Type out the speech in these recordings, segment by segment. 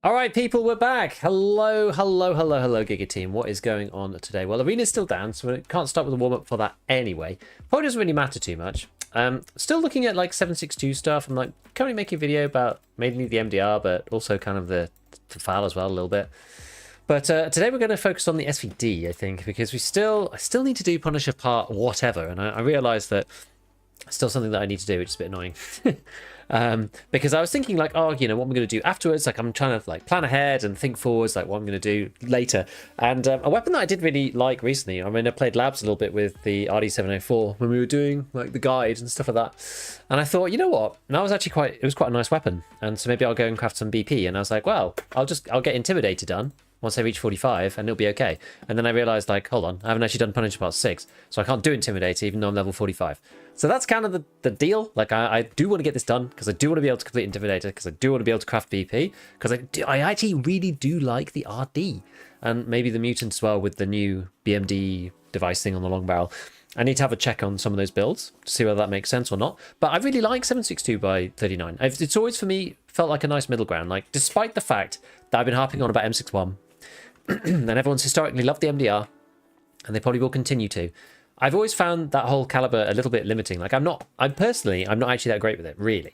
All right, people, we're back. Hello, Giga Team. What is going on today? Well, Arena's still down, so we can't start with a warm-up for that anyway. Probably doesn't really matter too much. Still looking at like 762 stuff. I'm like currently making a video about mainly the MDR, but also kind of the file as well a little bit. But today we're going to focus on the SVD, I think, because I still need to do Punisher part whatever, and I realised that it's still something that I need to do, which is a bit annoying. Because I was thinking like, oh, you know, what I'm going to do afterwards. Like I'm trying to like plan ahead and think forwards, like what I'm going to do later. And a weapon that I did really like recently, I mean, I played labs a little bit with the RD704 when we were doing like the guide and stuff like that. And I thought, you know what? That was actually it was quite a nice weapon. And so maybe I'll go and craft some BP. And I was like, well, I'll get Intimidator done once I reach 45 and it'll be okay. And then I realized like, hold on, I haven't actually done Punisher Part 6, so I can't do Intimidator even though I'm level 45. So that's kind of the deal. Like I do want to get this done because I do want to be able to complete Intimidator, because I do want to be able to craft BP, because I actually really do like the RD and maybe the mutant as well with the new BMD device thing on the long barrel. I need to have a check on some of those builds to see whether that makes sense or not. But I really like 762 by 39. It's always for me felt like a nice middle ground. Like despite the fact that I've been harping on about M61 and everyone's historically loved the MDR, and they probably will continue to. I've always found that whole caliber a little bit limiting. Like I'm not actually that great with it, really.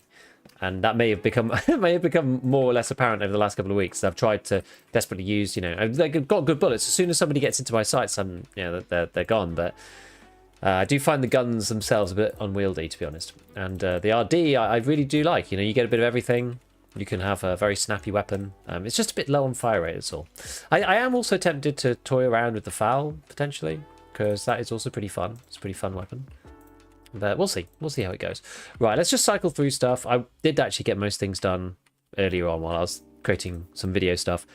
And that may have become more or less apparent over the last couple of weeks. I've tried to desperately use, you know, I've got good bullets. As soon as somebody gets into my sights, they're gone. But I do find the guns themselves a bit unwieldy, to be honest. And the RD, I really do like. You know, you get a bit of everything. You can have a very snappy weapon. It's just a bit low on fire rate, that's all. I am also tempted to toy around with the FAL, potentially, because that is also pretty fun. It's a pretty fun weapon. But we'll see. We'll see how it goes. Right, let's just cycle through stuff. I did actually get most things done earlier on while I was creating some video stuff.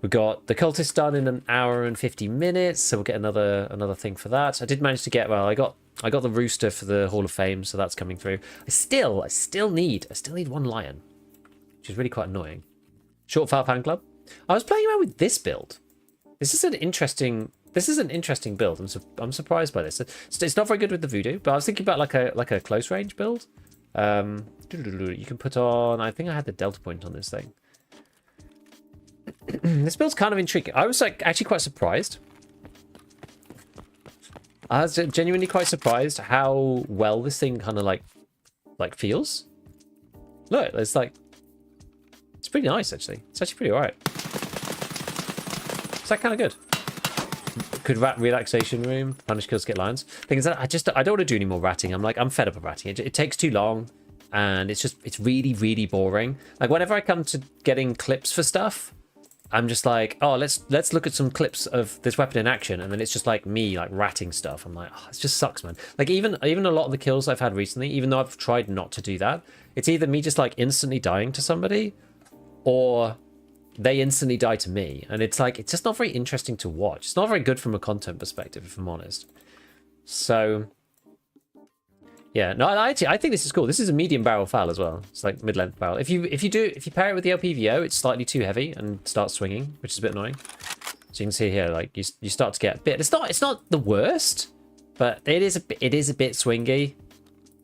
We got the cultist done in 1 hour and 50 minutes, so we'll get another thing for that. I did manage to get, well, I got the rooster for the Hall of Fame, so that's coming through. I still need 1 lion, which is really quite annoying. Short file fan club. I was playing around with this build. This is an interesting build. I'm surprised by this. It's not very good with the voodoo, but I was thinking about like a close range build. You can put on, I think I had the delta point on this thing. This build's kind of intriguing. I was like actually quite surprised. I was genuinely quite surprised how well this thing kind of like feels. Look, it's like, it's pretty nice actually. It's actually pretty alright. It's like kind of good. Could rat relaxation room, punish kills, get lions. Thing is that I don't want to do any more ratting. I'm fed up of ratting. It takes too long, and it's really boring. Like whenever I come to getting clips for stuff, I'm just like, oh, let's look at some clips of this weapon in action, and then it's just like me like ratting stuff. I'm like, oh, it just sucks, man. Like even a lot of the kills I've had recently, even though I've tried not to do that, it's either me just like instantly dying to somebody, or they instantly die to me, and it's like, it's just not very interesting to watch. It's not very good from a content perspective, if I'm honest. So yeah, no, I think this is cool. This is a medium barrel FAL as well. It's like mid-length barrel. If you pair it with the LPVO, it's slightly too heavy and starts swinging, which is a bit annoying. So you can see here, like you start to get a bit. It's not the worst, but it is a bit swingy,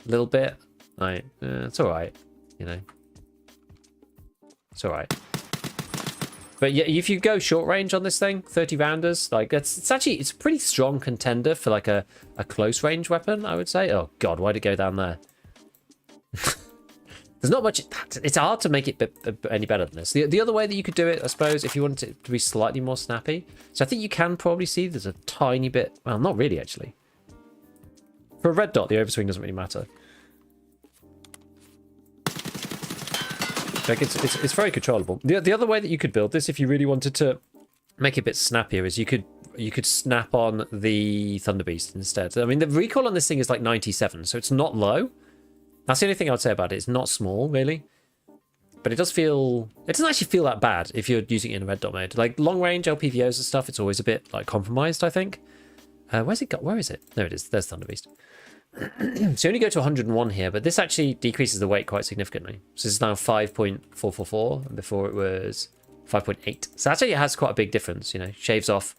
a little bit. Like it's all right, you know. It's all right. But yeah, if you go short range on this thing, 30 rounders, like it's a pretty strong contender for like a close range weapon, I would say. Oh god, why'd it go down there? There's not much. It's hard to make it any better than this. The other way that you could do it, I suppose, if you wanted it to be slightly more snappy. So I think you can probably see there's a tiny bit. Well, not really actually. For a red dot, the overswing doesn't really matter. Like it's very controllable. The other way that you could build this, if you really wanted to make it a bit snappier, is you could snap on the Thunder Beast instead. I mean, the recoil on this thing is like 97, so it's not low. That's the only thing I would say about it. It's not small, really. But it doesn't actually feel that bad if you're using it in a red dot mode. Like long range LPVOs and stuff, it's always a bit like compromised, I think. Where's it got? Where is it? There it is. There's Thunder Beast. So you only go to 101 here, but this actually decreases the weight quite significantly. So this is now 5.444, and before it was 5.8. So actually it has quite a big difference, you know, shaves off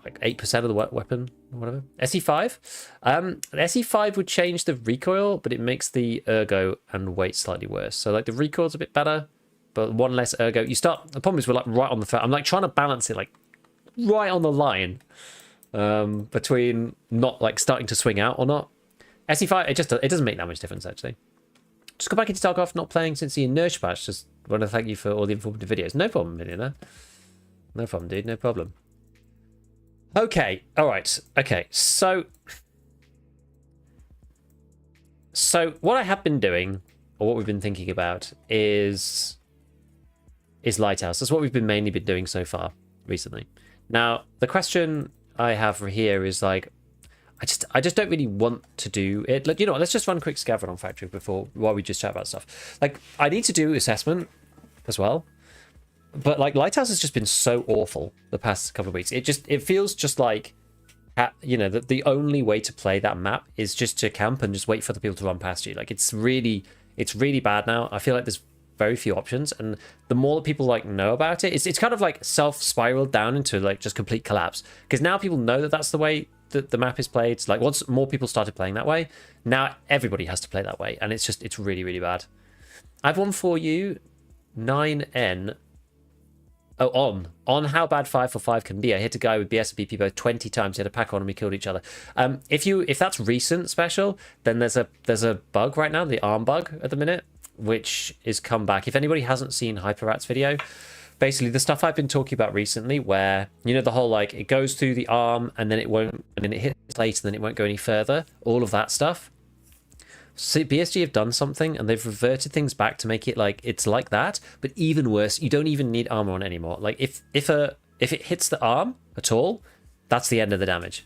like 8% of the weapon or whatever. SE5. The SE5 would change the recoil, but it makes the ergo and weight slightly worse. So like the recoil's a bit better, but one less ergo. You start, the problem is we're like right on the, I'm like trying to balance it like right on the line between not like starting to swing out or not. SE5, it doesn't make that much difference actually. Just go back into Tarkov, not playing since the inertia patch. Just want to thank you for all the informative videos. No problem, Millionaire. No problem, dude. No problem. Okay. All right. Okay. So what I have been doing, or what we've been thinking about, is Lighthouse. That's what we've mainly been doing so far recently. Now, the question I have for here is like, I just don't really want to do it. Like, you know what, let's just run a quick scav on factory while we just chat about stuff. Like, I need to do assessment as well. But like Lighthouse has just been so awful the past couple of weeks. It feels just like, you know, that the only way to play that map is just to camp and just wait for the people to run past you. Like, it's really bad now. I feel like there's very few options, and the more that people like know about it, it's kind of like self-spiraled down into like just complete collapse, because now people know that that's the way that the map is played. Like, once more people started playing that way, now everybody has to play that way, and it's really bad. I've one for you, 9N. Oh, on how bad 5-for-5 can be. I hit a guy with BS and BP both 20 times. He had a pack on and we killed each other. If that's recent special, then there's a bug right now, the arm bug at the minute, which is come back. If anybody hasn't seen HyperRat's video, basically the stuff I've been talking about recently, where, you know, the whole like it goes through the arm and then it won't, and then it hits plate and then it won't go any further, all of that stuff. So BSG have done something and they've reverted things back to make it like it's like that, but even worse, you don't even need armor on anymore. Like, if it hits the arm at all, that's the end of the damage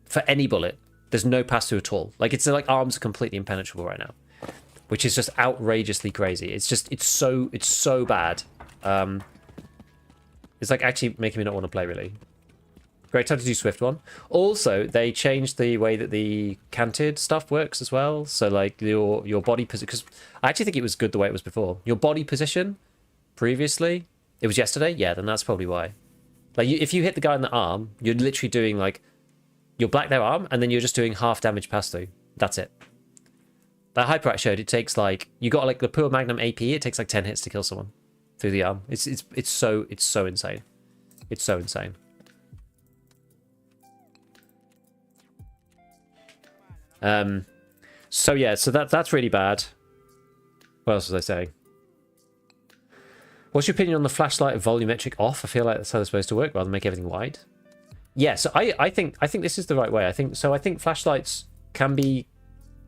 for any bullet. There's no pass through at all. Like, it's like arms are completely impenetrable right now, which is just outrageously crazy. It's so bad. It's like actually making me not want to play, really. Great time to do Swift one. Also, they changed the way that the canted stuff works as well. So like your body position, because I actually think it was good the way it was before. Your body position previously, it was yesterday. Yeah, then that's probably why. Like, if you hit the guy in the arm, you're literally doing like, you'll black their arm and then you're just doing half damage pass through. That's it. That HyperRat showed it takes like, you got like the pure Magnum AP. It takes like 10 hits to kill someone through the arm. It's so insane. It's so insane. So yeah, so that's really bad. What else was I saying? What's your opinion on the flashlight volumetric off? I feel like that's how they're supposed to work, rather than make everything wide. Yeah, so I think this is the right way. I think flashlights can be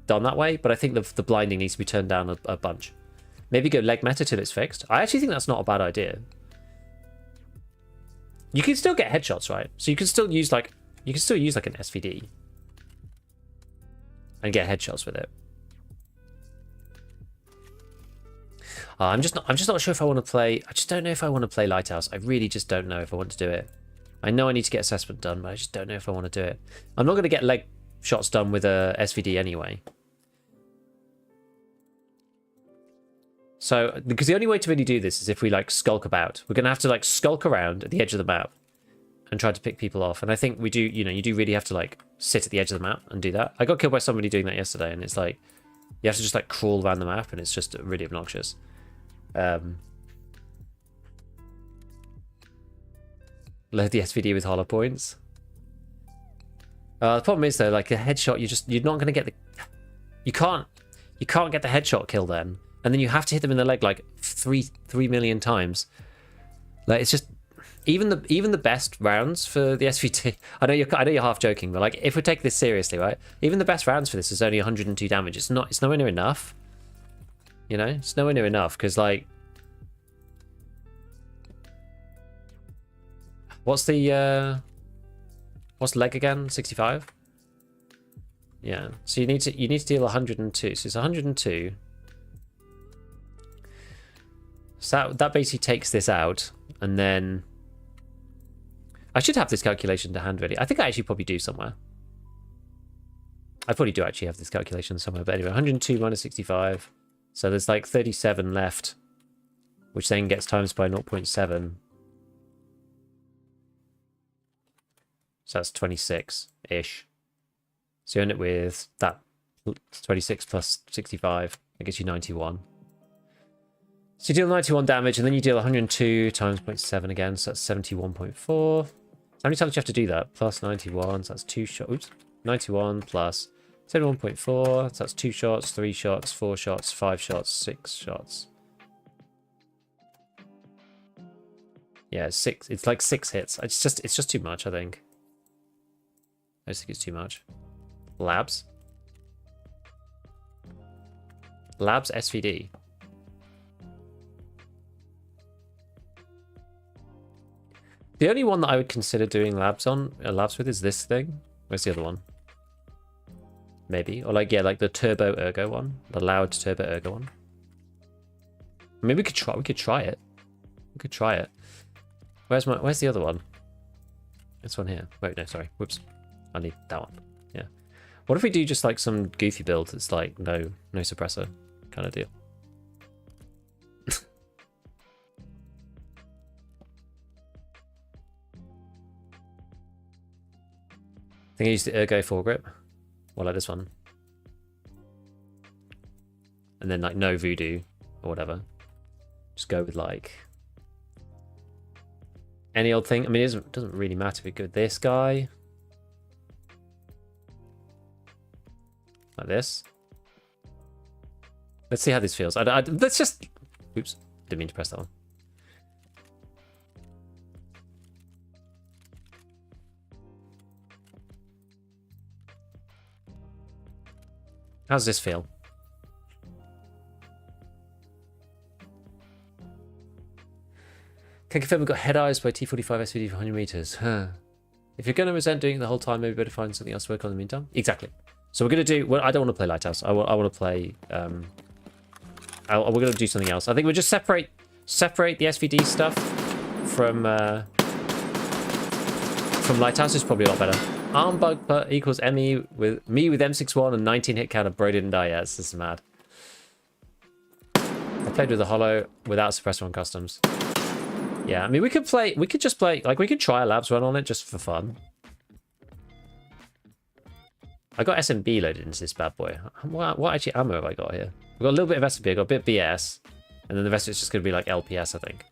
done that way, but I think the blinding needs to be turned down a bunch. Maybe go leg meta till it's fixed. I actually think that's not a bad idea. You can still get headshots, right? So you can still use like an SVD and get headshots with it. I'm just not sure if I want to play. I just don't know if I want to play Lighthouse. I really just don't know if I want to do it. I know I need to get assessment done, but I just don't know if I want to do it. I'm not going to get leg shots done with a SVD anyway. So, because the only way to really do this is if we like skulk about. We're going to have to like skulk around at the edge of the map and try to pick people off. And I think we do, you know, you do really have to like sit at the edge of the map and do that. I got killed by somebody doing that yesterday, and it's like, you have to just like crawl around the map, and it's just really obnoxious. Load the SVD with hollow points. The problem is though, like a headshot, you're not going to get the, you can't get the headshot kill then, and then you have to hit them in the leg like 3 million times. Like, it's just, even the best rounds for the SVT. I know you're half joking, but like, if we take this seriously, right? Even the best rounds for this is only 102 damage. It's nowhere near enough. You know, it's nowhere near enough, because like, what's leg again? 65. Yeah. So you need to deal 102. So it's 102. So that basically takes this out, and then I should have this calculation to hand ready. I think I actually probably do somewhere. I probably do actually have this calculation somewhere. But anyway, 102 minus 65. So there's like 37 left, which then gets times by 0.7. So that's 26-ish. So you end it with that 26 plus 65. That gets you 91. So you deal 91 damage, and then you deal 102 times 0.7 again, so that's 71.4. How many times do you have to do that? Plus 91, so that's 2 shots. Oops. 91 plus 71.4, so that's 2 shots, 3 shots, 4 shots, 5 shots, 6 shots. Yeah, it's 6. It's like 6 hits. It's just too much, I think. I just think it's too much. Labs. Labs SVD. The only one that I would consider doing labs with is this thing. Where's the other one? Maybe. Or like, yeah, like the turbo ergo one. The loud turbo ergo one. Maybe we could try it. We could try it. Where's the other one? This one here. Wait, no, sorry. Whoops. I need that one. Yeah. What if we do just like some goofy build that's like no suppressor kind of deal? I think I use the ergo foregrip. Well, like this one. And then like no voodoo or whatever. Just go with like any old thing. I mean, it doesn't really matter if we go with this guy. Like this. Let's see how this feels. Let's just... Oops. Didn't mean to press that one. How does this feel? Can confirm we've got head eyes by T45 SVD for 100 meters. Huh. If you're going to resent doing it the whole time, maybe better find something else to work on in the meantime. Exactly. So we're going to do... Well, I don't want to play Lighthouse. I want to play... we're going to do something else. I think we'll just separate the SVD stuff from Lighthouse is probably a lot better. Arm bug equals ME with M61 and 19 hit counter. Bro didn't die yet. This is mad. I played with the Hollow without suppressor on customs. Yeah, I mean, we could just play, like, we could try a labs run on it just for fun. I got SMB loaded into this bad boy. What actually ammo have I got here? I've got a little bit of SMB, I've got a bit of BS, and then the rest of it's just going to be like LPS, I think.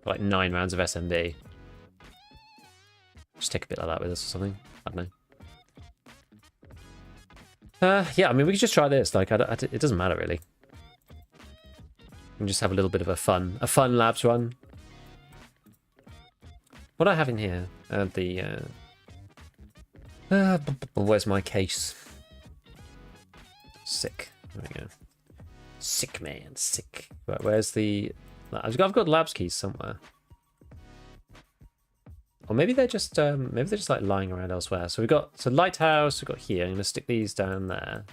Like 9 rounds of SMB. Just take a bit like that with us or something. I don't know. Yeah, I mean, we could just try this. Like, it doesn't matter really. We can just have a little bit of a fun labs run. What do I have in here? Where's my case? Sick. There we go. Sick, man. Sick. Right, where's the... I've got labs keys somewhere. Or maybe they're just like lying around elsewhere. So we've got Lighthouse, we've got here. I'm gonna stick these down there.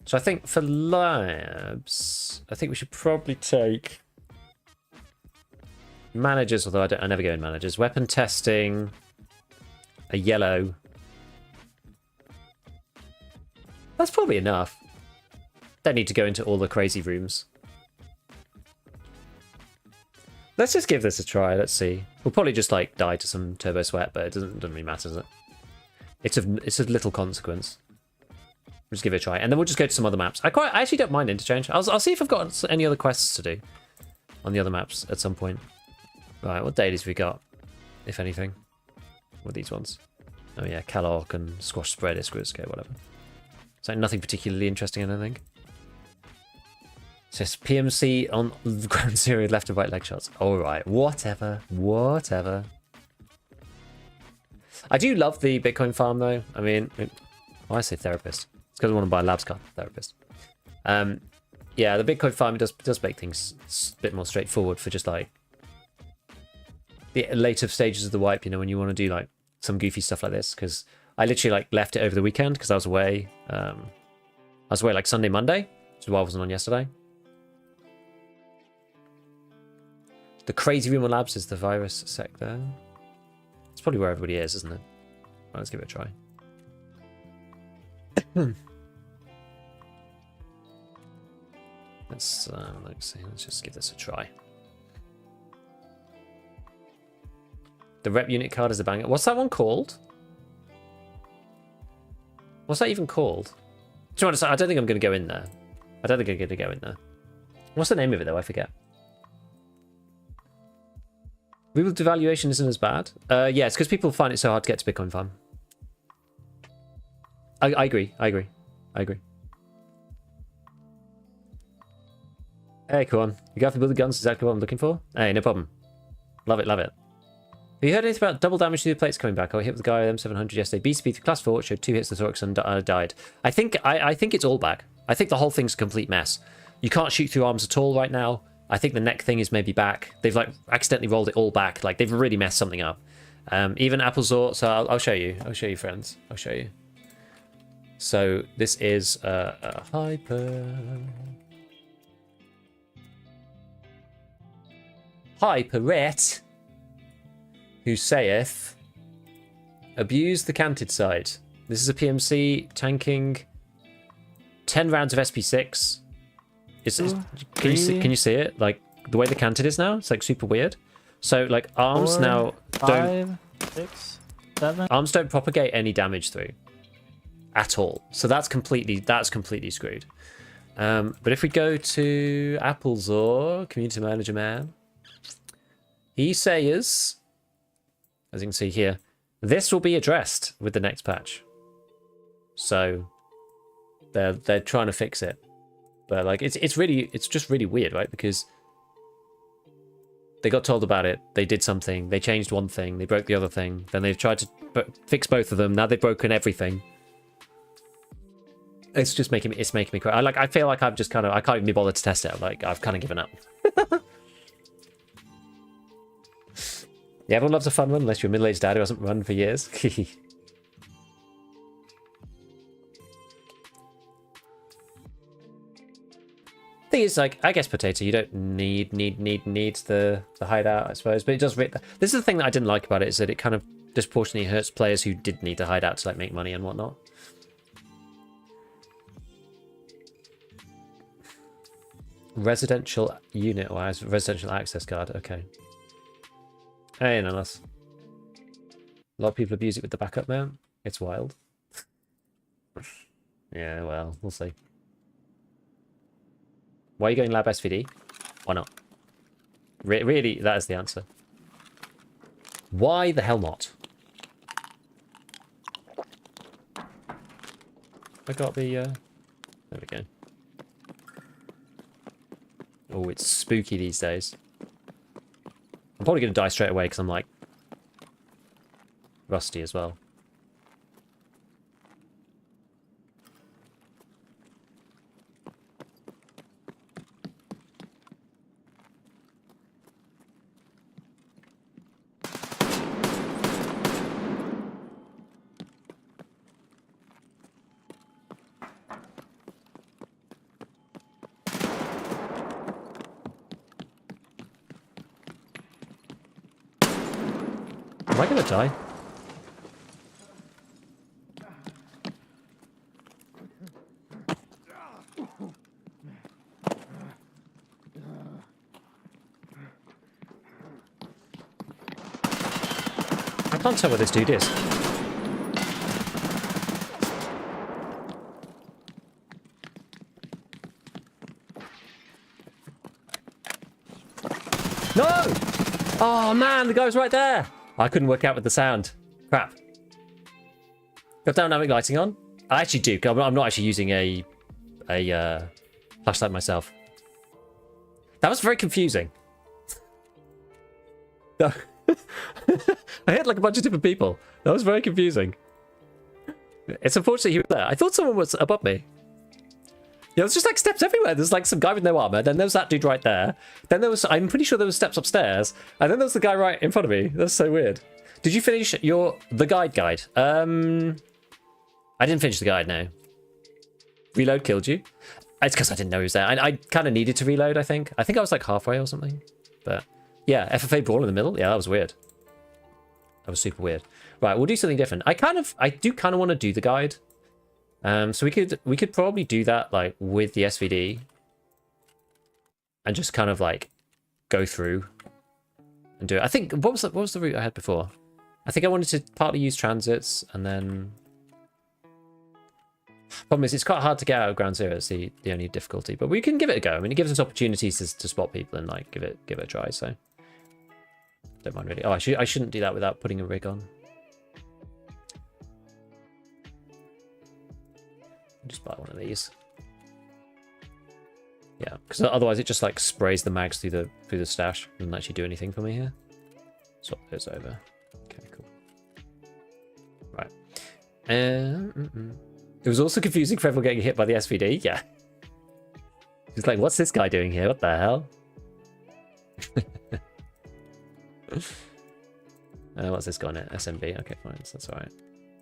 So I think for labs, I think we should probably take managers, although I never go in managers. Weapon testing, a yellow. That's probably enough. Don't need to go into all the crazy rooms. Let's just give this a try. Let's see. We'll probably just like die to some turbo sweat, but it doesn't really matter, does it? It's of little consequence. We'll just give it a try, and then we'll just go to some other maps. I actually don't mind Interchange. I'll see if I've got any other quests to do on the other maps at some point. Right, what dailies have we got, if anything? What are these ones? Oh yeah, Calorc and Squash Spread, Isquisco, whatever. So nothing particularly interesting, I don't think. It says PMC on ground zero left and right leg shots. Alright, whatever. I do love the Bitcoin farm though. I mean, why I say therapist? It's because I want to buy a labs card, therapist. Yeah, the Bitcoin farm does make things a bit more straightforward for just like the later stages of the wipe, you know, when you want to do like some goofy stuff like this. Because I literally like left it over the weekend because I was away. I was away like Sunday, Monday, which is why I wasn't on yesterday. The crazy room on labs is the virus sec there. It's probably where everybody is, isn't it? Right, let's give it a try. Let's see. Let's just give this a try. The rep unit card is a banger. What's that one called? What's that even called? I don't think I'm going to go in there. I don't think I'm going to go in there. What's the name of it, though? I forget. Real devaluation isn't as bad. Yeah, it's because people find it so hard to get to Bitcoin farm. I agree. I agree. I agree. Hey, come on. You got to build the guns, exactly what I'm looking for. Hey, no problem. Love it, love it. Have you heard anything about double damage to the plates coming back? I hit with the guy with M700 yesterday. BCP through class 4 showed 2 hits to the thorax and died. I think it's all back. I think the whole thing's a complete mess. You can't shoot through arms at all right now. I think the neck thing is maybe back. They've like accidentally rolled it all back. Like they've really messed something up. Even Applezor. So I'll show you. I'll show you, friends. I'll show you. So this is a Hyperette, who saith, abuse the canted side. This is a PMC tanking 10 rounds of SP6. Can you see it? Like the way the canted is now, it's like super weird. So like arms 4, now 5, 6, 7. Arms don't propagate any damage through at all. So that's completely screwed. But if we go to Applezor, community manager man, he says, as you can see here, this will be addressed with the next patch. So they're trying to fix it. But like it's just really weird, right? Because they got told about it, they did something, they changed one thing, they broke the other thing, then they've tried to fix both of them, now they've broken everything. It's just making me cry. I feel like I'm just kind of, I can't even be bothered to test it. Like I've kind of given up. Yeah, everyone loves a fun one, unless you're a middle-aged dad who hasn't run for years. Thing is, like, I guess Potato, you don't need the hideout, I suppose, but it does. This is the thing that I didn't like about it, is that it kind of disproportionately hurts players who did need the hideout to like make money and whatnot. Residential unit wise, residential access card. Okay. Hey, nonetheless. A lot of people abuse it with the backup mount. It's wild. Yeah, well, we'll see. Why are you going lab SVD? Why not? Really, that is the answer. Why the hell not? I got the, there we go. Oh, it's spooky these days. I'm probably going to die straight away because I'm, like, rusty as well. Am I going to die? I can't tell where this dude is. No! Oh man, the guy was right there! I couldn't work out with the sound. Crap. Got dynamic lighting on? I actually do. I'm not actually using a flashlight myself. That was very confusing. I hit like a bunch of different people. That was very confusing. It's unfortunate he was there. I thought someone was above me. Yeah, there's just like steps everywhere. There's like some guy with no armor. Then there was that dude right there. Then there was, I'm pretty sure there was steps upstairs. And then there was the guy right in front of me. That's so weird. Did you finish the guide? I didn't finish the guide, no. Reload killed you? It's because I didn't know he was there. I kind of needed to reload, I think. I think I was like halfway or something. But yeah, FFA brawl in the middle. Yeah, that was weird. That was super weird. Right, we'll do something different. I do kind of want to do the guide. So we could probably do that like with the SVD and just kind of like go through and do it. I think what was the route I had before? I think I wanted to partly use transits and then. Problem is, it's quite hard to get out of ground zero. It's the only difficulty, but we can give it a go. I mean, it gives us opportunities to spot people and like give it a try. So don't mind really. Oh, I shouldn't do that without putting a rig on. Just buy one of these. Yeah, because otherwise it just like sprays the mags through the stash. Doesn't actually do anything for me here. Swap those over. Okay, cool. Right. It was also confusing for everyone getting hit by the SVD. Yeah. It's like, what's this guy doing here? What the hell? What's this guy in it? SMB. Okay, fine. So that's all right.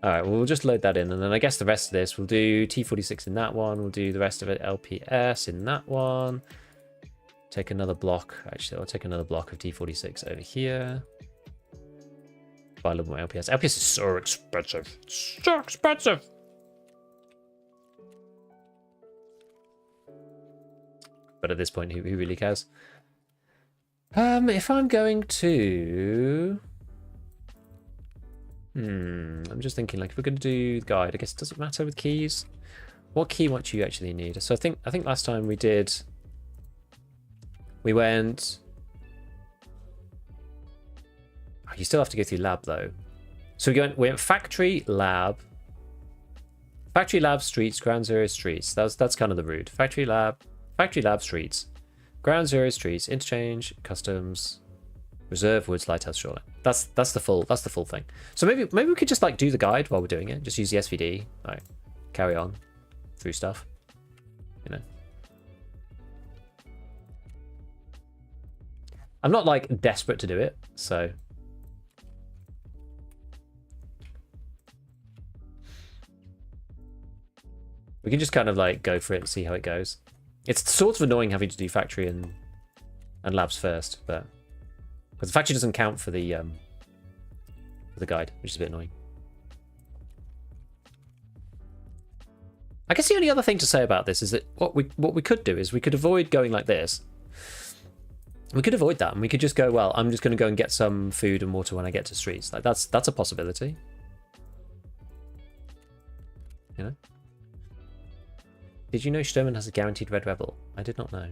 All right, well, we'll just load that in. And then I guess the rest of this, we'll do T46 in that one. We'll do the rest of it LPS in that one. Take another block. Actually, I'll take another block of T46 over here. Buy a little more LPS. LPS is so expensive. So expensive. But at this point, who really cares? If I'm going to... I'm just thinking, like, if we're going to do the guide, I guess, does it matter with keys? What key might you actually need? So I think last time we went... Oh, you still have to go through lab, though. So we went factory, lab, streets, ground zero, streets. That's kind of the route. Factory, lab, streets, ground zero, streets, interchange, customs, reserve, woods, lighthouse, shoreline. That's the full thing. So maybe we could just like do the guide while we're doing it. Just use the SVD, like carry on through stuff, you know. I'm not like desperate to do it, so we can just kind of like go for it and see how it goes. It's sort of annoying having to do factory and labs first, but because the factory doesn't count for the guide, which is a bit annoying. I guess the only other thing to say about this is that what we could do is we could avoid going like this. We could avoid that, and we could just go, well, I'm just going to go and get some food and water when I get to streets. Like that's a possibility. You know? Did you know Sturman has a guaranteed red rebel? I did not know.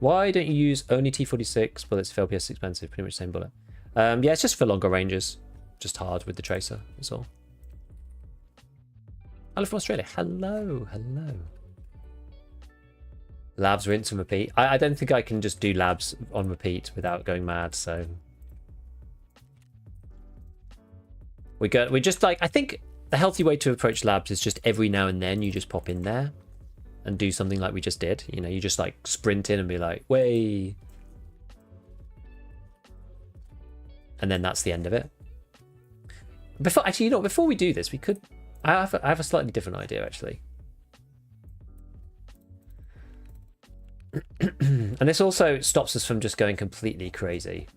Why don't you use only T46 bullets if LPS is expensive? Pretty much the same bullet. Yeah, it's just for longer ranges. Just hard with the tracer, that's all. Hello from Australia. Hello. Labs, rinse and repeat. I don't think I can just do labs on repeat without going mad, so... We just like... I think the healthy way to approach labs is just every now and then you just pop in there and do something like we just did. You know, you just like sprint in and be like, way. And then that's the end of it. Before we do this, we could... I have a slightly different idea, actually. And this also stops us from just going completely crazy.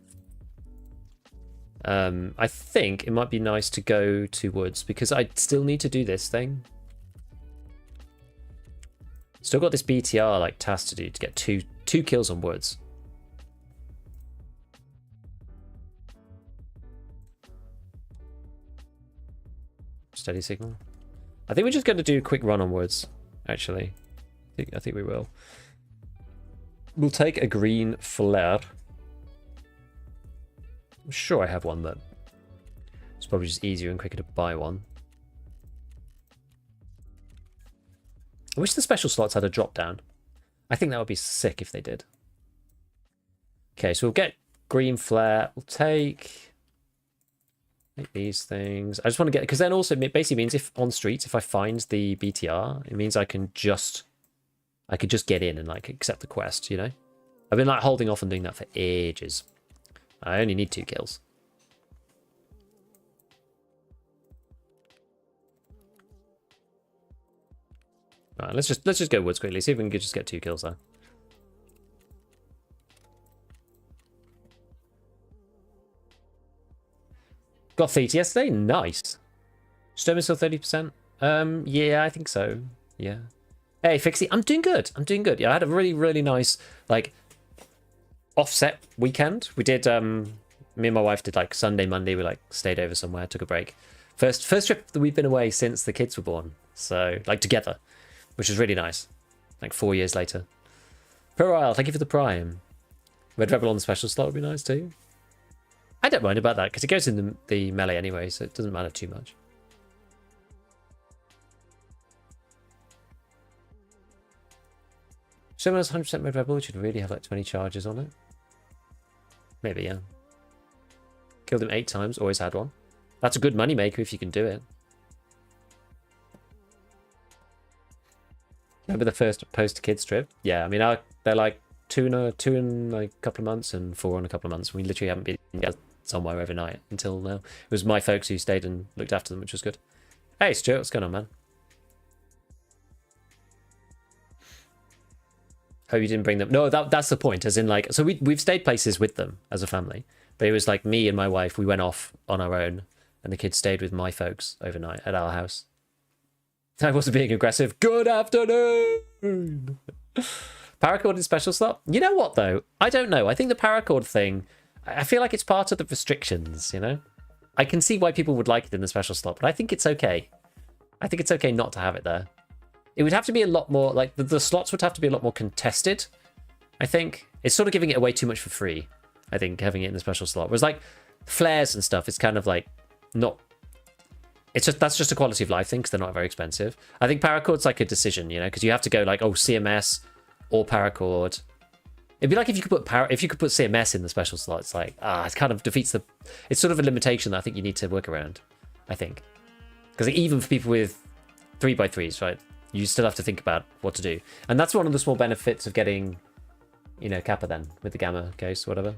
I think it might be nice to go to woods because I still need to do this thing. Still got this BTR like task to do to get two kills on woods. Steady signal. I think we're just going to do a quick run on woods. Actually, I think we will. We'll take a green flare. I'm sure I have one, but it's probably just easier and quicker to buy one. I wish the special slots had a drop down. I think that would be sick if they did. Okay, so we'll get green flare. We'll take these things. I just want to get, because then also it basically means if on streets, if I find the BTR, it means I could just get in and like accept the quest, you know? I've been like holding off on doing that for ages. I only need 2 kills. Right, let's just go woods quickly. See if we can just get 2 kills there. Got Theta yesterday? Nice. Sturm is still 30%? Yeah, I think so. Yeah. Hey, Fixie, I'm doing good. Yeah, I had a really, really nice, like, offset weekend. We did, me and my wife did like Sunday, Monday, we like stayed over somewhere, took a break. First trip that we've been away since the kids were born. So, like together, which is really nice. Like 4 years later. Per Isle, thank you for the Prime. Red Rebel on the special slot would be nice too. I don't mind about that because it goes in the melee anyway, so it doesn't matter too much. Someone has 100% Red Rebel, which should really have like 20 charges on it. Maybe, yeah. Killed him 8 times, always had one. That's a good money maker if you can do it. Remember the first post-kids trip? Yeah, I mean, they're like two in like a couple of months and 4 in a couple of months. We literally haven't been somewhere overnight until now. It was my folks who stayed and looked after them, which was good. Hey, Stuart, what's going on, man? Hope you didn't bring them. No, that's the point. As in, like, so we've stayed places with them as a family, but it was like me and my wife. We went off on our own, and the kids stayed with my folks overnight at our house. I wasn't being aggressive. Good afternoon. Paracord in special slot. You know what though? I don't know. I think the paracord thing. I feel like it's part of the restrictions. You know, I can see why people would like it in the special slot, but I think it's okay. I think it's okay not to have it there. It would have to be a lot more, like, the slots would have to be a lot more contested, I think. It's sort of giving it away too much for free, I think, having it in the special slot. Whereas, like, flares and stuff, it's kind of, like, not... It's just, that's just a quality of life thing, because they're not very expensive. I think paracord's like a decision, you know, because you have to go, like, oh, CMS or paracord. It'd be like if you could put CMS in the special slot. It's like, it kind of defeats the... It's sort of a limitation that I think you need to work around, I think. Because even for people with 3x3s, right? You still have to think about what to do. And that's one of the small benefits of getting, you know, Kappa then, with the Gamma case, whatever.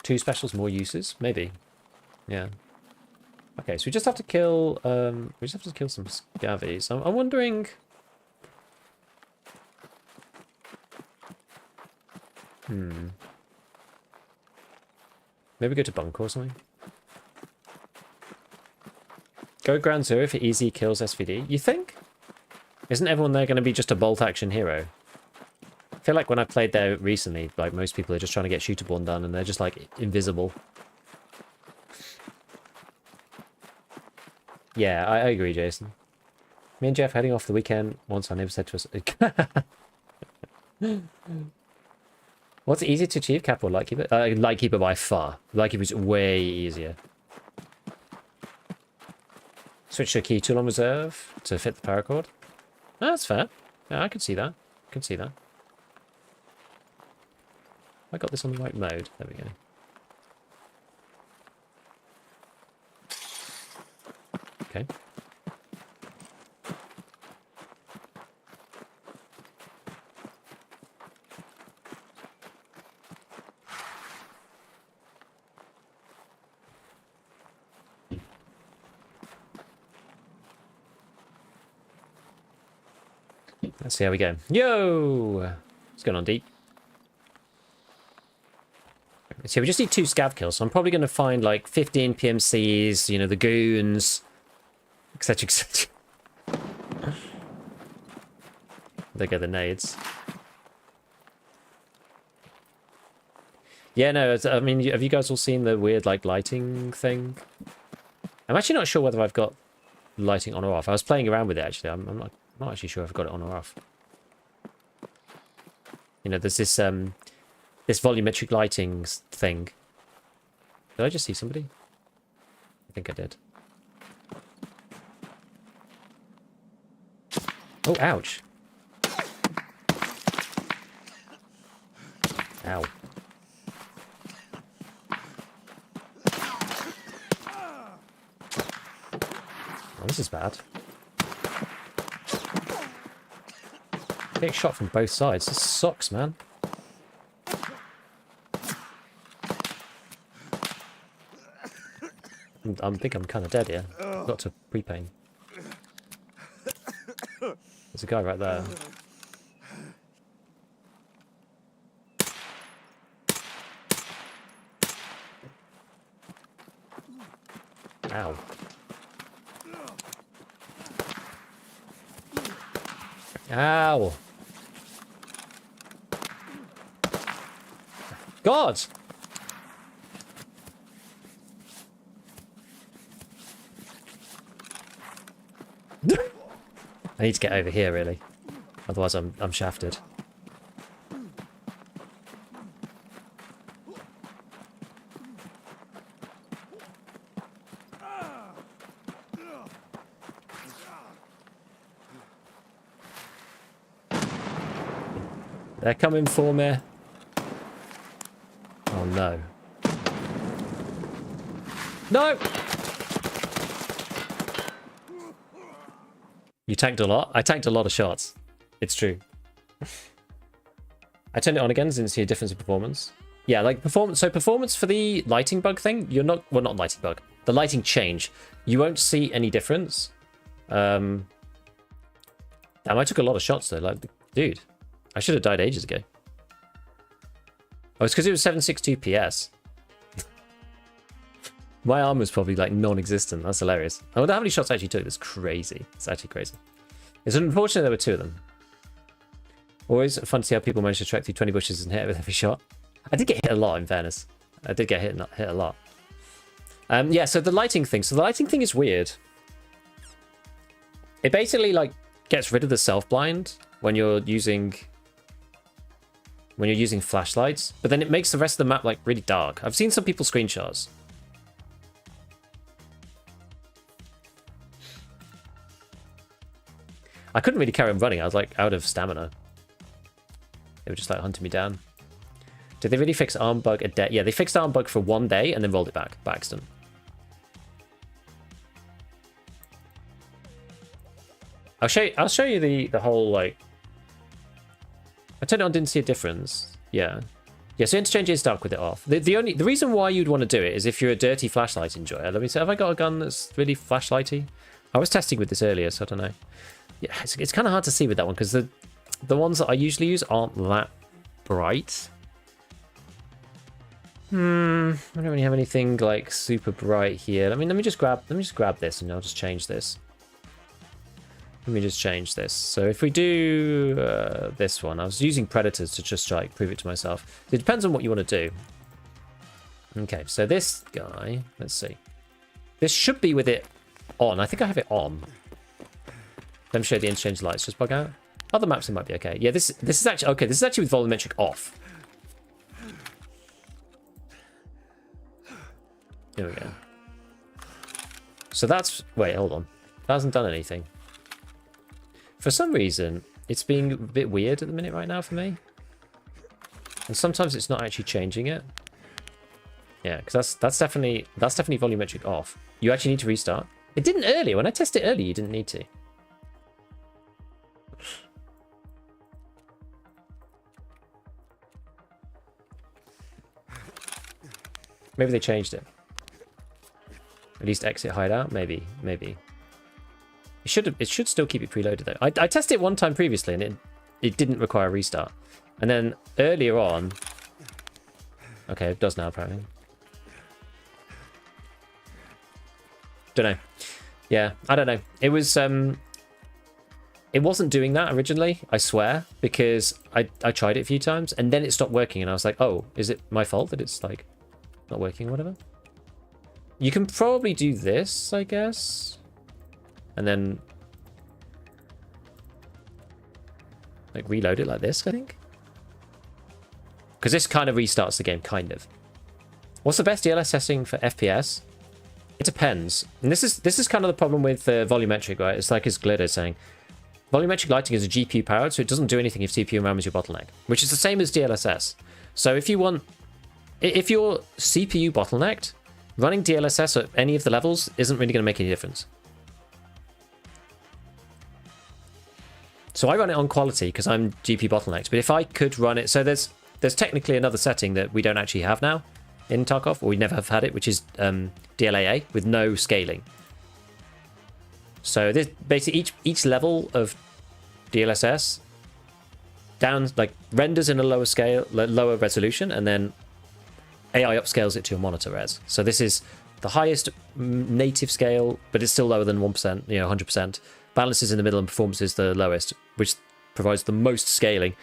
2 specials, more uses? Maybe. Yeah. Okay, so we just have to kill, we just have to kill some scavies. I'm wondering... Maybe go to bunker or something? Go Ground Zero for easy kills SVD. You think? Isn't everyone there going to be just a bolt action hero? I feel like when I played there recently, like most people are just trying to get shooterborn done and they're just like invisible. Yeah, I agree, Jason. Me and Jeff heading off the weekend. Once our neighbor said to us... What's easier to achieve, Cap or Lightkeeper? Lightkeeper by far. Lightkeeper's way easier. Switch your key tool on reserve to fit the paracord. Oh, that's fair. Yeah, I can see that. I can see that. I got this on the right mode. There we go. Okay. Let's see how we go. Yo! What's going on, Deep? So we just need 2 scav kills, so I'm probably going to find like 15 PMCs, you know, the goons, etc, etc. There go the nades. Yeah, no, I mean, have you guys all seen the weird, like, lighting thing? I'm actually not sure whether I've got lighting on or off. I was playing around with it, actually. I'm not actually sure if I've got it on or off. You know, there's this this volumetric lighting thing. Did I just see somebody? I think I did. Oh, ouch. Ow. Oh, this is bad. Getting shot from both sides. This sucks, man. I think I'm kind of dead here. Got to pre-pain. There's a guy right there. Ow. Ow! God! I need to get over here, really. Otherwise, I'm shafted. They're coming for me. Oh, no. No! You tanked a lot? I tanked a lot of shots. It's true. I turned it on again, didn't see a difference in performance. Yeah, like performance. So performance for the lighting bug thing, you're not, well, not lighting bug. The lighting change. You won't see any difference. Damn, I took a lot of shots though. Like, dude, I should have died ages ago. Oh, it's because it was 762 PS. My arm was probably like non-existent. That's hilarious. I wonder how many shots I actually took. That's crazy. It's actually crazy. It's unfortunate there were 2 of them. Always fun to see how people manage to track through 20 bushes and hit it with every shot. I did get hit a lot, in fairness. I did get hit a lot. Yeah, so the lighting thing. So the lighting thing is weird. It basically like gets rid of the self-blind when you're using flashlights, but then it makes the rest of the map like really dark. I've seen some people screenshots. I couldn't really carry on running. I was like out of stamina. They were just like hunting me down. Did they really fix arm bug a day? Yeah, they fixed arm bug for 1 day and then rolled it back by accident. I'll show you the whole like. I turned it on, didn't see a difference. Yeah. Yeah, so Interchange is dark with it off. The reason why you'd want to do it is if you're a dirty flashlight enjoyer. Let me see, have I got a gun that's really flashlighty? I was testing with this earlier, so I don't know. Yeah, it's kind of hard to see with that one because the ones that I usually use aren't that bright. I don't really have anything like super bright here. I mean, let me just grab this and I'll just change this. Let me just change this. So if we do this one, I was using Predators to just like prove it to myself. It depends on what you want to do. Okay, so this guy, let's see. This should be with it on. I think I have it on. Let me show you the interchange lights just bug out. Other maps it might be okay. Yeah, this is actually okay. This is actually with volumetric off. There we go. So that's wait, hold on. That hasn't done anything. For some reason, it's being a bit weird at the minute right now for me. And sometimes it's not actually changing it. Yeah, because that's definitely volumetric off. You actually need to restart. It didn't earlier. When I tested it earlier, you didn't need to. Maybe they changed it. At least exit hideout. Maybe. It should still keep it preloaded though. I tested it one time previously and it didn't require a restart. And then earlier on, okay, it does now apparently. Don't know. Yeah, I don't know. It was it wasn't doing that originally, I swear, because I tried it a few times and then it stopped working and I was like, oh, is it my fault that it's like not working or whatever? You can probably do this, I guess. And then like reload it like this, I think. Because this kind of restarts the game, kind of. What's the best DLS setting for FPS? It depends. And this is kind of the problem with volumetric, right? It's like as Glitter saying. Volumetric lighting is a GPU powered, so it doesn't do anything if CPU RAM is your bottleneck. Which is the same as DLSS. So if you're CPU bottlenecked, running DLSS at any of the levels isn't really going to make any difference. So I run it on quality because I'm GPU bottlenecked. But if I could run it, so there's technically another setting that we don't actually have now in Tarkov, or we never have had it, which is DLAA with no scaling. So this basically each level of DLSS down like renders in a lower scale, lower resolution, and then AI upscales it to a monitor res. So this is the highest native scale, but it's still lower than 1%, 100%. Balance is in the middle and performance is the lowest, which provides the most scaling.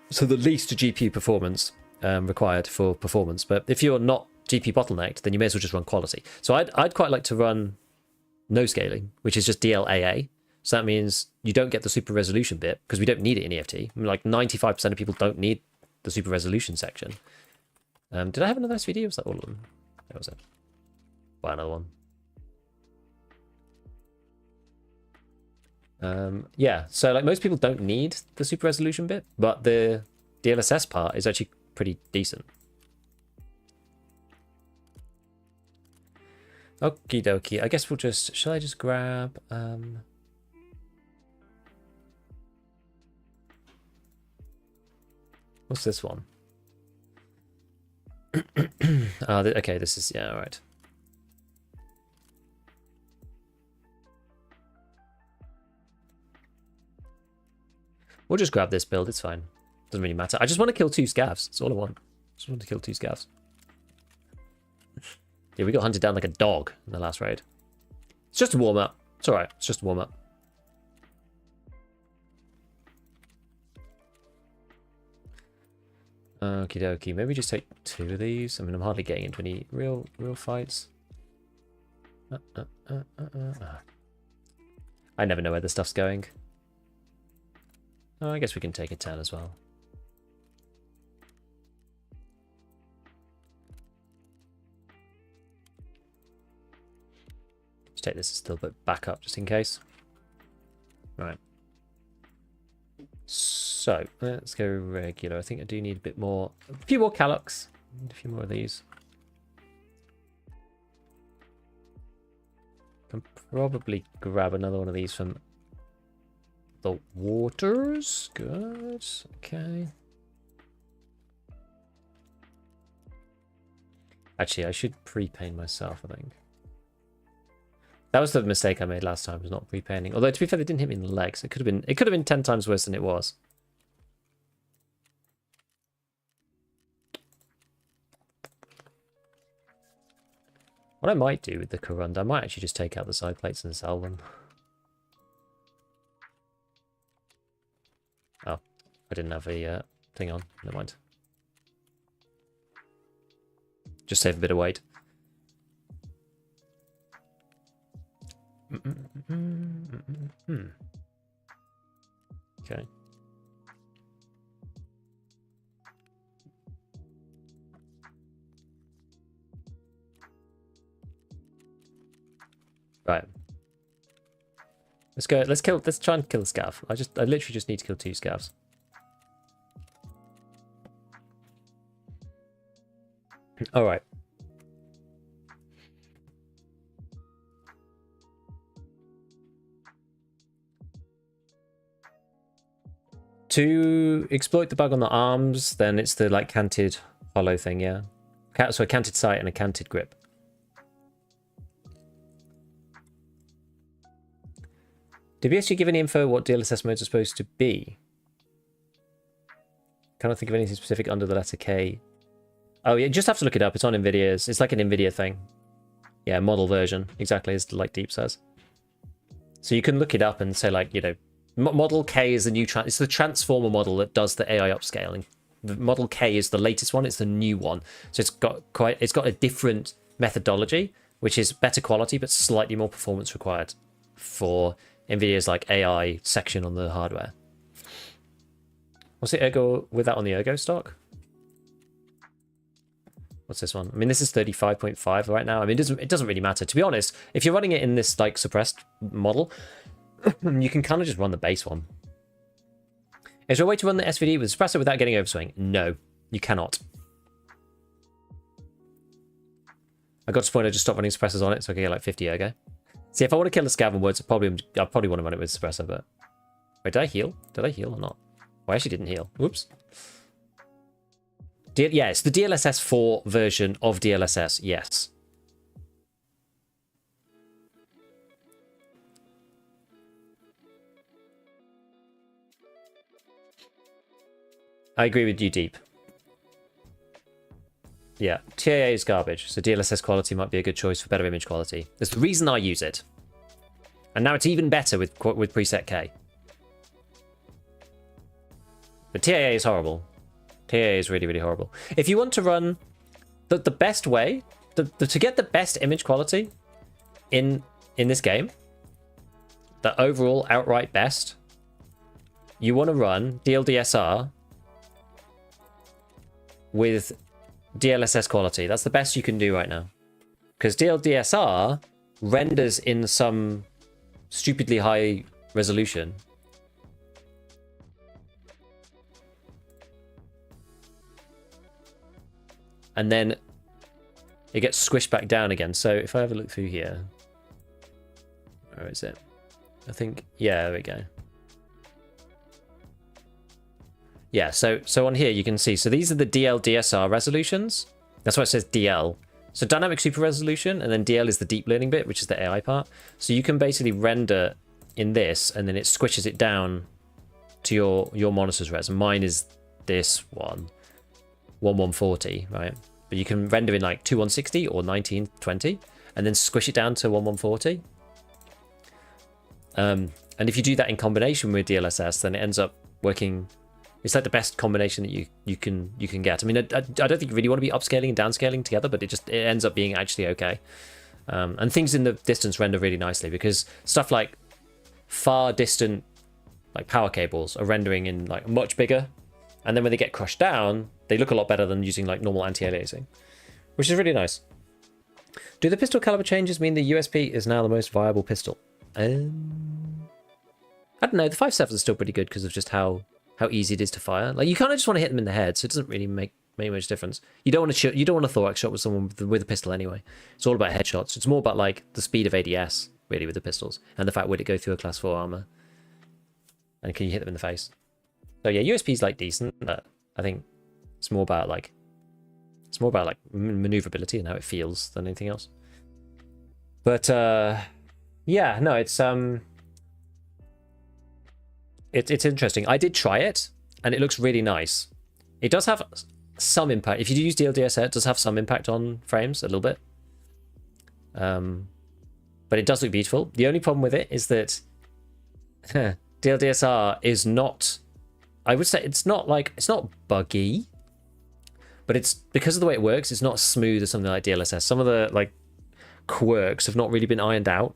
So the least GPU performance. required for performance. But if you're not GPU bottlenecked, then you may as well just run quality. So I'd quite like to run no scaling, which is just DLAA. So that means you don't get the super resolution bit because we don't need it in EFT. I mean, like 95% of people don't need the super resolution section. Did I have another SVD or was that all of them? That was it. Buy another one. Yeah, so like most people don't need the super resolution bit, but the DLSS part is actually pretty decent. Okie dokie. I guess we'll just... Shall I just grab... What's this one? Okay, this is... Yeah, all right. We'll just grab this build, it's fine. Doesn't really matter. I just want to kill 2 scavs. That's all I want. Just want to kill 2 scavs. Yeah, we got hunted down like a dog in the last raid. It's just a warm-up. It's alright. It's just a warm-up. Okie dokie. Maybe just take 2 of these. I mean, I'm hardly getting into any real fights. I never know where the stuff's going. Oh, I guess we can take a 10 as well. Let's take this still, but back up just in case. Right. So let's go regular. I think I do need a bit more, a few more Calox. Need a few more of these. Can probably grab another one of these from the waters. Good. Okay. Actually, I should pre-paint myself, I think. That was the mistake I made last time, was not pre-painting. Although, to be fair, they didn't hit me in the legs. It could have been 10 times worse than it was. What I might do with the Corunda, I might actually just take out the side plates and sell them. Oh, I didn't have a thing on. Never mind. Just save a bit of weight. Okay. Right. Let's go. Let's try and kill the scav. I literally just need to kill 2 scavs. All right. To exploit the bug on the arms, then it's the like canted hollow thing, yeah. So a canted sight and a canted grip. Did we actually give any info what DLSS modes are supposed to be? Can't think of anything specific under the letter K. Oh, yeah, just have to look it up. It's on NVIDIA's. It's like an NVIDIA thing. Yeah, model version. Exactly as like Deep says. So you can look it up and say like, you know, Model K is the new it's the transformer model that does the AI upscaling. The Model K is the latest one. It's the new one. So it's got a different methodology, which is better quality but slightly more performance required for NVIDIA's like AI section on the hardware. What's the ergo with that on the ergo stock? What's this one? I mean, this is 35.5 right now. I mean, it doesn't really matter. To be honest, if you're running it in this like suppressed model, you can kind of just run the base one. Is there a way to run the SVD with suppressor without getting overswing? No, you cannot. I got to the point I just stopped running suppressors on it so I could get like 50 ergo. See, if I want to kill the scav words, I probably want to run it with suppressor, but... Wait, did I heal? Did I heal or not? Oh, I actually didn't heal. Whoops. Yeah, it's the DLSS 4 version of DLSS, yes. I agree with you, Deep. Yeah, TAA is garbage, so DLSS quality might be a good choice for better image quality. That's the reason I use it. And now it's even better with preset K. But TAA is horrible. TAA is really, really horrible. If you want to run the best way, to get the best image quality in this game, the overall outright best, you want to run DLDSR with DLSS quality. That's the best you can do right now. Because DLDSR renders in some stupidly high resolution. And then it gets squished back down again. So if I have a look through here, where is it? I think, yeah, there we go. Yeah, so on here you can see, so these are the DL DSR resolutions. That's why it says DL. So dynamic super resolution, and then DL is the deep learning bit, which is the AI part. So you can basically render in this, and then it squishes it down to your monitor's res. And mine is this one. 1140, right? But you can render in like 2160 or 1920 and then squish it down to 1140. And if you do that in combination with DLSS, then it ends up working. It's like the best combination that you can get. I mean, I don't think you really want to be upscaling and downscaling together, but it ends up being actually okay. And things in the distance render really nicely, because stuff like far distant like power cables are rendering in like much bigger, and then when they get crushed down, they look a lot better than using like normal anti-aliasing, which is really nice. Do the pistol caliber changes mean the USP is now the most viable pistol? I don't know. The 5.7 is still pretty good because of just how easy it is to fire. Like, you kind of just want to hit them in the head, so it doesn't really make much difference. You don't want to shoot. You don't want a thorax shot with someone with a pistol anyway. It's all about headshots. It's more about like the speed of ADS really with the pistols, and the fact would it go through a class 4 armor, and can you hit them in the face? So yeah, USP is like decent, but I think it's more about like maneuverability and how it feels than anything else. But yeah, no, it's interesting. I did try it, and it looks really nice. It does have some impact. If you do use DLDSR, it does have some impact on frames, a little bit. But it does look beautiful. The only problem with it is that DLDSR is not... I would say it's not buggy, but it's because of the way it works, it's not smooth as something like DLSS. Some of the like quirks have not really been ironed out.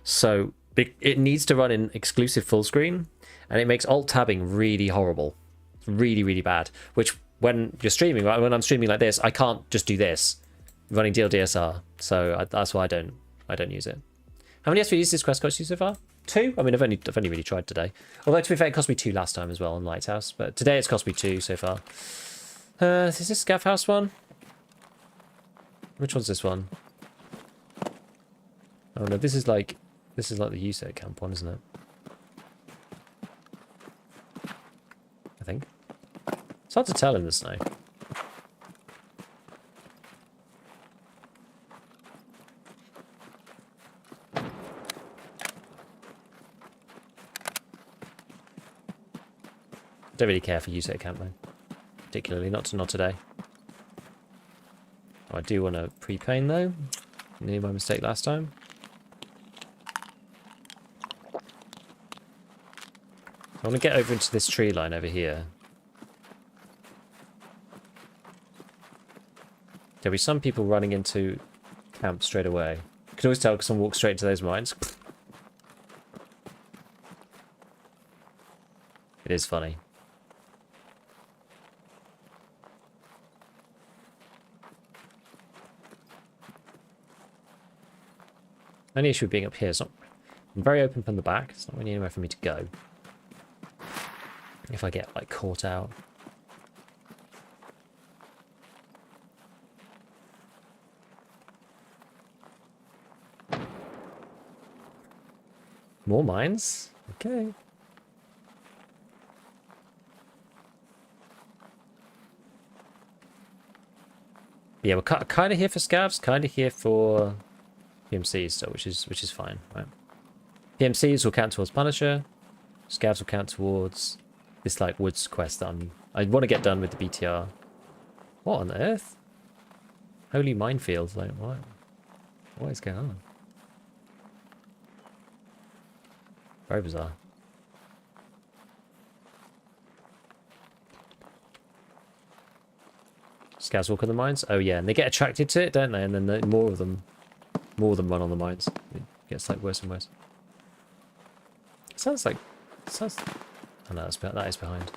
So it needs to run in exclusive full screen, and it makes alt tabbing really horrible. It's really, really bad. Which when you're streaming, right, when I'm streaming like this, I can't just do this running DLDSR. So that's why I don't use it. How many SVDs does Quest cost you so far? 2? I mean, I've only really tried today. Although, to be fair, it cost me 2 last time as well on Lighthouse. But today it's cost me 2 so far. Is this ScavTalk one? Which one's this one? Oh no, this is like the USEC camp one, isn't it? I think. It's hard to tell in the snow. Don't really care for USEC camp though, particularly not today. Oh, I do want to pre-paint though. Nearly my mistake last time. I want to get over into this tree line over here. There'll be some people running into camp straight away. You can always tell because someone walks straight into those mines. It is funny. Only issue with being up here is I'm very open from the back. It's not really anywhere for me to go. If I get like caught out. More mines? Okay. Yeah, we're kind of here for scavs, kind of here for PMCs still, which is fine, right? PMCs will count towards Punisher. Scavs will count towards this like woods quest that I want to get done with the BTR. What on earth? Holy minefield, like what is going on? Very bizarre. Scouts walk on the mines? Oh yeah, and they get attracted to it, don't they? And then more of them run on the mines. It gets like worse and worse. It sounds like... Oh no, that is behind.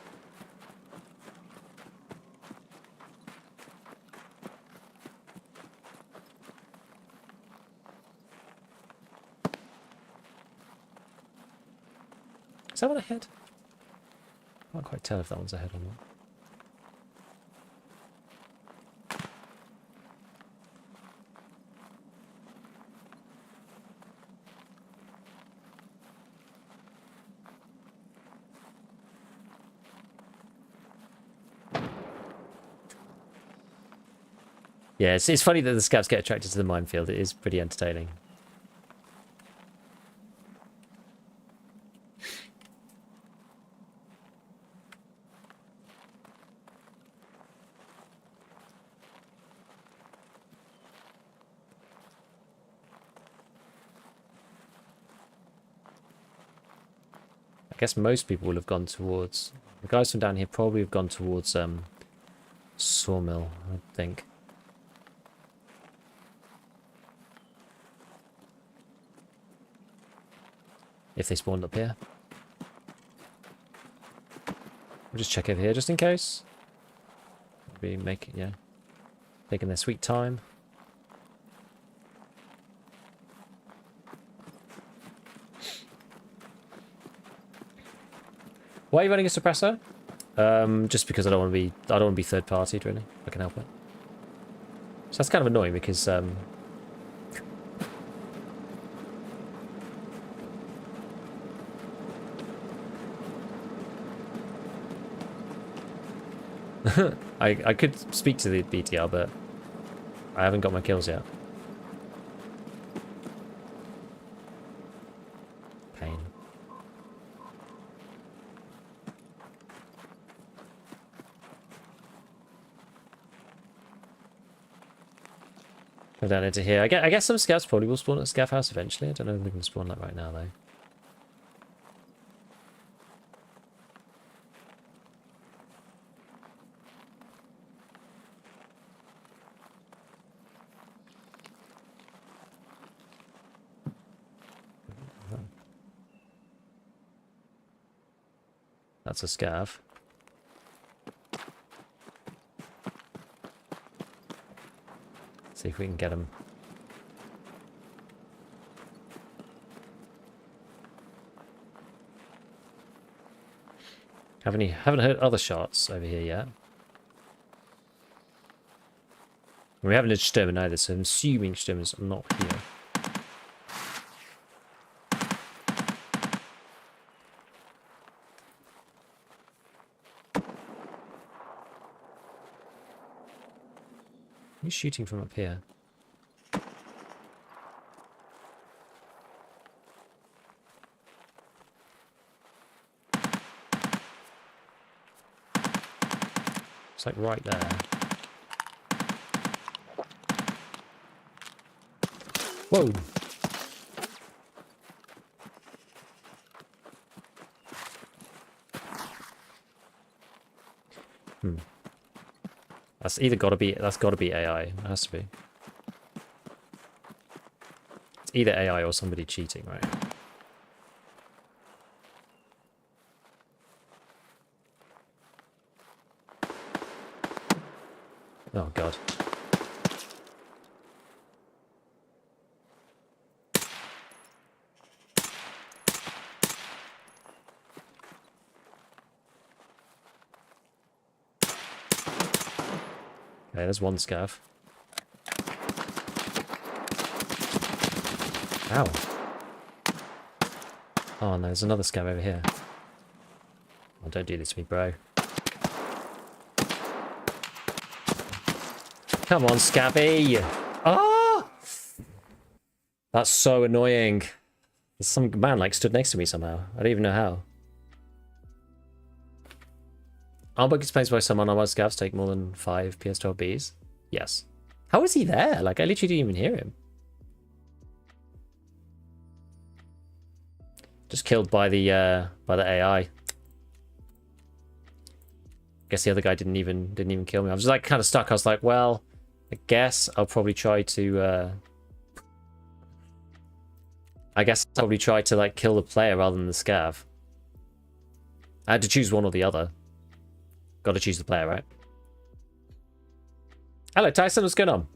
Is that one ahead? I can't quite tell if that one's ahead or not. Yeah, it's funny that the scouts get attracted to the minefield. It is pretty entertaining. I guess most people will have gone towards... The guys from down here probably have gone towards Sawmill, I think. If they spawned up here. We'll just check over here just in case. Maybe make it, yeah. Taking their sweet time. Why are you running a suppressor? Just because I don't want to be third partied really. If I can help it. So that's kind of annoying because I could speak to the BTR, but I haven't got my kills yet. Pain. Come down into here. I guess some scouts probably will spawn at Scav House eventually. I don't know if they can spawn that right now though. That's a scav. See if we can get him. Haven't heard other shots over here yet. We haven't heard Sturman either, so I'm assuming Sturman's not here. Who's shooting from up here? It's like right there. Whoa! That's gotta be AI. It has to be. It's either AI or somebody cheating, right? Oh god. Okay, there's one scav. Ow. Oh, no, there's another scav over here. Oh, don't do this to me, bro. Come on, Scabby! Ah! That's so annoying. There's some man, like, stood next to me somehow. I don't even know how. Armbook explains why some unarmored scavs take more than 5 PS12Bs. Yes. How is he there? Like, I literally didn't even hear him. Just killed by the AI. guess the other guy didn't even kill me. I was just like kind of stuck. I was like, well, I guess I'll probably try to like kill the player rather than the scav. I had to choose one or the other. Got to choose the player, right? Hello, Tyson. What's going on?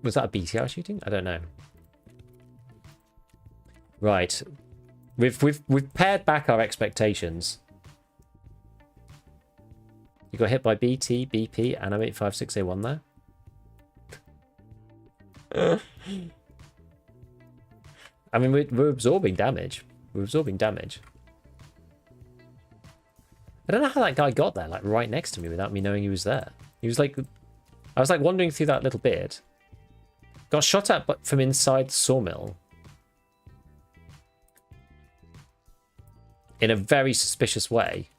Was that a BTR shooting? I don't know. Right. We've pared back our expectations. You got hit by BT, BP, and M856A1 there. I mean, we're absorbing damage. We're absorbing damage. I don't know how that guy got there, like right next to me without me knowing he was there. He was like, I was like wandering through that little bit. Got shot at but from inside the sawmill. In a very suspicious way.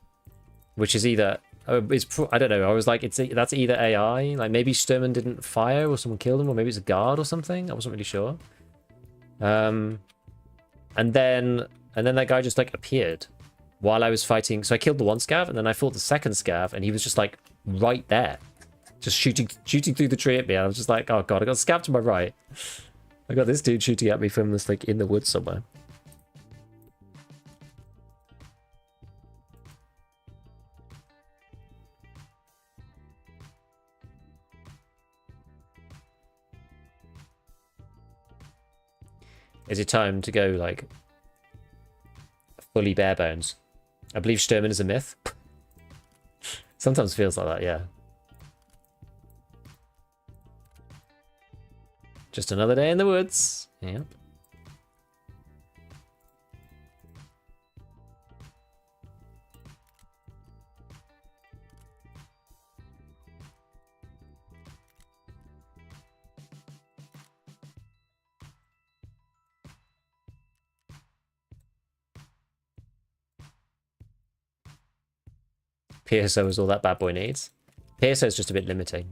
Which is either, I don't know, I was like, that's either AI, like maybe Sturman didn't fire or someone killed him, or maybe it's a guard or something. I wasn't really sure. And then that guy just like appeared while I was fighting. So I killed the one scav, and then I fought the second scav, and he was just like right there. Just shooting through the tree at me. I was just like, oh god, I got scav to my right. I got this dude shooting at me from this like in the woods somewhere. Is it time to go like fully bare bones? I believe Sturman is a myth. Sometimes feels like that, yeah. Just another day in the woods. Yep. PSO is all that bad boy needs. PSO is just a bit limiting.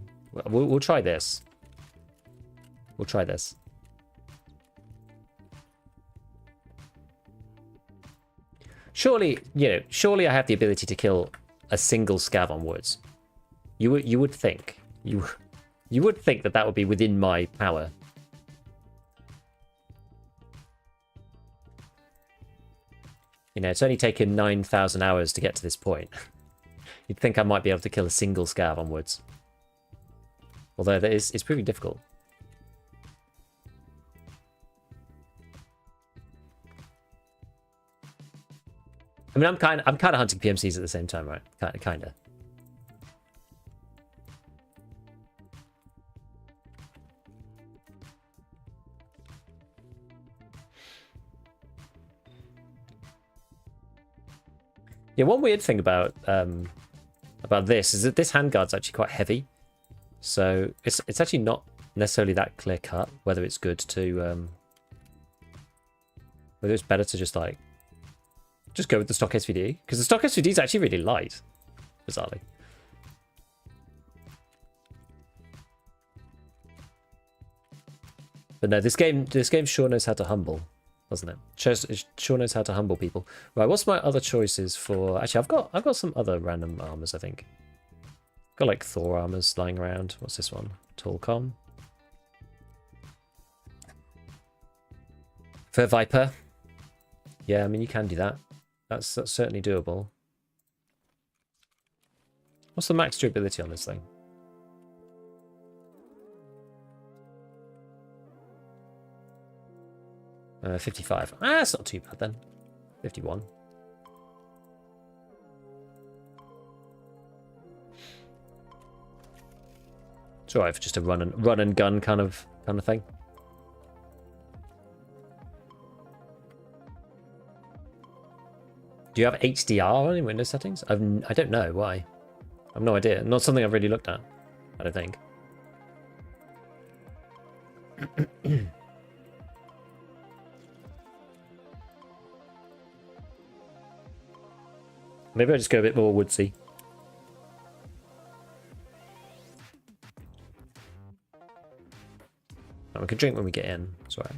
We'll try this. We'll try this. Surely, you know, surely I have the ability to kill a single scav on woods. You would think. You would think that that would be within my power. You know, it's only taken 9,000 hours to get to this point. You'd think I might be able to kill a single scav on woods. Although it's proving difficult. I mean, I'm kind of hunting PMCs at the same time, right? Kind of. Yeah, one weird thing about this is that this handguard's actually quite heavy, so it's actually not necessarily that clear cut whether it's good to whether it's better to just like go with the stock SVD, because the stock SVD is actually really light, bizarrely. But no, this game sure knows how to humble, doesn't it? It sure knows how to humble people. Right, what's my other choices for? Actually, I've got some other random armors. I think got like Thor armors lying around. What's this one? Tallcom. For Viper. Yeah, I mean you can do that. That's certainly doable. What's the max durability on this thing? 55. Ah, that's not too bad then. 51. It's alright for just a run and gun kind of thing. Do you have HDR on in Windows settings? I don't know why. I have no idea. Not something I've really looked at, I don't think. Maybe I'll just go a bit more woodsy. Oh, we can drink when we get in. Sorry.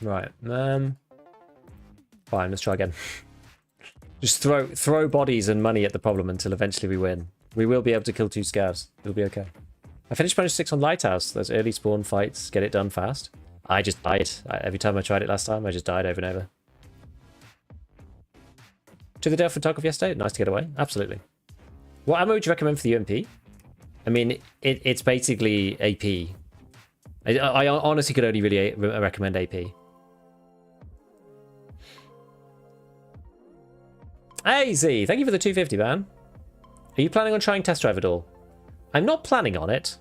Right. Fine, let's try again. Just throw bodies and money at the problem until eventually we win. We will be able to kill 2 scavs. It'll be okay. I finished minus 6 on Lighthouse. Those early spawn fights, get it done fast. I just died. Every time I tried it last time, I just died over and over. To the Dale for Tarkov yesterday? Nice to get away. Absolutely. What ammo would you recommend for the UMP? I mean, it's basically AP. I honestly could only really recommend AP. Hey, Z, thank you for the 250, man. Are you planning on trying test drive at all? I'm not planning on it.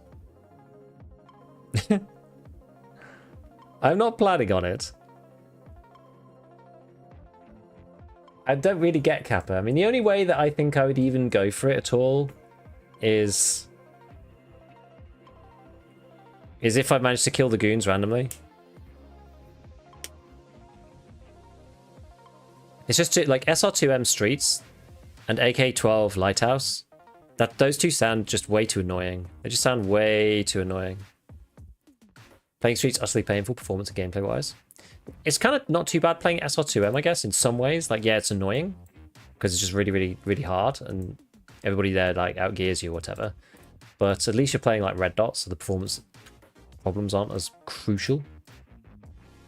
I'm not planning on it. I don't really get Kappa. I mean, the only way that I think I would even go for it at all is if I managed to kill the goons randomly. It's just like SR2M Streets and AK-12 Lighthouse. Those two sound just way too annoying. They just sound way too annoying. Playing Streets utterly painful performance and gameplay wise. It's kind of not too bad playing SR2M, I guess, in some ways. Like, yeah, it's annoying because it's just really, really, really hard and everybody there like outgears you or whatever. But at least you're playing like red dots, so the performance problems aren't as crucial.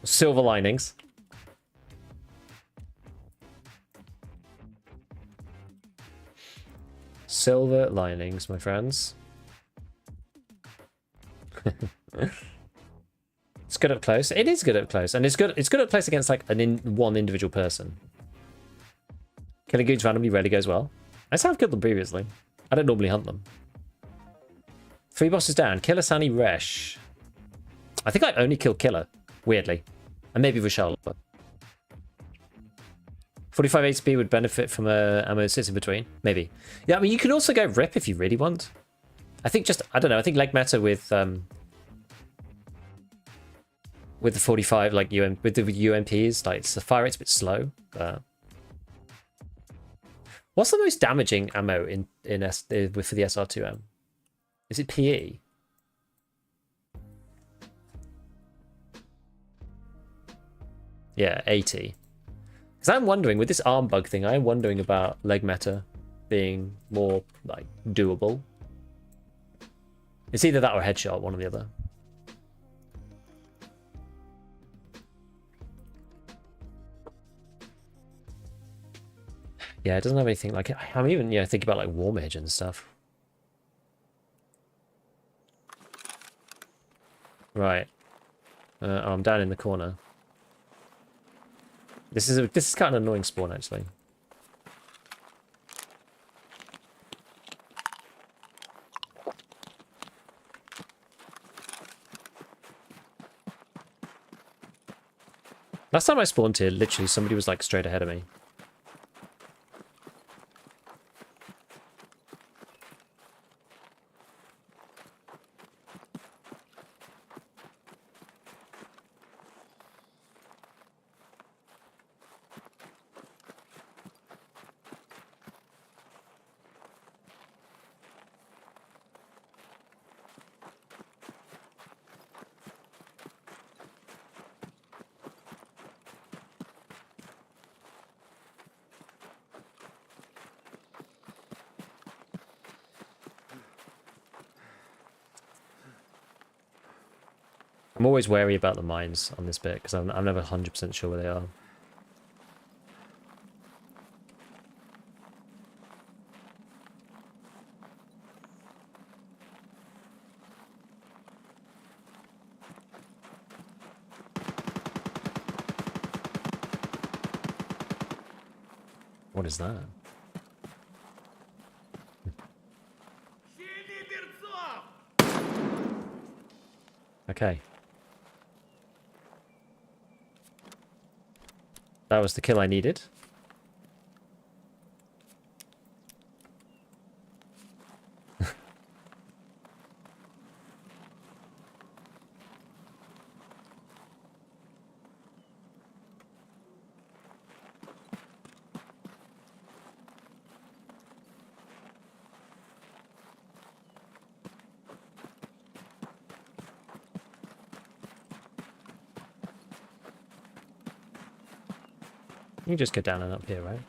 Silver linings. Silver linings, my friends. It's good up close. It is good up close, and it's good. It's good up close against like one individual person. Killing goons randomly rarely goes well. I have killed them previously. I don't normally hunt them. 3 bosses down. Killer, Sani, Resh. I think I only killed Killer, weirdly, and maybe Rochelle. But 45 HP would benefit from a ammo that sits in between. Maybe. Yeah, I mean, you can also go Rip if you really want. I think just, I don't know, I think leg meta with the 45, like with the UMPs, like the fire rate's a bit slow. What's the most damaging ammo for the SR2M? Is it PE? Yeah, 80. Because I'm wondering, with this arm bug thing, I'm wondering about leg meta being more, like, doable. It's either that or headshot, one or the other. Yeah, it doesn't have anything like it. I'm even, thinking about, like, Warmage and stuff. Right. I'm down in the corner. This is kind of an annoying spawn, actually. Last time I spawned here, literally somebody was like straight ahead of me. I'm always wary about the mines on this bit because I'm never 100% sure where they are. What is that? Okay. That was the kill I needed. You can just go down and up here, right?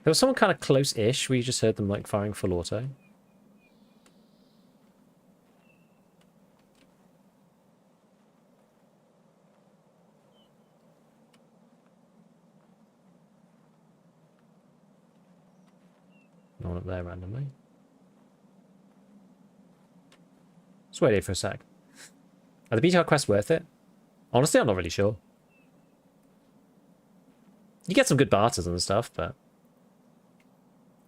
There was someone kind of close-ish. We just heard them like firing full auto. No one up there randomly. Let's wait here for a sec. Are the BTR quests worth it? Honestly, I'm not really sure. You get some good barters and stuff, but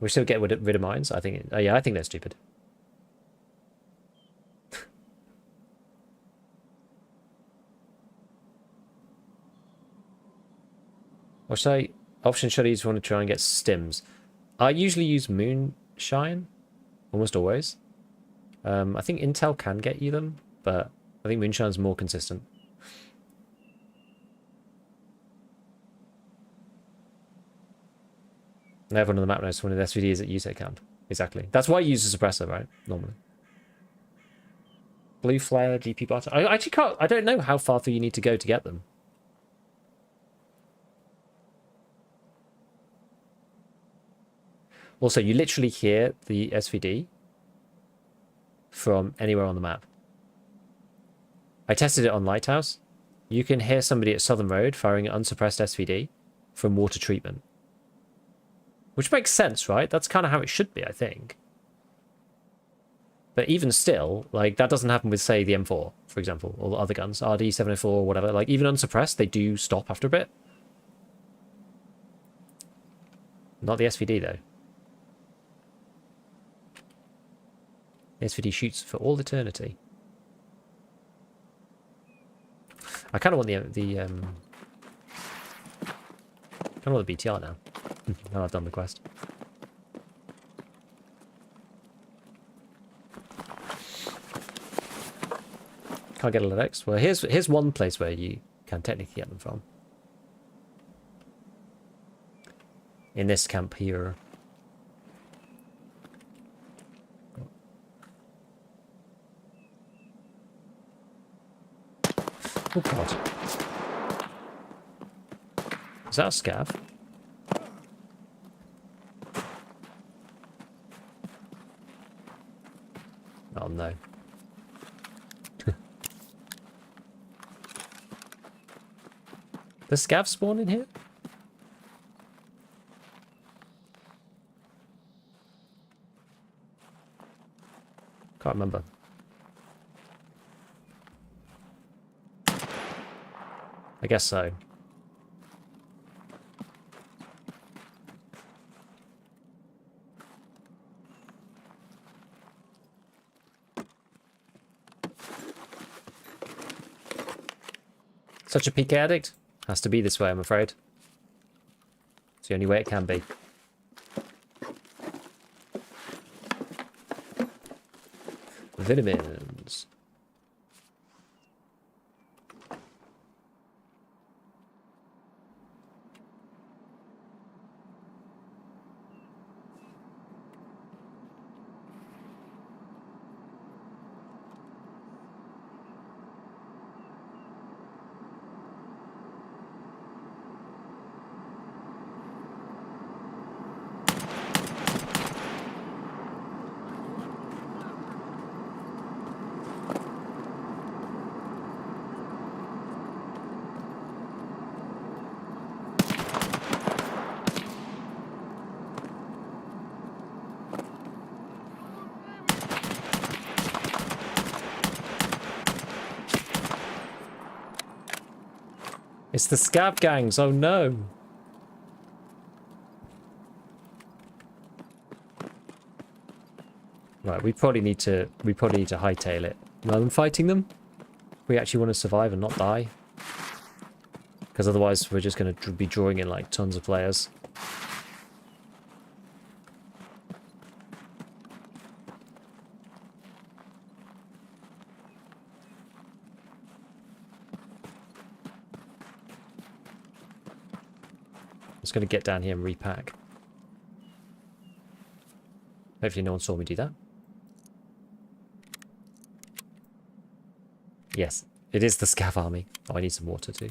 we still get rid of mines. I think. Yeah, I think they're stupid. Or should I option? Should I use want to try and get stims? I usually use moonshine, almost always. I think Intel can get you them, but I think moonshine's more consistent. And everyone on the map knows one of the SVDs at USAC camp. Exactly. That's why you use a suppressor, right? Normally. Blue flare, GP barter. I actually can't. I don't know how far through you need to go to get them. Also, you literally hear the SVD from anywhere on the map. I tested it on Lighthouse. You can hear somebody at Southern Road firing an unsuppressed SVD from water treatment. Which makes sense, right? That's kind of how it should be, I think. But even still, like, that doesn't happen with, say, the M4, for example, or the other guns, RD704 or whatever. Like, even unsuppressed, they do stop after a bit. Not the SVD, though. The SVD shoots for all eternity. I kind of want the BTR now. Now I've done the quest. Can't get a LEDX. Well, here's one place where you can technically get them from. In this camp here. Oh god. Is that a scav? Oh no. Does scav spawn in here? Can't remember. I guess so. Such a PK addict? Has to be this way, I'm afraid. It's the only way it can be. Vitamins. It's the scav gangs, oh no. Right, we probably need to hightail it. Rather than fighting them, we actually want to survive and not die. Because otherwise we're just going to be drawing in like tons of players. just going to get down here and repack. Hopefully no one saw me do that. Yes, it is the Scav army. Oh, I need some water too.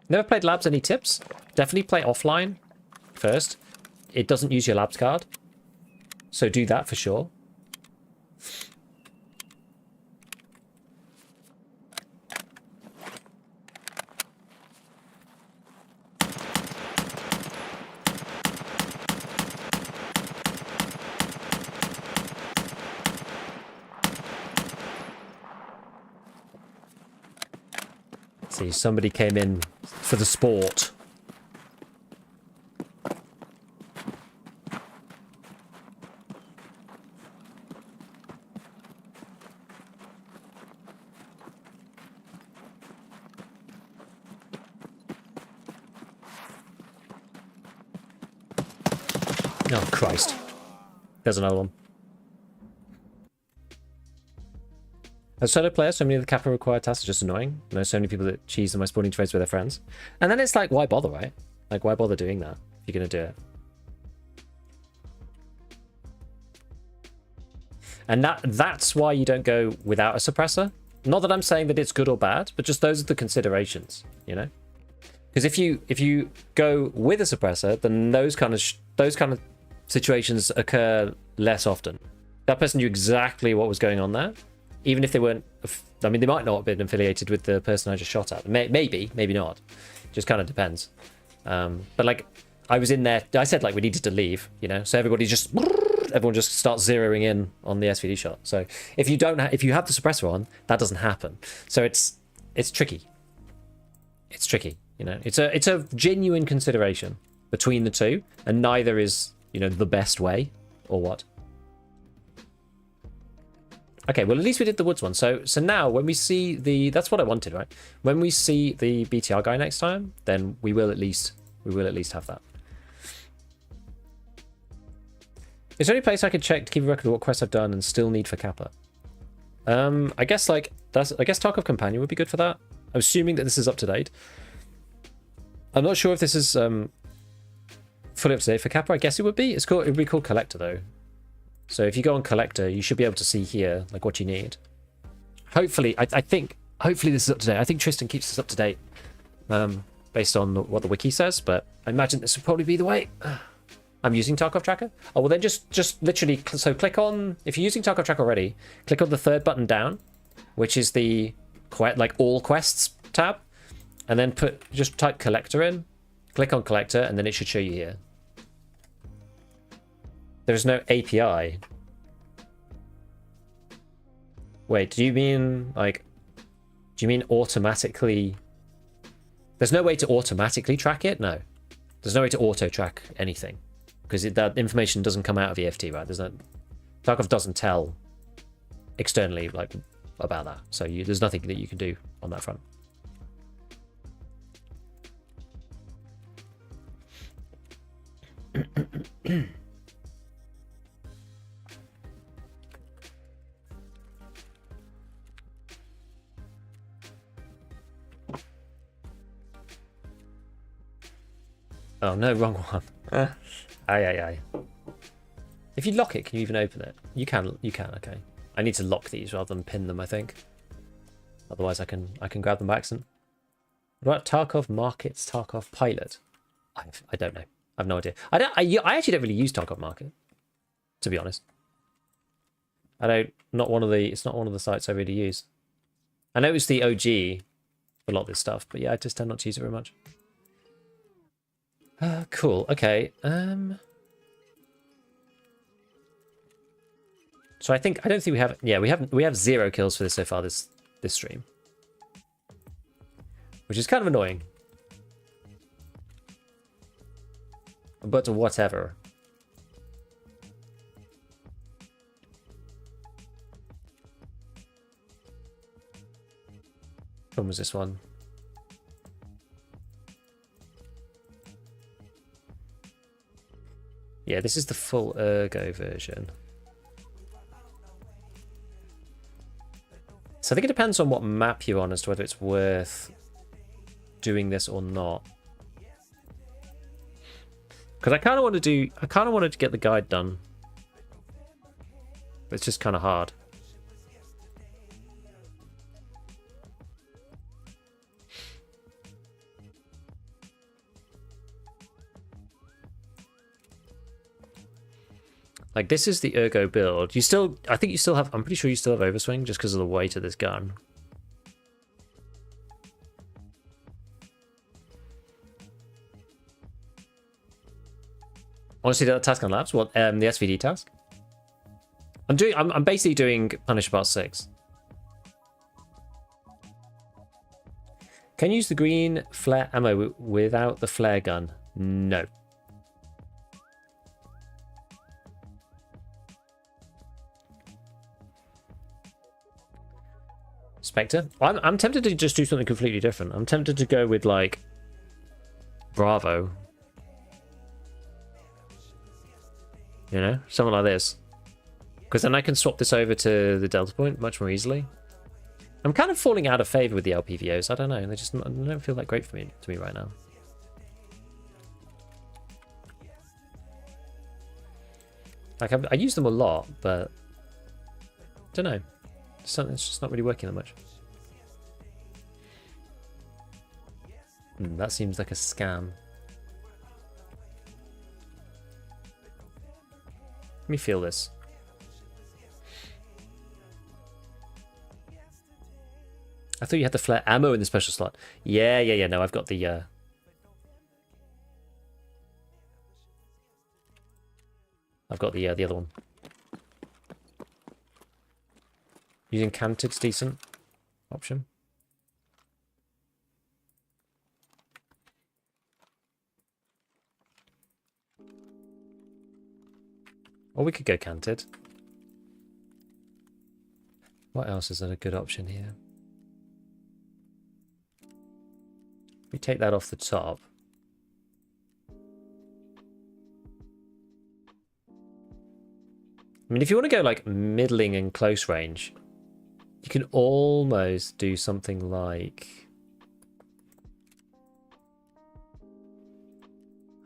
Never played labs, any tips? Definitely play offline first. It doesn't use your labs card. So do that for sure. See, somebody came in for the sport. Oh, Christ. There's another one. As solo player, so many of the capital required tasks are just annoying. You know, so many people that cheese the most sporting trades with their friends. And then it's like, why bother, right? Like, why bother doing that if you're going to do it? And that's why you don't go without a suppressor. Not that I'm saying that it's good or bad, but just those are the considerations, you know? Because if you go with a suppressor, then those kind of situations occur less often. That person knew exactly what was going on there. Even if they weren't, I mean, they might not have been affiliated with the person I just shot at. Maybe not. Just kind of depends. But like, I was in there. I said like we needed to leave, you know. So everyone just starts zeroing in on the SVD shot. So if you if you have the suppressor on, that doesn't happen. So it's tricky. It's tricky, you know. It's a genuine consideration between the two, and neither is, you know, the best way or what. Okay, well, at least we did the woods one. So now when we see that's what I wanted, right? When we see the BTR guy next time, then we will at least have that. Is there any place I could check to keep a record of what quests I've done and still need for Kappa? I guess Tarkov Companion would be good for that. I'm assuming that this is up to date. I'm not sure if this is fully up to date for Kappa. I guess it would be. It would be called Collector though. So if you go on Collector, you should be able to see here like what you need. Hopefully, I think hopefully this is up to date. I think Tristan keeps this up to date based on what the wiki says, but I imagine this would probably be the way. I'm using Tarkov Tracker. Oh, well then just literally, so click on, if you're using Tarkov Tracker already, click on the third button down, which is the like all quests tab, and then just type Collector in, click on Collector, and then it should show you here. There's no API. Wait, do you mean automatically? There's no way to automatically track it? No. There's no way to auto track anything. Because that information doesn't come out of EFT, right? Tarkov doesn't tell externally like about that. So there's nothing that you can do on that front. Oh no, wrong one. Aye. If you lock it, can you even open it? You can, okay. I need to lock these rather than pin them, I think. Otherwise I can grab them by accident. What about Tarkov Markets, Tarkov Pilot? I don't know. I have no idea. I actually don't really use Tarkov Market, to be honest. It's not one of the sites I really use. I know it's the OG for a lot of this stuff, but yeah, I just tend not to use it very much. Cool. Okay. So I don't think we have. Yeah, we have 0 kills for this so far this stream, which is kind of annoying. But whatever. When was this one? Yeah, this is the full Ergo version. So I think it depends on what map you're on as to whether it's worth doing this or not. Because I kind of wanted to get the guide done. But it's just kind of hard. Like, this is the Ergo build. I think you still have, I'm pretty sure you still have overswing just because of the weight of this gun. Want to see that task on labs? What, the SVD task? I'm basically doing Punisher Part 6. Can you use the green flare ammo without the flare gun? No. Spectre? I'm tempted to just do something completely different. I'm tempted to go with, like, Bravo. You know? Something like this. Because then I can swap this over to the Delta Point much more easily. I'm kind of falling out of favor with the LPVOs. I don't know. They don't feel that great to me right now. Like, I use them a lot, but I don't know. It's just not really working that much. That seems like a scam. Let me feel this. I thought you had the flare ammo in the special slot. Yeah. No, I've got the... I've got the other one. Using canted's decent option. Or we could go canted. What else is a good option here? We take that off the top. I mean, if you want to go like middling and close range, you can almost do something like...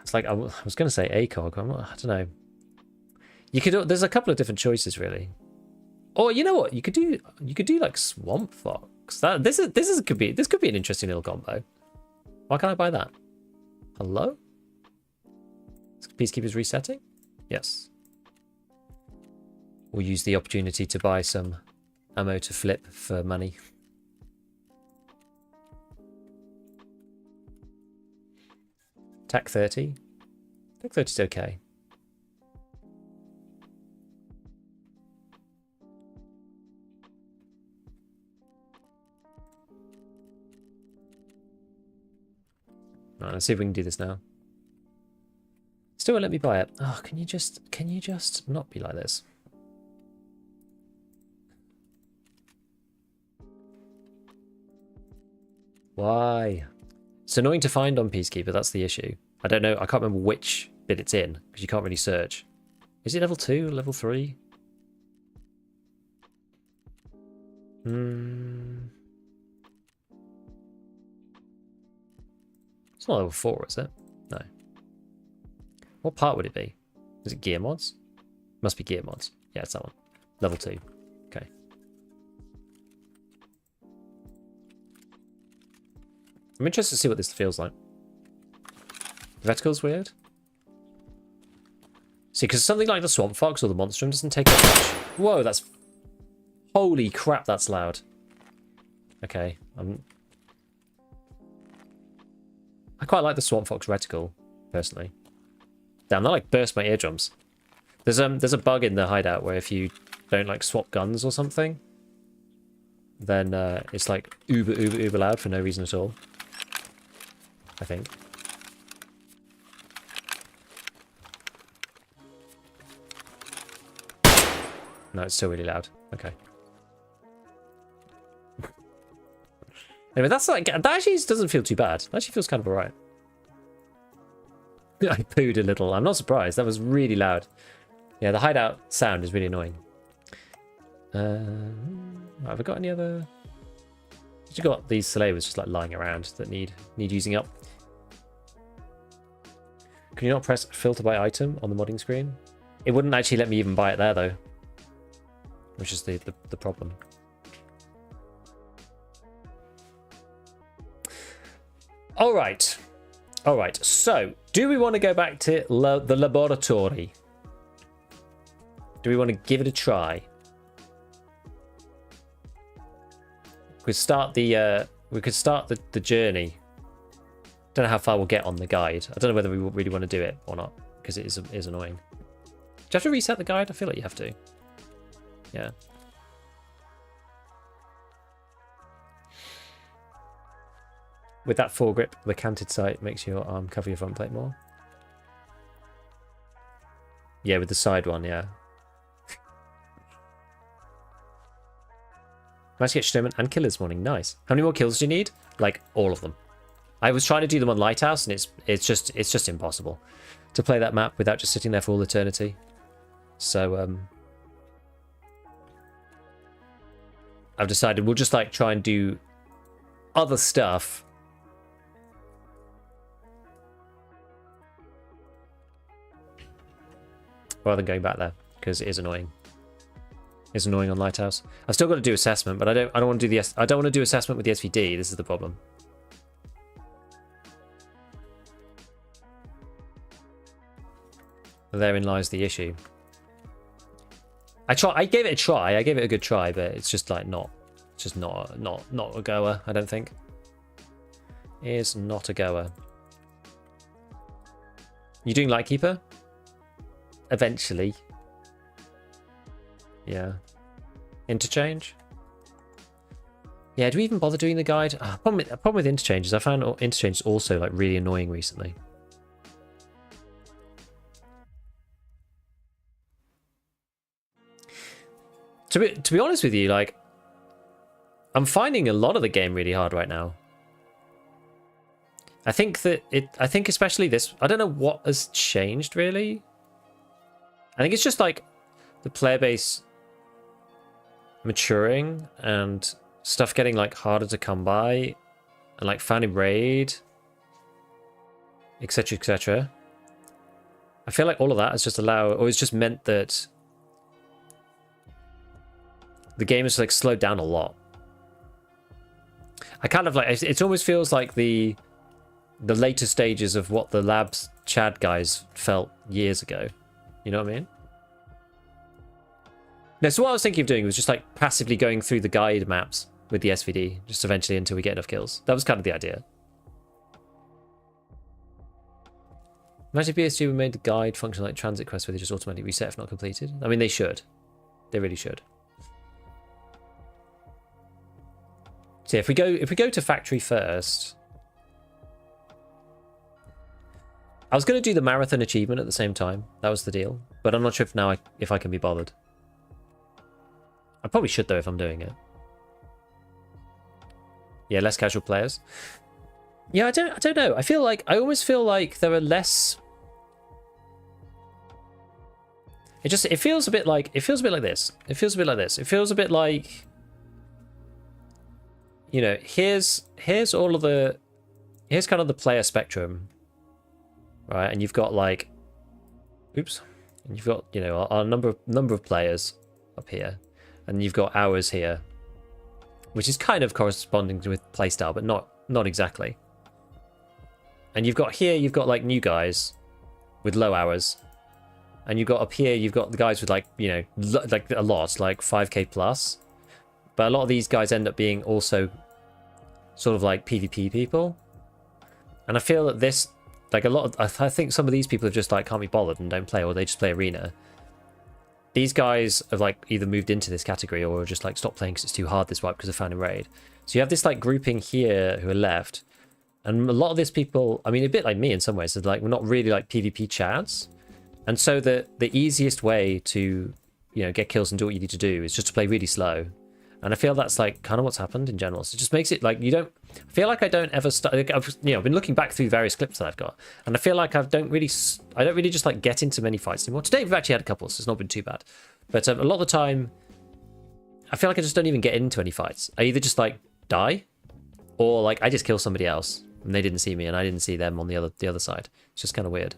It's like, I was going to say ACOG, I don't know. You could, there's a couple of different choices really. Or you know what, you could do like Swamp Fox. This could be an interesting little combo. Why can't I buy that? Hello? Peacekeeper's resetting? Yes. We'll use the opportunity to buy some ammo to flip for money. TAC 30. TAC 30 is okay. Right, let's see if we can do this now. Still won't let me buy it. Oh, can you just not be like this? Why? It's annoying to find on Peacekeeper, that's the issue. I don't know, I can't remember which bit it's in, because you can't really search. Is it level 2, level 3? It's not level 4, is it? No. What part would it be? Is it gear mods? Must be gear mods. Yeah, it's that one. Level 2. Okay. I'm interested to see what this feels like. The vertical's weird. See, because something like the Swamp Fox or the Monstrum doesn't take that much. Whoa, that's... Holy crap, that's loud. Okay, I quite like the Swamp Fox reticle, personally. Damn, that like burst my eardrums. There's a bug in the hideout where if you don't like swap guns or something, then it's like uber loud for no reason at all. I think. No, it's still really loud. Okay. Anyway, that's like, that actually doesn't feel too bad. That actually feels kind of alright. I pooed a little. I'm not surprised. That was really loud. Yeah, the hideout sound is really annoying. Have I got any other? You've got these slavers just like lying around that need using up. Can you not press filter by item on the modding screen? It wouldn't actually let me even buy it there though, which is the problem. All right. So, do we want to go back to the laboratory? Do we want to give it a try? We could start the journey. Don't know how far we'll get on the guide. I don't know whether we really want to do it or not because it is annoying. Do you have to reset the guide? I feel like you have to. Yeah. With that foregrip, the canted sight makes your arm cover your front plate more. Yeah, with the side one, yeah. Managed to get Sturman and Killer this morning. Nice. How many more kills do you need? Like all of them. I was trying to do them on Lighthouse, and it's just impossible to play that map without just sitting there for all eternity. So I've decided we'll just like try and do other stuff. Rather than going back there, because it is annoying. It's annoying on Lighthouse. I've still got to do assessment, but I don't want to do I don't want to do assessment with the SVD. This is the problem. Therein lies the issue. I gave it a try. I gave it a good try, but it's just like not a goer. I don't think. It is not a goer. You doing Lightkeeper? Eventually. Yeah. Interchange? Yeah, do we even bother doing the guide? Problem with Interchange is I found Interchange is also like really annoying recently. To be honest with you, like I'm finding a lot of the game really hard right now. I think especially this, I don't know what has changed really. I think it's just like the player base maturing and stuff getting like harder to come by and like found in raid, etc, etc. I feel like all of that has just it's just meant that the game has like slowed down a lot. I kind of like it almost feels like the later stages of what the Labs Chad guys felt years ago. You know what I mean? No, so what I was thinking of doing was just like passively going through the guide maps with the SVD, just eventually until we get enough kills. That was kind of the idea. Imagine if BSG made the guide function like transit quests where they just automatically reset if not completed. I mean, they should. They really should. So if we go to factory first, I was going to do the marathon achievement at the same time. That was the deal, but I'm not sure if I can be bothered. I probably should though if I'm doing it. Yeah, less casual players. Yeah, I don't know. I almost feel like there are less. It feels a bit like this. It feels a bit like, you know, here's kind of the player spectrum, right? And you've got like, and you've got, you know, our number of players up here, and you've got hours here, which is kind of corresponding with playstyle, but not exactly. And you've got like new guys with low hours, and you've got up here, you've got the guys with like, you know, like a lot, like 5k plus. But a lot of these guys end up being also sort of like PvP people. And I feel that this, like I think some of these people have just like can't be bothered and don't play, or they just play arena. These guys have like either moved into this category or just like stopped playing because it's too hard this wipe because they're found in raid. So you have this like grouping here who are left. And a lot of these people, I mean, a bit like me in some ways, is like we're not really like PvP chads. And so the easiest way to, you know, get kills and do what you need to do is just to play really slow. And I feel that's like kind of what's happened in general. So it just makes it like you don't I feel like I don't ever start. I've been looking back through various clips that I've got, and I feel like I don't really just like get into many fights anymore. Today we've actually had a couple, so it's not been too bad. But a lot of the time, I feel like I just don't even get into any fights. I either just like die, or like I just kill somebody else and they didn't see me and I didn't see them on the other side. It's just kind of weird.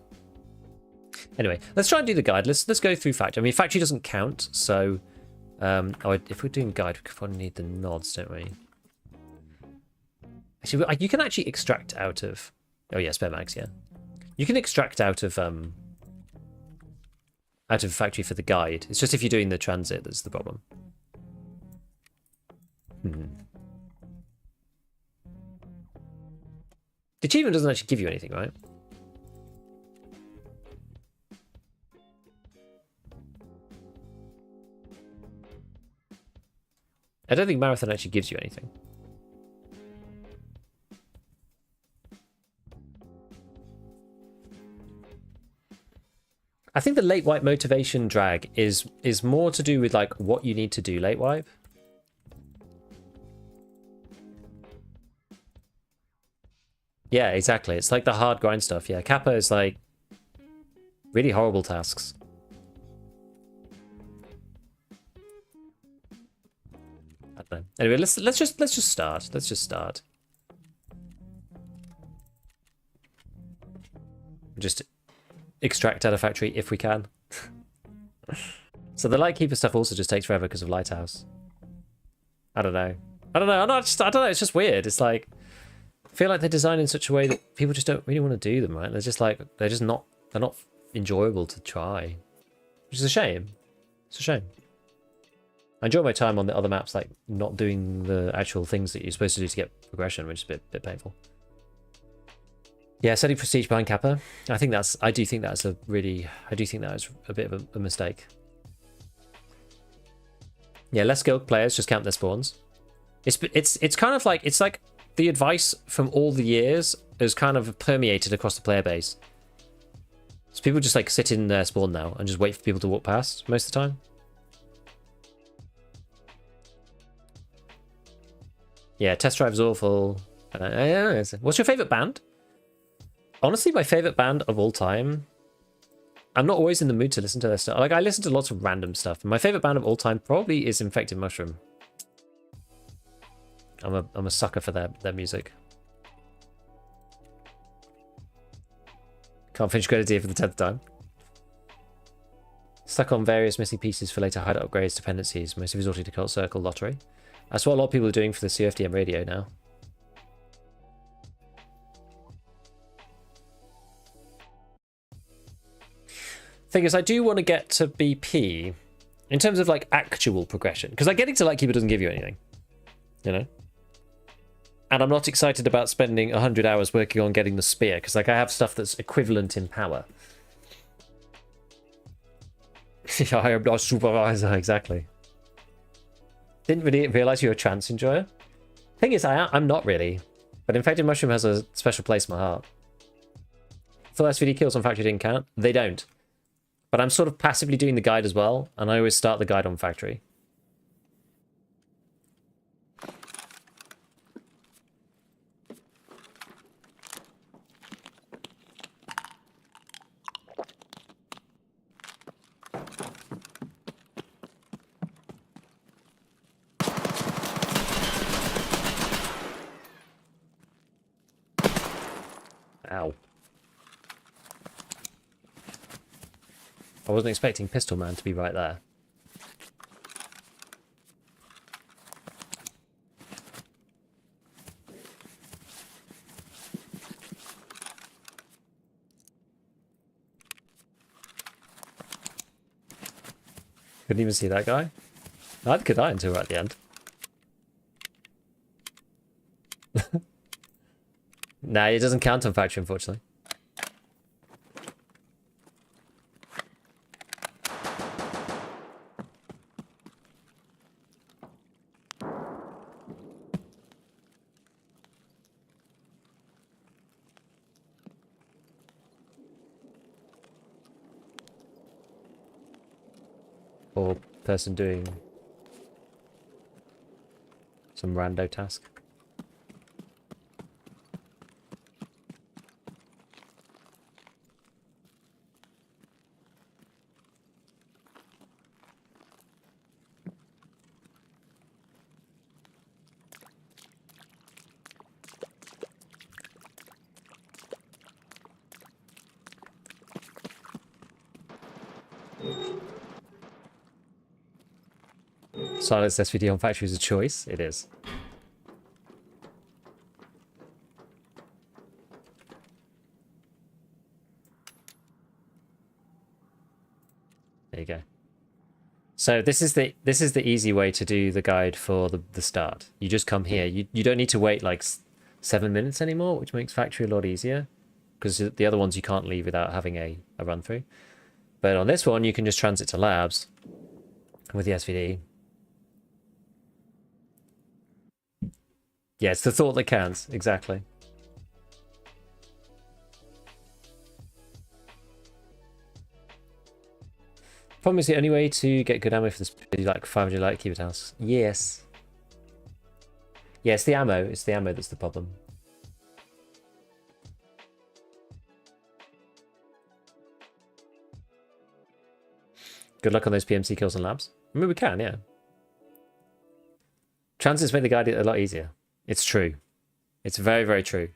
Anyway, let's try and do the guide. Let's go through factory. I mean, factory doesn't count, so if we're doing guide, we could probably need the nods, don't we? Actually, you can actually extract out of. Oh yeah, spare mags. Yeah, you can extract out of factory for the guide. It's just if you're doing the transit that's the problem. The achievement doesn't actually give you anything, right? I don't think marathon actually gives you anything. I think the late wipe motivation drag is more to do with like what you need to do late wipe. Yeah, exactly. It's like the hard grind stuff. Yeah, Kappa is like really horrible tasks. I don't know. Anyway, let's just start. Let's just start. Just extract out of factory if we can. So the Lightkeeper stuff also just takes forever because of Lighthouse. I don't know. I don't know. I don't know. It's just weird. It's like I feel like they're designed in such a way that people just don't really want to do them, right? They're just like they're not enjoyable to try, which is a shame. It's a shame. I enjoy my time on the other maps, like not doing the actual things that you're supposed to do to get progression, which is a bit painful. Yeah, setting prestige behind Kappa. I do think that's a bit of a mistake. Yeah, less skilled players just count their spawns. It's kind of like it's like the advice from all the years has kind of permeated across the player base. So people just like sit in their spawn now and just wait for people to walk past most of the time. Yeah, test drive's awful. What's your favorite band? Honestly, my favorite band of all time. I'm not always in the mood to listen to their stuff. Like I listen to lots of random stuff. My favorite band of all time probably is Infected Mushroom. I'm a sucker for their music. Can't finish credit here for the 10th time. Stuck on various missing pieces for later hideout upgrades, dependencies, mostly resorting to Cult Circle lottery. That's what a lot of people are doing for the CFDM radio now. Thing is, I do want to get to BP in terms of like actual progression, because like getting to Lightkeeper doesn't give you anything, you know. And I'm not excited about spending 100 hours working on getting the spear, because like I have stuff that's equivalent in power. I am not supervisor, exactly. Didn't really realize you're a trance enjoyer. Thing is, I'm not really, but Infected Mushroom has a special place in my heart. Full SVD kills on factory didn't count. They don't. But I'm sort of passively doing the guide as well, and I always start the guide on factory. Ow. I wasn't expecting Pistol Man to be right there. Couldn't even see that guy. Neither could I until right at the end. Nah, it doesn't count on factory, unfortunately. Or person doing some rando task. Silence SVD on factory is a choice. It is. There you go. So this is the easy way to do the guide for the start. You just come here. You don't need to wait like 7 minutes anymore, which makes factory a lot easier, because the other ones you can't leave without having a run through. But on this one, you can just transit to labs with the SVD. Yeah, it's the thought that counts. Exactly. Problem is the only way to get good ammo for this is like 500 light keeper tasks. Yes. Yeah, it's the ammo. It's the ammo that's the problem. Good luck on those PMC kills and labs. I mean, we can, yeah. Transits make the guide a lot easier. It's true. It's very, very true.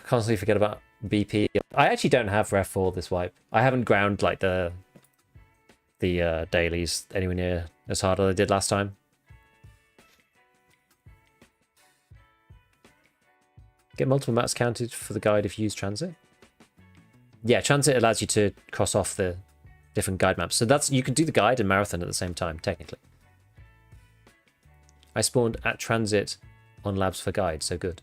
Constantly forget about BP. I actually don't have ref for this wipe. I haven't ground like the dailies anywhere near as hard as I did last time. Get multiple maps counted for the guide if you use transit. Yeah, transit allows you to cross off the different guide maps. So that's, you can do the guide and marathon at the same time, technically. I spawned at transit on labs for guide, so good.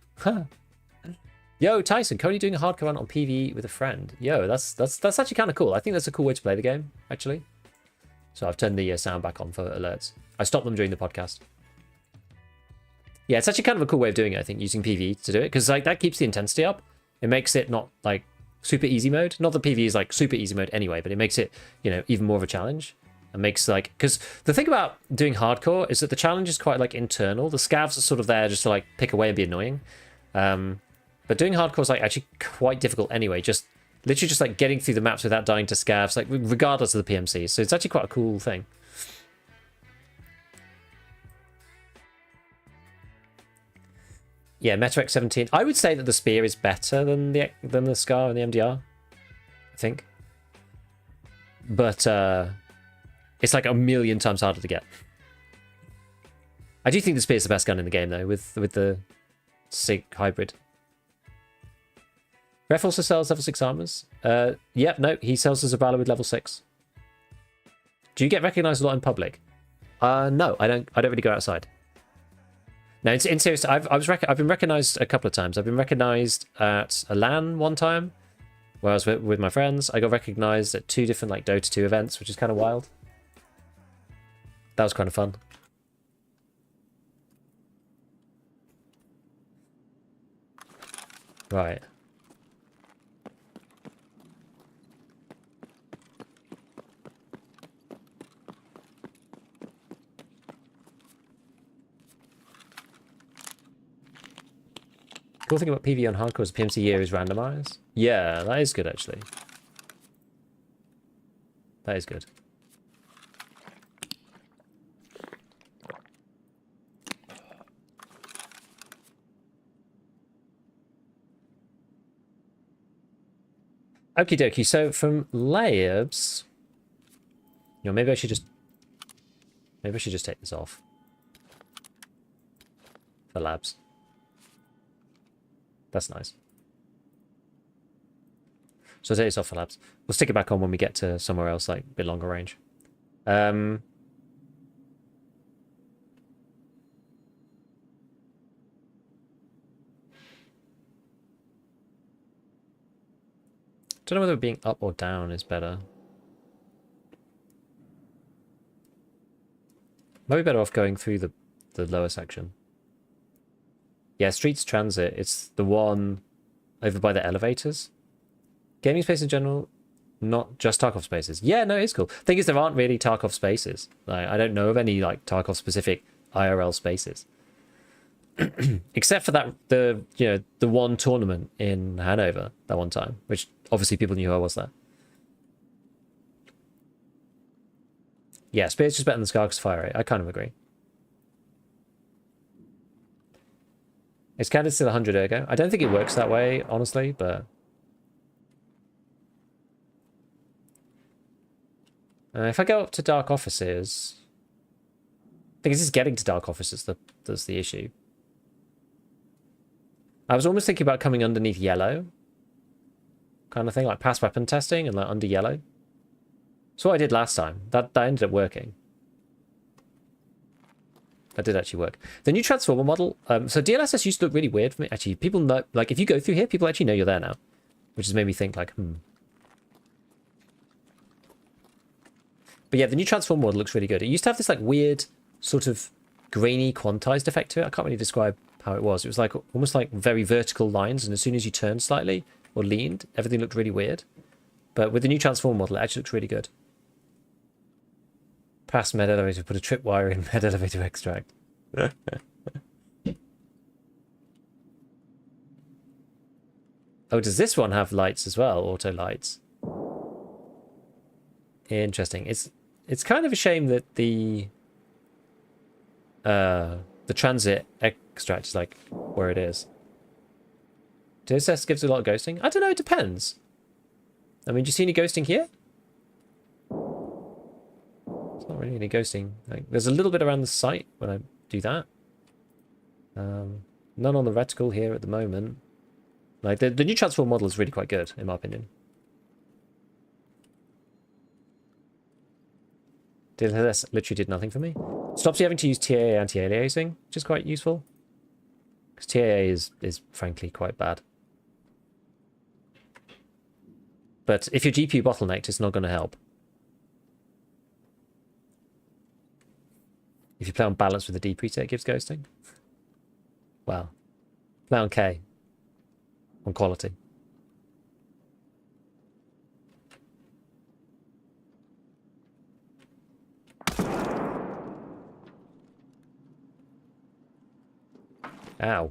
Yo, Tyson, currently doing a hardcore run on PvE with a friend. Yo, that's actually kind of cool. I think that's a cool way to play the game, actually. So I've turned the sound back on for alerts. I stopped them during the podcast. Yeah, it's actually kind of a cool way of doing it, I think, using PvE to do it, because like that keeps the intensity up. It makes it not like super easy mode. Not that PvE is like super easy mode anyway, but it makes it, you know, even more of a challenge. And makes like, because the thing about doing hardcore is that the challenge is quite like internal. The scavs are sort of there just to like pick away and be annoying. But doing hardcore is like actually quite difficult anyway. Just literally just like getting through the maps without dying to scavs, like regardless of the PMCs. So it's actually quite a cool thing. Yeah, MetaX 17. I would say that the spear is better than the Scar and the MDR. I think. But it's like a million times harder to get. I do think the spear is the best gun in the game though, with the SIG hybrid. Ref also sells level 6 armors. Yeah, no, he sells a Zabala with level 6. Do you get recognized a lot in public? No, I don't really go outside. No, in serious, I've been recognized a couple of times. I've been recognized at a LAN one time, where I was with my friends. I got recognized at 2 different like Dota 2 events, which is kind of wild. That was kind of fun. Right. Cool thing about PvE on hardcore is PMC year is randomized. Yeah, that is good actually. That is good. Okie dokie, so from labs, you know, maybe I should just take this off for labs. That's nice. So I'll take this off for labs. We'll stick it back on when we get to somewhere else, like a bit longer range. Don't know whether being up or down is better. Might be better off going through the lower section. Yeah, Streets Transit. It's the one over by the elevators. Gaming space in general, not just Tarkov spaces. Yeah, no, it's cool. Thing is, there aren't really Tarkov spaces. Like, I don't know of any like Tarkov specific IRL spaces, except for that the one tournament in Hanover that one time, which obviously people knew I was there. Yeah, Spear's just better than Scar because fire rate. I kind of agree. It's counted still 100 ergo. I don't think it works that way, honestly, but... If I go up to dark offices, I think it's just getting to dark offices that's the issue. I was almost thinking about coming underneath yellow, kind of thing, like past weapon testing and like under yellow. That's what I did last time. That ended up working. That did actually work. The new transformer model. So DLSS used to look really weird for me. Actually, people know, like if you go through here, people actually know you're there now, which has made me think like, But yeah, the new transformer model looks really good. It used to have this like weird sort of grainy quantized effect to it. I can't really describe how it was. It was like almost like very vertical lines, and as soon as you turned slightly or leaned, everything looked really weird. But with the new transformer model, it actually looks really good. Past med elevator, put a tripwire in med elevator extract. Oh, does this one have lights as well? Auto lights. Interesting. It's kind of a shame that the transit extract is like where it is. DSS gives a lot of ghosting. I don't know. It depends. I mean, do you see any ghosting here? It's not really any ghosting. Like, there's a little bit around the site when I do that. None on the reticle here at the moment. Like the new transform model is really quite good in my opinion. DLSS literally did nothing for me. Stops you having to use TAA anti-aliasing, which is quite useful. Because TAA is frankly quite bad. But if your GPU bottlenecked, it's not going to help. If you play on balance with the D preset, it gives ghosting. Well, play on K. On quality. Ow.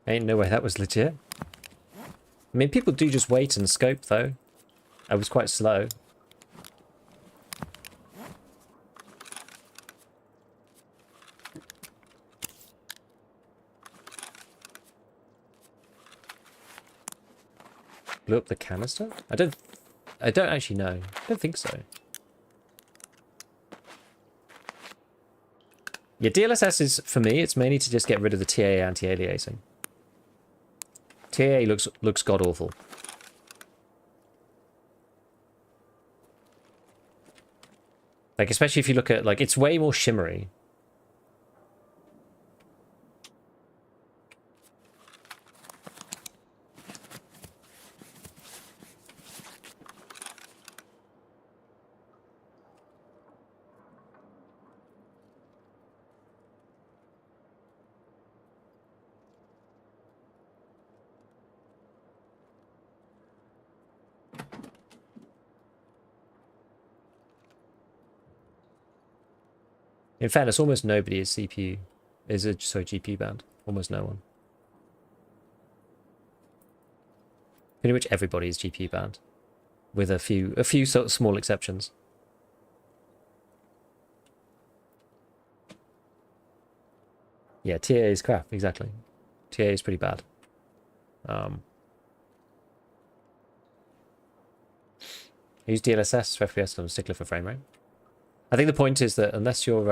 Ain't no way that was legit. I mean, people do just wait and scope, though. I was quite slow. Blew up the canister? I don't actually know. I don't think so. Yeah, DLSS is, for me, it's mainly to just get rid of the TAA anti-aliasing. TAA looks god-awful. Like, especially if you look at, like, it's way more shimmery. In fairness, almost nobody is GPU banned. Almost no one. Pretty much everybody is GPU banned, with a few sort of small exceptions. Yeah, TA is crap. Exactly, TA is pretty bad. I use DLSS for FPS, I'm a stickler for frame rate. I think the point is that unless you're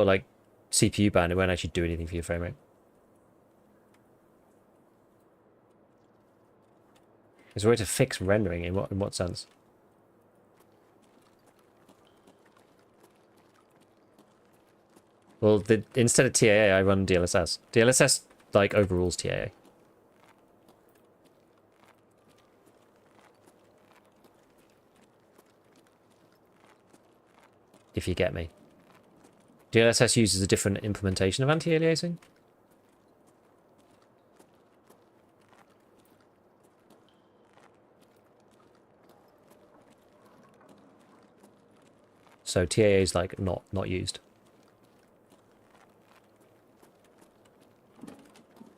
like CPU banned, it won't actually do anything for your frame rate. Is there a way to fix rendering? In what sense? Well, instead of TAA, I run DLSS. DLSS like overrules TAA. If you get me. DLSS uses a different implementation of anti-aliasing. So TAA is like not used.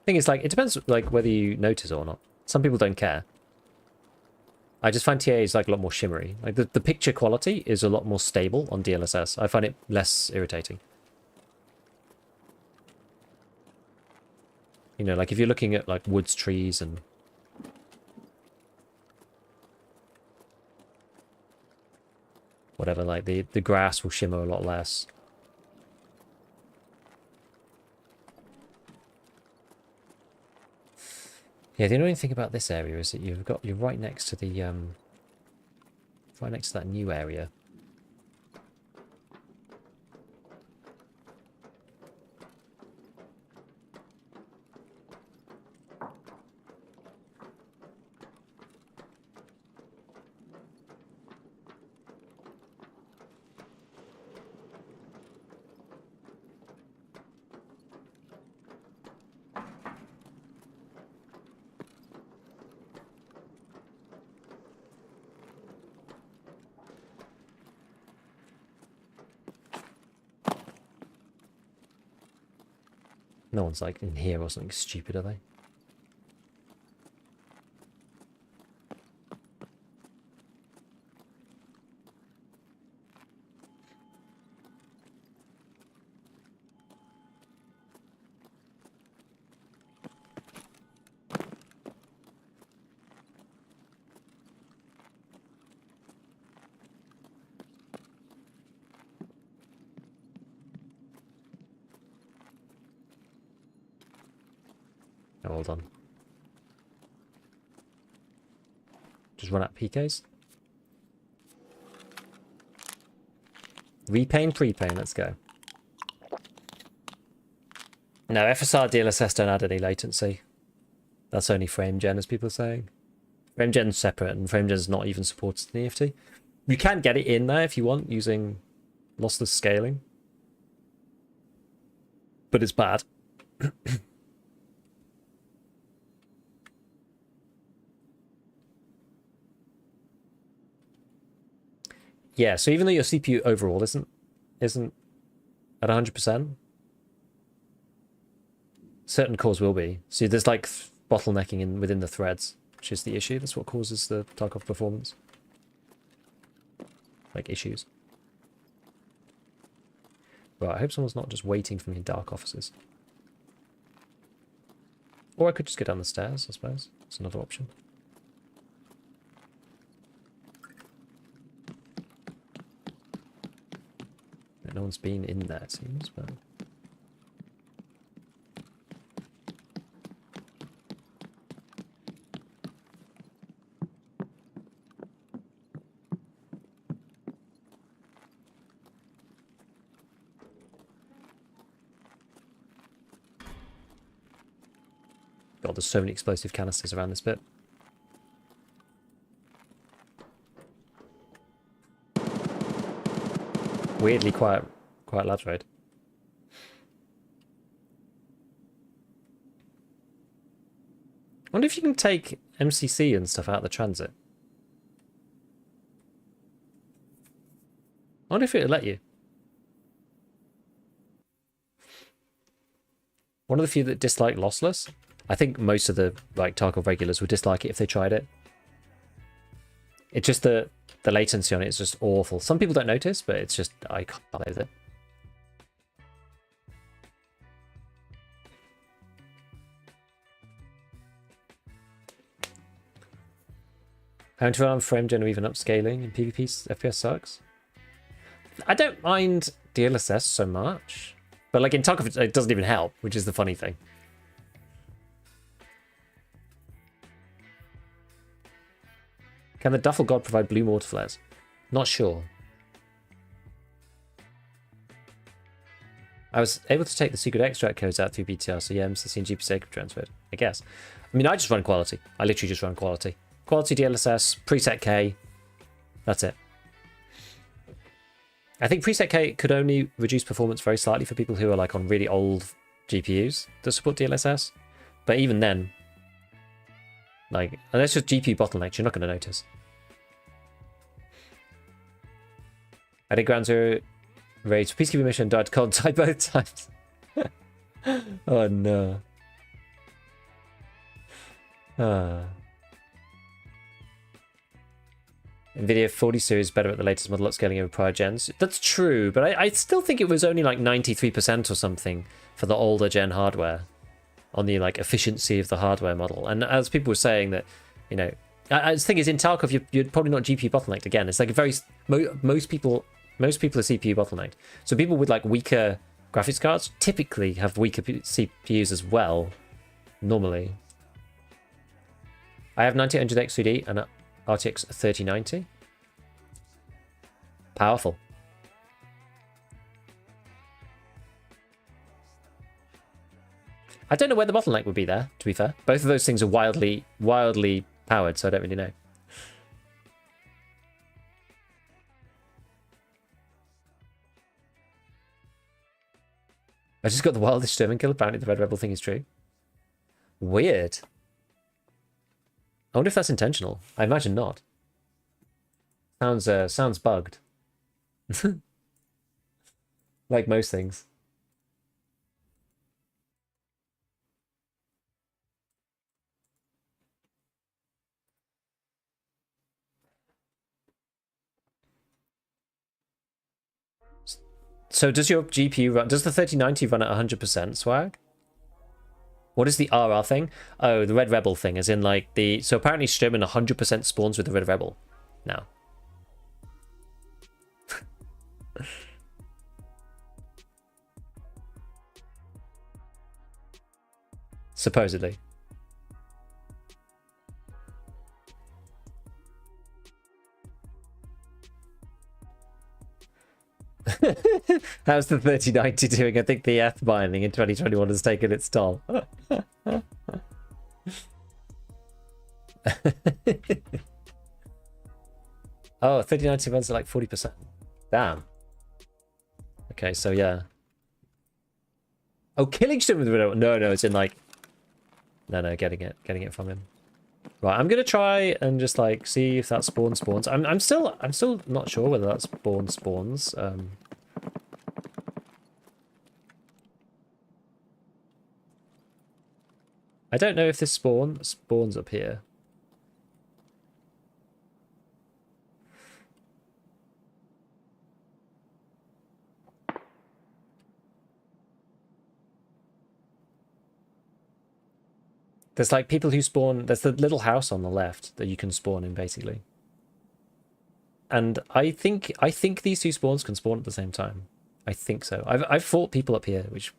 Thing is, like, it depends, like, whether you notice or not. Some people don't care. I just find TA is like a lot more shimmery. Like the picture quality is a lot more stable on DLSS. I find it less irritating. You know, like if you're looking at like woods, trees, and whatever, like the grass will shimmer a lot less. Yeah, the annoying thing about this area is that you're right next to the right next to that new area. No one's like in here or something stupid, are they? Oh, hold on. Just run out PKs. Repaint, prepaint, let's go. No, FSR DLSS don't add any latency. That's only frame gen, as people are saying. Frame gen's separate, and frame gen's not even supported in EFT. You can get it in there if you want, using lossless scaling. But it's bad. Yeah, so even though your CPU overall isn't at 100%, certain cores will be. So there's like bottlenecking within the threads, which is the issue. That's what causes the Tarkov performance. Like issues. Right, I hope someone's not just waiting for me in dark offices. Or I could just go down the stairs, I suppose. That's another option. No one's been in there, it seems, but... God, there's so many explosive canisters around this bit. Weirdly quiet labs raid. I wonder if you can take MCC and stuff out of the transit. I wonder if it'll let you. One of the few that dislike lossless. I think most of the like Tarkov regulars would dislike it if they tried it. It's just the latency on it is just awful. Some people don't notice, but it's just, I can't play with it. Having to run on frame gen or even upscaling in PvP FPS sucks. I don't mind DLSS so much, but like in Tarkov it doesn't even help, which is the funny thing. Can the Duffel God provide blue mortar flares? Not sure. I was able to take the secret extract codes out through BTR, so yeah, MCC and GPC could transfer it, I guess. I mean, I just run quality. I literally just run quality. Quality DLSS, preset K. That's it. I think preset K could only reduce performance very slightly for people who are like on really old GPUs that support DLSS. But even then, like, unless it's GPU bottlenecks, you're not going to notice. I did Ground Zero raids for Peacekeeping mission, died cold, died both times. Oh no. NVIDIA 40 series better at the latest model upscaling over prior gens. That's true, but I still think it was only like 93% or something for the older gen hardware on the like efficiency of the hardware model. And as people were saying that, you know, the thing is in Tarkov you're probably not GPU bottlenecked again. It's like a very most people are CPU bottlenecked. So people with like weaker graphics cards typically have weaker CPUs as well. Normally, I have 9800 X3D and RTX 3090. Powerful. I don't know where the bottleneck would be there, to be fair. Both of those things are wildly powered, so I don't really know. I just got the wildest Sturman kill. Apparently the Red Rebel thing is true. Weird. I wonder if that's intentional. I imagine not. Sounds bugged. Like most things. So does your GPU run? Does the 3090 run at 100% swag? What is the RR thing? Oh, the Red Rebel thing, as in like the... So apparently Sturman 100% spawns with the Red Rebel now. Supposedly. How's the 3090 doing? I think the F mining in 2021 has taken its toll. Oh, 3090 runs at like 40%. Damn. Okay, so yeah. Oh, killing Sturm with the Widow. No, it's in like... No, getting it from him. Right, I'm gonna try and just like see if that spawns. I'm still not sure whether that spawns. I don't know if this spawns up here. There's like people who spawn. There's the little house on the left that you can spawn in, basically. And I think these two spawns can spawn at the same time. I think so. I've fought people up here, which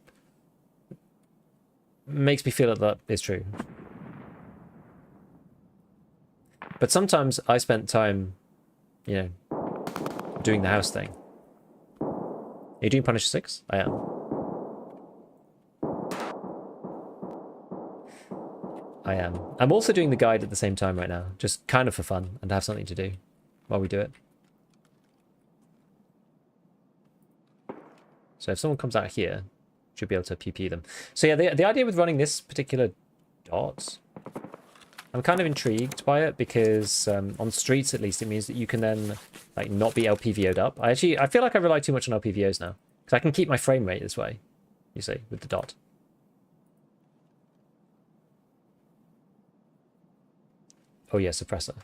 makes me feel that is true. But sometimes I spent time, you know, doing the house thing. Are you doing Punisher 6? I am. I'm also doing the guide at the same time right now, just kind of for fun and to have something to do while we do it. So if someone comes out here, should be able to PP them. So yeah, the idea with running this particular dot, I'm kind of intrigued by it because on streets at least it means that you can then like not be LPVO'd up. I feel like I rely too much on LPVOs now because I can keep my frame rate this way, you see, with the dot. Oh yeah, suppressor.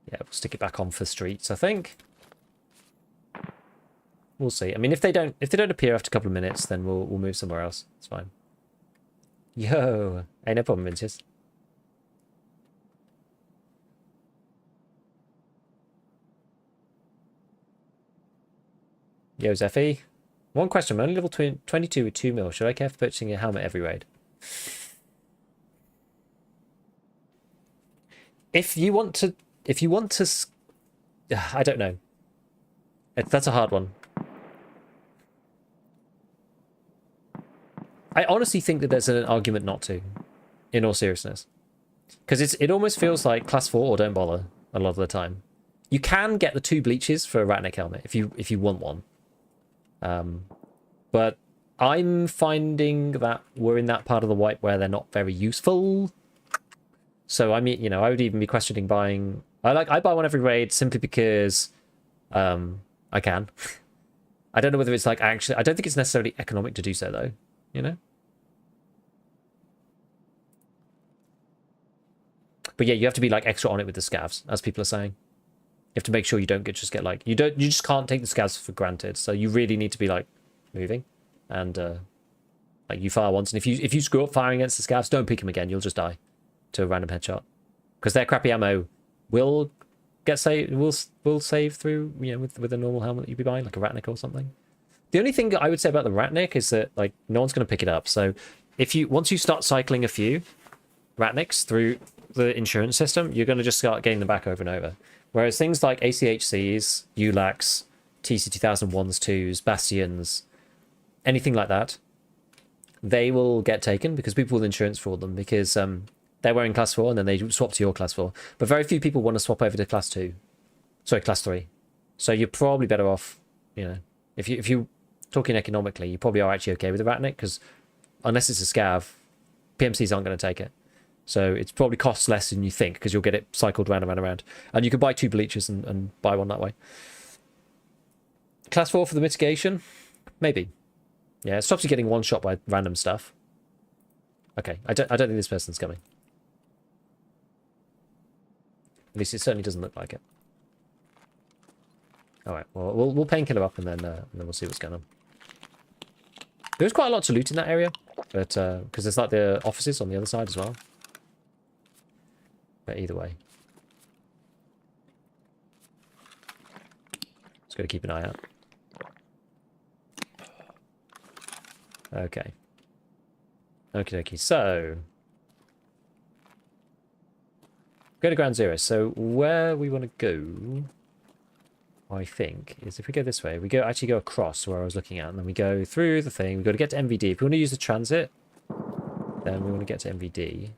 Yeah, we'll stick it back on for streets, I think. We'll see. I mean, if they don't appear after a couple of minutes, then we'll move somewhere else. It's fine. Yo, hey, no problem, Vincius. Yo, Zeffy. One question. I'm only level 22 with 2 mil. Should I care for purchasing a helmet every raid? If you want to, I don't know. That's a hard one. I honestly think that there's an argument not to, in all seriousness. Because it almost feels like class 4 or don't bother a lot of the time. You can get the 2 bleaches for a ratneck helmet if you want one. But I'm finding that we're in that part of the wipe where they're not very useful. So I mean, you know, I would even be questioning buying. I buy one every raid simply because I can. I don't know whether it's like actually. I don't think it's necessarily economic to do so though. You know. But yeah, you have to be like extra on it with the scavs, as people are saying. You have to make sure you don't just get like you just can't take the scavs for granted. So you really need to be like moving, and like you fire once, and if you screw up firing against the scavs, don't pick them again. You'll just die to a random headshot because their crappy ammo will get saved. Will save through with a normal helmet that you'd be buying, like a Ratnik or something. The only thing I would say about the Ratnik is that like no one's going to pick it up. So once you start cycling a few Ratniks through the insurance system, you're going to just start getting them back over and over. Whereas things like ACHCs, ULACs, TC2001s, 2s, Bastions, anything like that, they will get taken because people will insurance for them because they're wearing class 4 and then they swap to your class 4. But very few people want to swap over to class 2. Sorry, class 3. So you're probably better off, if you're talking economically, you probably are actually okay with the Ratnik because unless it's a scav, PMCs aren't going to take it. So it's probably costs less than you think because you'll get it cycled round and round and round. And you can buy 2 bleachers and buy one that way. Class 4 for the mitigation? Maybe. Yeah, it stops you getting one shot by random stuff. Okay, I don't think this person's coming. At least it certainly doesn't look like it. Alright, well, we'll painkiller up and then we'll see what's going on. There's quite a lot to loot in that area, but because there's like the offices on the other side as well. But either way. Just got to keep an eye out. Okay. Okie dokie. So, go to ground zero. So where we want to go, I think, is if we go this way, we actually go across where I was looking at, and then we go through the thing. We've got to get to MVD. If we want to use the transit, then we want to get to MVD.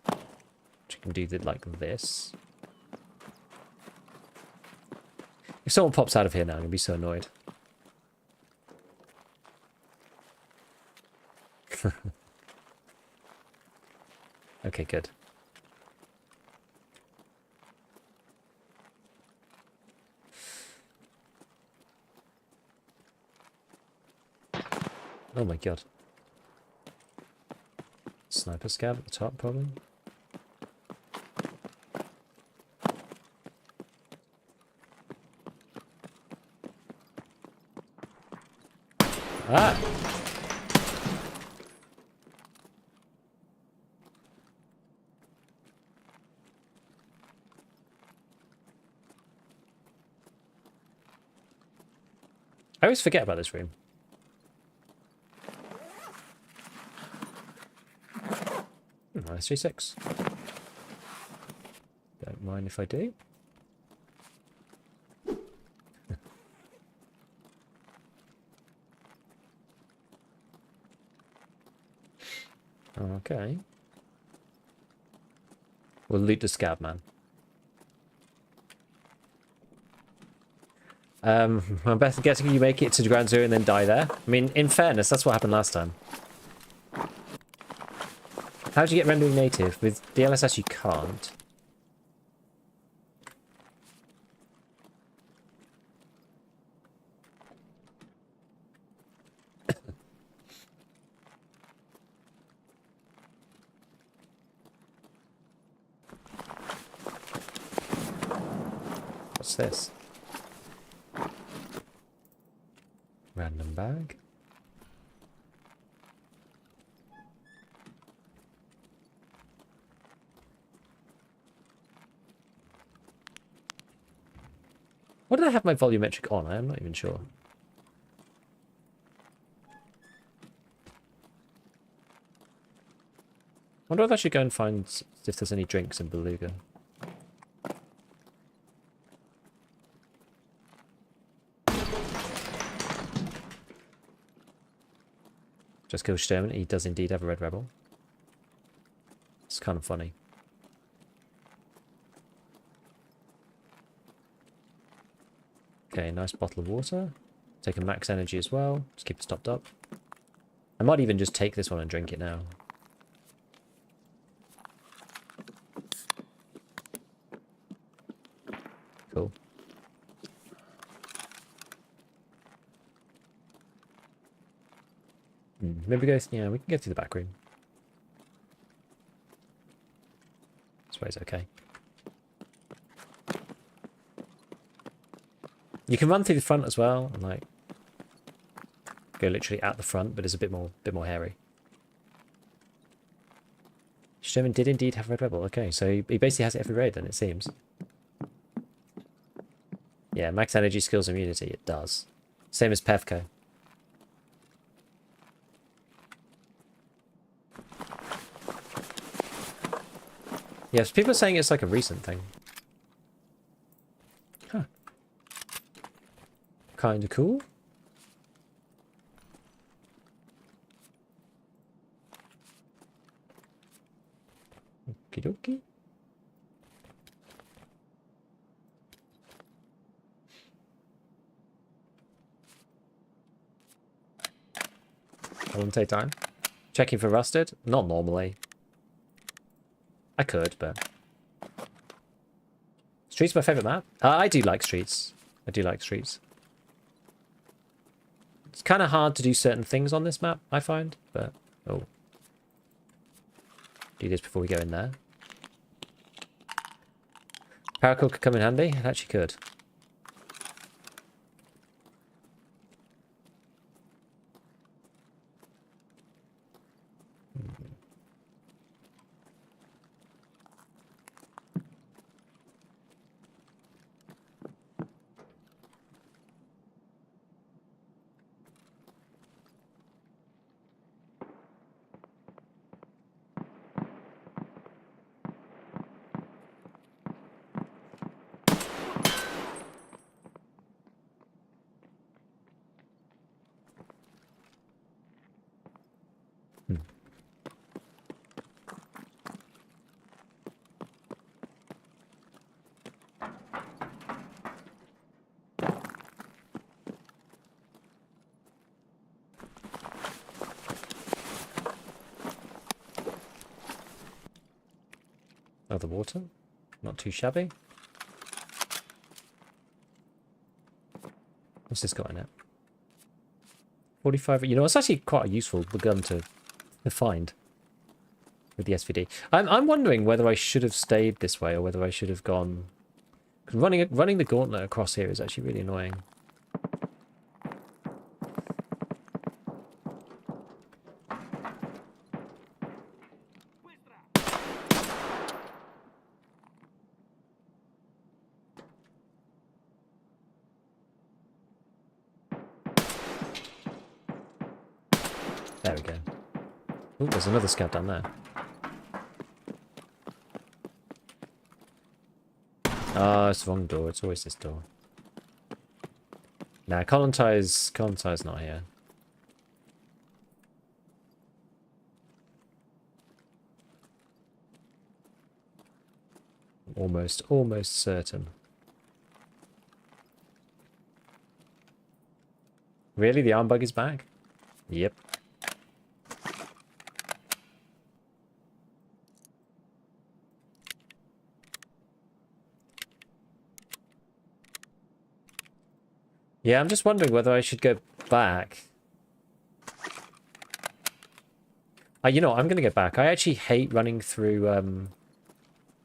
Which you can do like this. If someone pops out of here now, I'm going to be so annoyed. Okay, good. Oh my god. Sniper scav at the top, probably. Ah! I always forget about this room. Nice 3-6. Don't mind if I do. Okay. We'll loot the scab, man. I'm guessing you make it to ground zero and then die there. I mean, in fairness, that's what happened last time. How do you get rendering native? With DLSS you can't. What's this? Random bag. What did I have my volumetric on? I am not even sure. I wonder if I should go and find if there's any drinks in Beluga. Just kill Sturman. He does indeed have a red rebel. It's kind of funny. Okay, nice bottle of water. Take a max energy as well. Just keep it stopped up. I might even just take this one and drink it now. Cool. Maybe go... Yeah, we can get through the back room. suppose okay. You can run through the front as well, and like go literally at the front, but it's a bit more hairy. Sherman did indeed have Red Rebel. Okay, so he basically has it every raid then, it seems. Yeah, max energy, skills, immunity, it does. Same as Pevko. Yes, people are saying it's like a recent thing. Huh. Kinda cool. Okie dokie. I wouldn't take time. Checking for rusted? Not normally. I could, but... Streets my favourite map? I do like Streets. I do like Streets. It's kind of hard to do certain things on this map, I find, but... Oh. Do this before we go in there. Paracord could come in handy? It actually could. Oh, the water. Not too shabby. What's this got in it? 45. You know, it's actually quite a useful gun to find with the SVD. I'm wondering whether I should have stayed this way or whether I should have gone. Running the gauntlet across here is actually really annoying. There we go. Oh, there's another scout down there. Oh, it's the wrong door. It's always this door. Nah, Colonti's not here. Almost certain. Really? The arm bug is back? Yep. Yeah, I'm just wondering whether I should go back. You know what, I'm going to go back. I actually hate running through...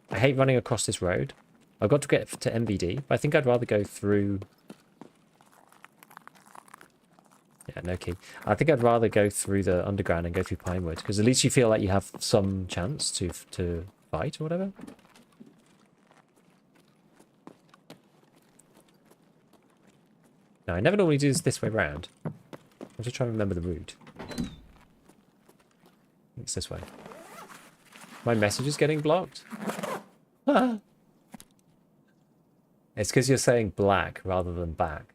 I hate running across this road. I've got to get to MVD, but I think I'd rather go through... Yeah, no key. I think I'd rather go through the underground and go through Pinewood, because at least you feel like you have some chance to fight or whatever. No, I never normally do this way round. I'm just trying to remember the route. It's this way. My message is getting blocked. Ah. It's because you're saying black rather than back.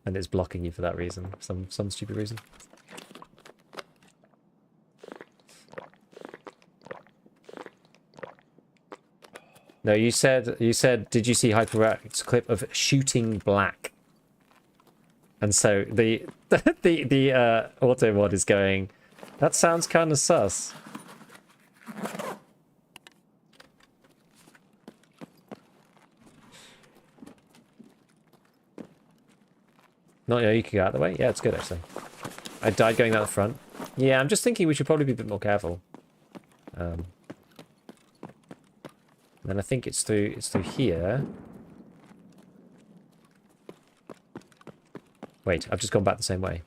And it's blocking you for that reason. Some stupid reason. No, you said, did you see Hyperact's clip of shooting black? And so the auto mod is going, that sounds kind of sus. Not, yeah, you can go out of the way. Yeah, it's good actually. I died going out the front. Yeah, I'm just thinking we should probably be a bit more careful. then I think it's through here. Wait, I've just gone back the same way.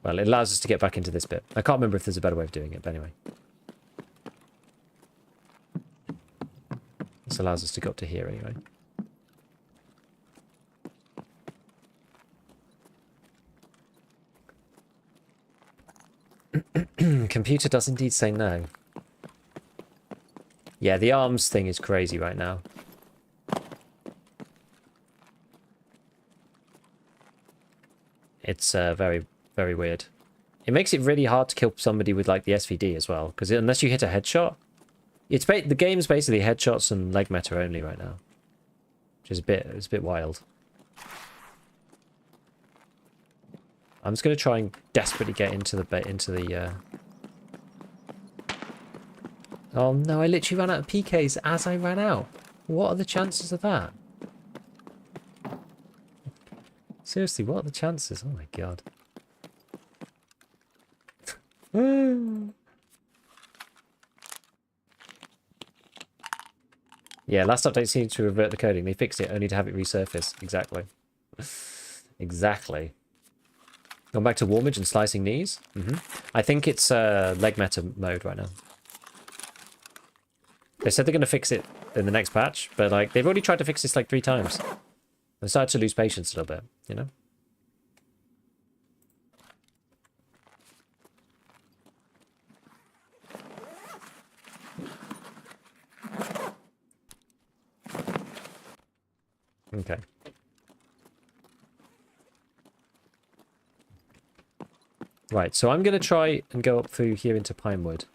Well, it allows us to get back into this bit. I can't remember if there's a better way of doing it, but anyway. This allows us to go up to here anyway. Computer does indeed say no. Yeah, the arms thing is crazy right now. It's very, very weird. It makes it really hard to kill somebody with like the SVD as well, because unless you hit a headshot, the game's basically headshots and leg meta only right now, which is it's a bit wild. I'm just gonna try and desperately get into the. Oh no! I literally ran out of PKs as I ran out. What are the chances of that? Seriously, what are the chances? Oh my god. Yeah, last update seemed to revert the coding. They fixed it only to have it resurface. Exactly. Exactly. Going back to warmage and slicing knees. I think it's leg meta mode right now. They said they're going to fix it in the next patch, but like they've already tried to fix this like 3 times. They started to lose patience a little bit, you know? Okay. Right, so I'm going to try and go up through here into Pinewood.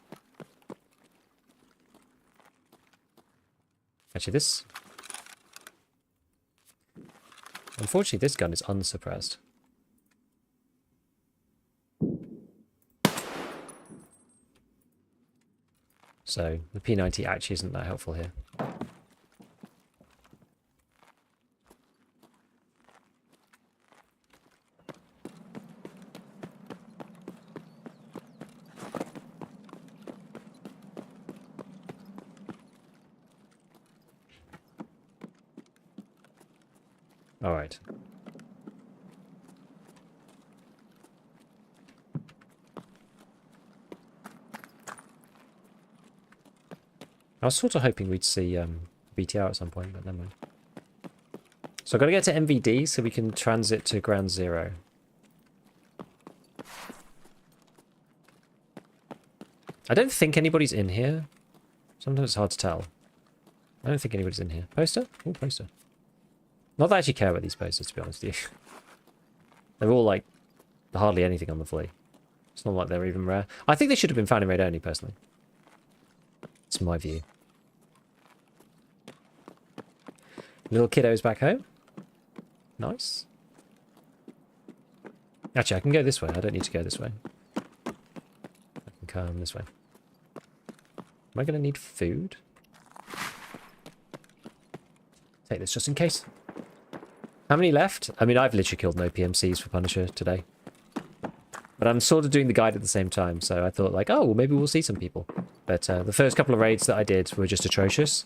Actually, this... Unfortunately, this gun is unsuppressed. So, the P90 actually isn't that helpful here. All right. I was sort of hoping we'd see BTR at some point, but never mind. So I've got to get to MVD so we can transit to Ground Zero. I don't think anybody's in here. Sometimes it's hard to tell. I don't think anybody's in here. Poster? Oh, poster. Not that I actually care about these posters, to be honest with you. They're all, like, hardly anything on the flea. It's not like they're even rare. I think they should have been found in raid only, personally. It's my view. Little kiddo's back home. Nice. Actually, I can go this way. I don't need to go this way. I can come this way. Am I going to need food? Take this just in case. How many left? I mean, I've literally killed no PMCs for Punisher today. But I'm sort of doing the guide at the same time, so I thought like, oh, well, maybe we'll see some people. But the first couple of raids that I did were just atrocious.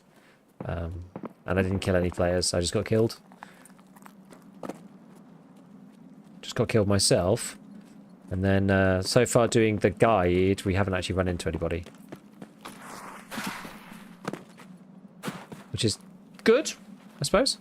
And I didn't kill any players, I just got killed. Just got killed myself. And then so far doing the guide, we haven't actually run into anybody. Which is good, I suppose.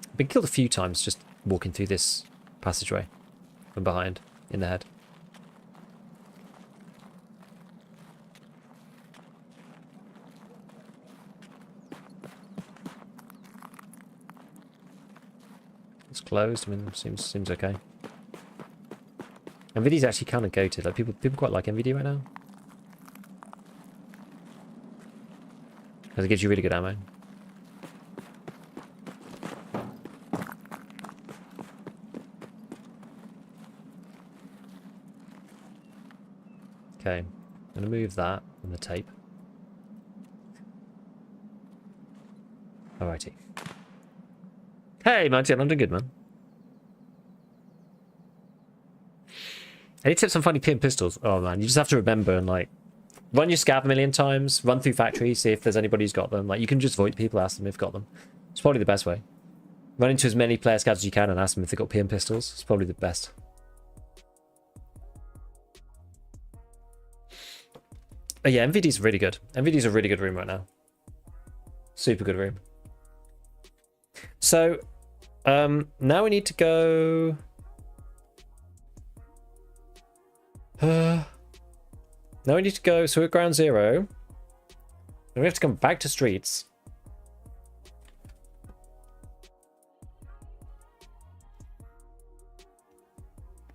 I've been killed a few times just walking through this passageway from behind in the head. It's closed. I mean, seems okay. MVD's actually kind of goated. Like people quite like MVD right now because it gives you really good ammo. Okay. I'm going to move that and the tape. Alrighty. Hey, Martin, I'm doing good, man. Any tips on finding PM pistols? Oh, man, you just have to remember and, like, run your scav a million times, run through factories, see if there's anybody who's got them. Like, you can just void people, ask them if they've got them. It's probably the best way. Run into as many player scouts as you can and ask them if they've got PM pistols. It's probably the best. But yeah, MVD's really good. MVD's a really good room right now. Super good room. So, now we need to go... now we need to go... So we're at ground zero. Then we have to come back to streets.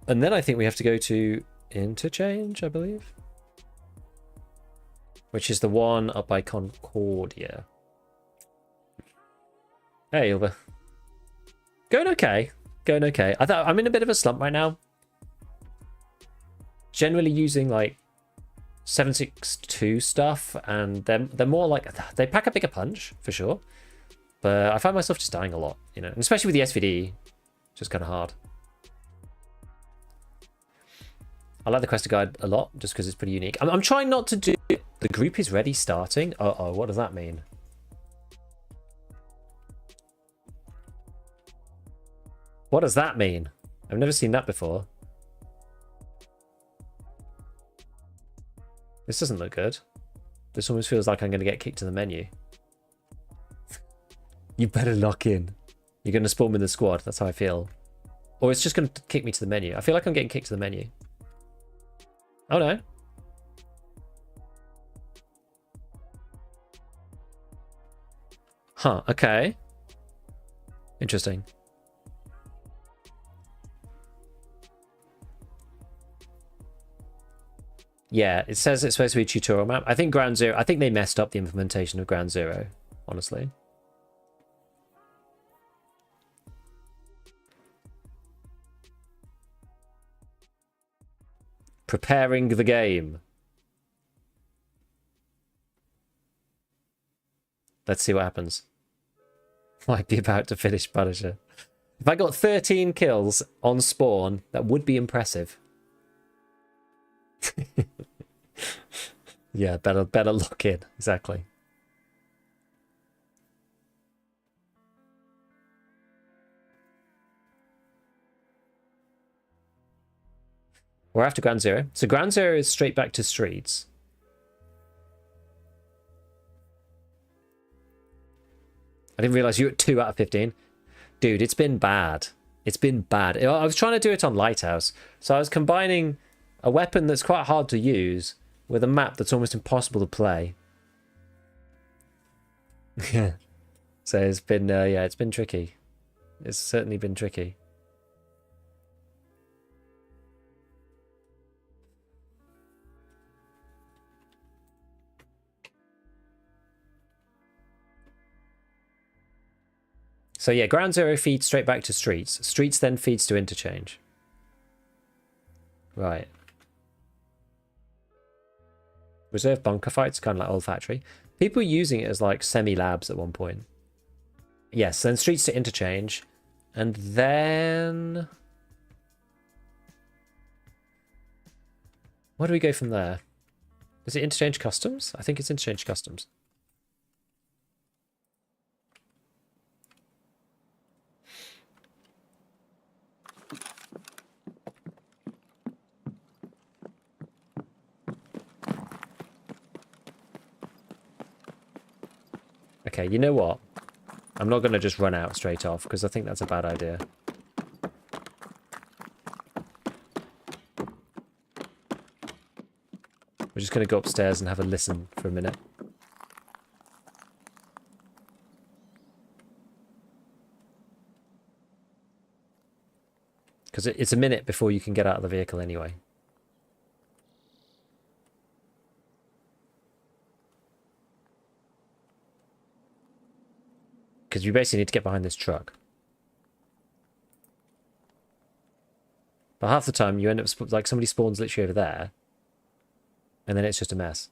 And then I think we have to go to Interchange, I believe. Which is the one up by Concordia. Hey, Ilva. Going okay. Going okay. I'm in a bit of a slump right now. Generally using like 762 stuff, and they're more like, they pack a bigger punch for sure. But I find myself just dying a lot, you know, and especially with the SVD, it's just kind of hard. I like the Quester Guide a lot, just because it's pretty unique. I'm trying not to do... The group is ready starting? Uh-oh, what does that mean? What does that mean? I've never seen that before. This doesn't look good. This almost feels like I'm going to get kicked to the menu. You better lock in. You're going to spawn me in the squad. That's how I feel. Or it's just going to kick me to the menu. I feel like I'm getting kicked to the menu. Oh no. Huh, okay. Interesting. Yeah, it says it's supposed to be a tutorial map. I think Ground Zero, I think they messed up the implementation of Ground Zero, honestly. Preparing the game. Let's see what happens. Might be about to finish Punisher. If I got 13 kills on spawn, that would be impressive. Yeah, better lock in. Exactly. We're after Ground Zero. So Ground Zero is straight back to streets. I didn't realize you were at 2 out of 15. Dude, it's been bad. It's been bad. I was trying to do it on Lighthouse. So I was combining a weapon that's quite hard to use with a map that's almost impossible to play. Yeah. So it's been, yeah, it's been tricky. It's certainly been tricky. So yeah, Ground Zero feeds straight back to Streets. Streets then feeds to Interchange. Right. Reserve bunker fights, kind of like Old Factory. People were using it as like semi-labs at one point. Yes, then Streets to Interchange. And then... where do we go from there? Is it Interchange Customs? I think it's Interchange Customs. Okay, you know what? I'm not going to just run out straight off, because I think that's a bad idea. We're just going to go upstairs and have a listen for a minute. Because it's a minute before you can get out of the vehicle anyway. Because you basically need to get behind this truck. But half the time you end up, like, somebody spawns literally over there. And then it's just a mess.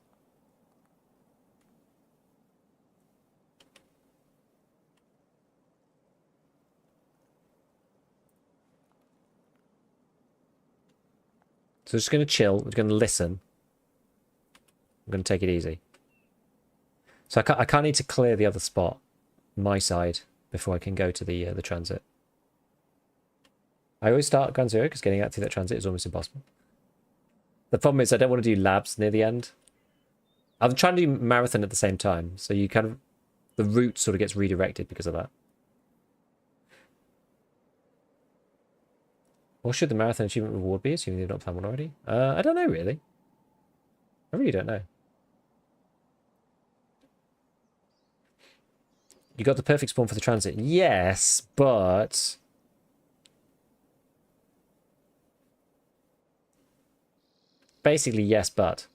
So we're just going to chill. We're going to listen. I'm going to take it easy. So I can't need to clear the other spot, my side, before I can go to the transit. I always start at ground zero because getting out through that transit is almost impossible. The problem is I don't want to do labs near the end. I'm trying to do marathon at the same time, so you kind of... the route sort of gets redirected because of that. What should the marathon achievement reward be, assuming they've not planned one already? I don't know, really. I really don't know. You got the perfect spawn for the transit. Yes, but... basically, yes, but...